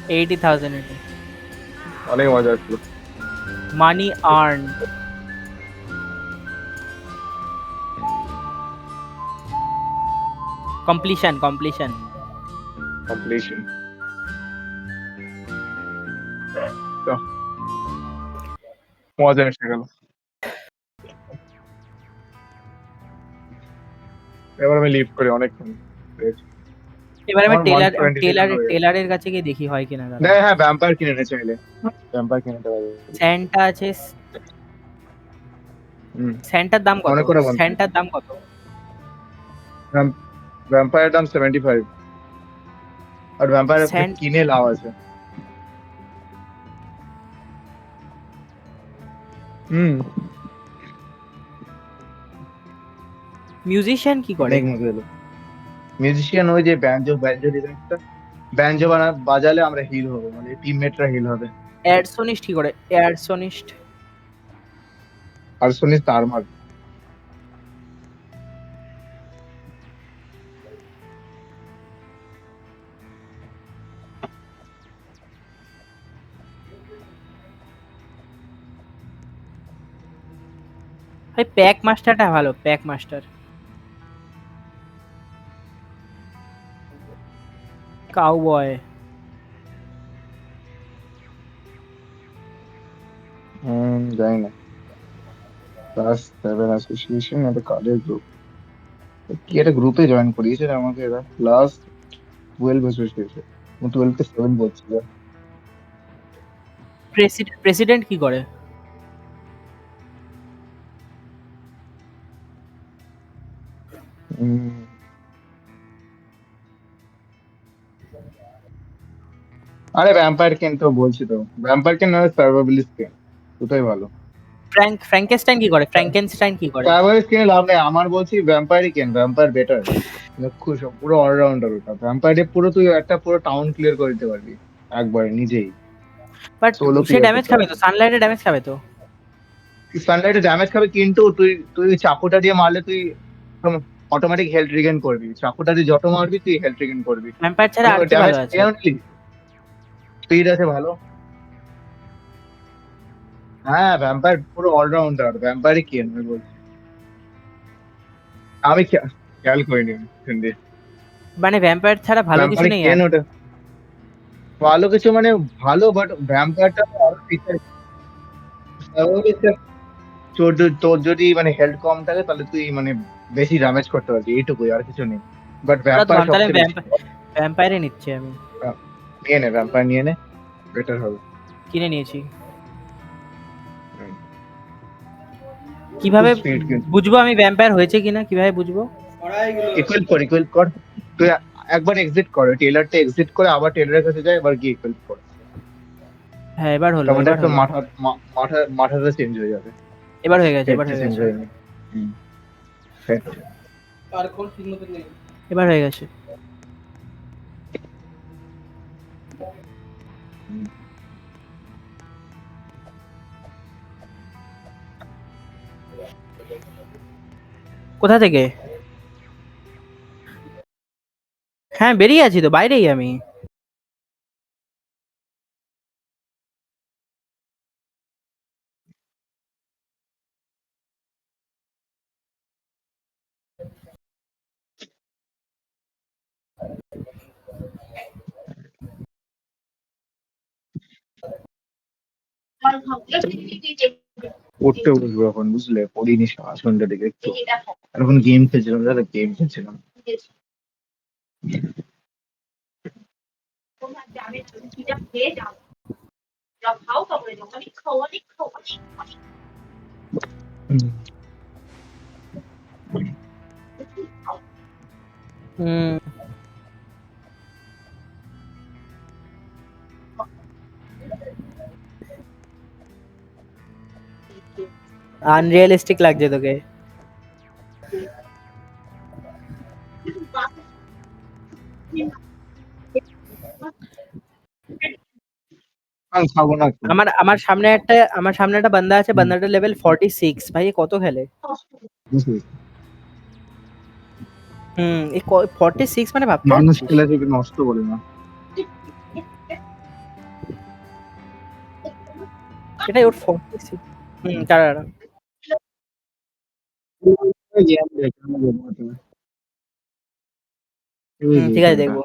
80,000 এটা। অনেক মজা আসলো। Money earned. Completion. Completion. তো, মজা এসে গেল। এবার আমি লিভ করি অনেকক্ষণ। এবার আমি আমার 127 হয়ে গেছে। টেলারের কাছে গিয়ে দেখি হয় কিনা দাঁড়া। হ্যাঁ ভ্যাম্পায়ার কিনে নে চাইলে। ভ্যাম্পায়ার কিনে নিতে পারবে। স্যান্টা আছে। হুম। স্যান্টার দাম কত? অনেক করে বন্ধু। স্যান্টার দাম কত? ভ্যাম্পায়ার দাম 75 আর ভ্যাম্পায়ার স্যান্ট কিনে লাভ আছে। হুম। মিউজিশিয়ান কি করে? অনেক মজা এলো। মিউজিশিয়ান ওই যে ব্যাঞ্জো ডিজাইনটা ব্যাঞ্জো বাজালে আমরা হিল হবো মানে টিমমেটরা হিল হবে। অ্যাডসনিস্ট কি করে? অ্যাডসনিস্ট আর শুনিস তার মার ভাই প্যাক মাস্টারটা ভালো, প্যাক মাস্টার। কাউবয় জানি না। ক্লাস 7 অ্যাসোসিয়েশন একটা কার্ডের গ্রুপ কি একটা গ্রুপে জয়েন করিয়েছে রে আমাকে এরা ক্লাস 12 অ্যাসোসিয়েশন 12 কে 7 বলছিল। প্রেসিডেন্ট কি করে? হুম, আরে ভ্যাম্পায়ার কেন তো বলছি তো ভ্যাম্পায়ার কেন না সার্ভাইভালিস্ট কেন দুটোই ভালো। ফ্র্যাঙ্কেনস্টাইন কি করে? ফ্র্যাঙ্কেনস্টাইন কি করে? সার্ভাইভালিস্ট কিনে লাভ নেই আমার বলছি ভ্যাম্পায়ারই কেন ভ্যাম্পায়ার বেটার। পুরো অলরাউন্ডার ওটা ভ্যাম্পায়ারে পুরো তুই একটা পুরো টাউন ক্লিয়ার করে দিতে পারবি একবারে নিজেই but solo say clear damage করতে খাবে পারবি। তো, সানলাইটে ড্যামেজ খাবে তো। সানলাইটে ড্যামেজ খাবে কিন্তু তুই তুই চাকুটা দিয়ে মারলে তুই অটোমেটিক হেলথ রিগেন করবি চাকুটা দিয়ে যত মারবি তুই হেলথ রিগেন করবি। ভ্যাম্পায়ার ছাড়া মানে আর ওই কি ড্যামেজ ভালো আছে? খেয়েও নিলি স্পিড আছে ভালো। হ্যাঁ ভ্যাম্পায়ার পুরো অলরাউন্ডার ভ্যাম্পায়ারই কি আমি বলছি। আমি খেয়াল করিনি হিন্দি মানে ভ্যাম্পায়ার ছাড়া ভালো কিছু ভ্যাম্পায়ার নেই কেন আর? ওটা ভালো কিছু মানে ভালো বাট ভ্যাম্পায়ারটা আরো ফিচার তোর তোর যদি মানে হেলথ কম থাকে তাহলে তুই মানে বেশি ড্যামেজ করতে পারবি এইটুকুই আর কিছু নেই বাট ভ্যাম্পায়ার তাহলে সবচেয়ে বেশি ভ্যাম্পায়ারে নিচ্ছি আমি। নিয়ে নে ভ্যাম্পায়ার নিয়ে নে বেটার হবে। কিনে নিয়েছি। কিভাবে স্পিড কিন্তু বুঝবো আমি ভ্যাম্পায়ার হয়েছে কিনা? কিভাবে বুঝবো? ইকুইপ কর তুই একবার এক্সিট কর টেলারটা এক্সিট করে আবার টেলারের কাছে যায় এবার গিয়ে ইকুইপ কর হ্যাঁ এবার হলো, তখন এবার একটু হলো, মাথাটা চেঞ্জ হয়ে যাবে এবার হয়ে গেছে, এবার হেডটা হয়ে চেঞ্জ গেছে, হয়ে যাবে। হেড এবার হয়ে গেছে। কোথা থেকে? হ্যাঁ বেরিয়ে আছি তো, বাইরেই আমি। পড়তে বসবো এখন বুঝলে পড়িনি সন্ধ্যা দিকে একটু আর এখন গেম খেলছিলাম দাদা গেম খেলছিলাম। হুম। হুম। আনরিয়ালিস্টিক লাগছে তোকে। আমি খাবো না তো। আমার সামনে একটা বান্দা আছে, বান্দাটা লেভেল 46 ভাই, এ কত খেলে? এই 46 মানে ভাবতে মানুষ পারছিস? খেলে থেকে নষ্ট করে না। এটাই ওর 46। দাঁড়া। ঠিক আছে, দেখবো।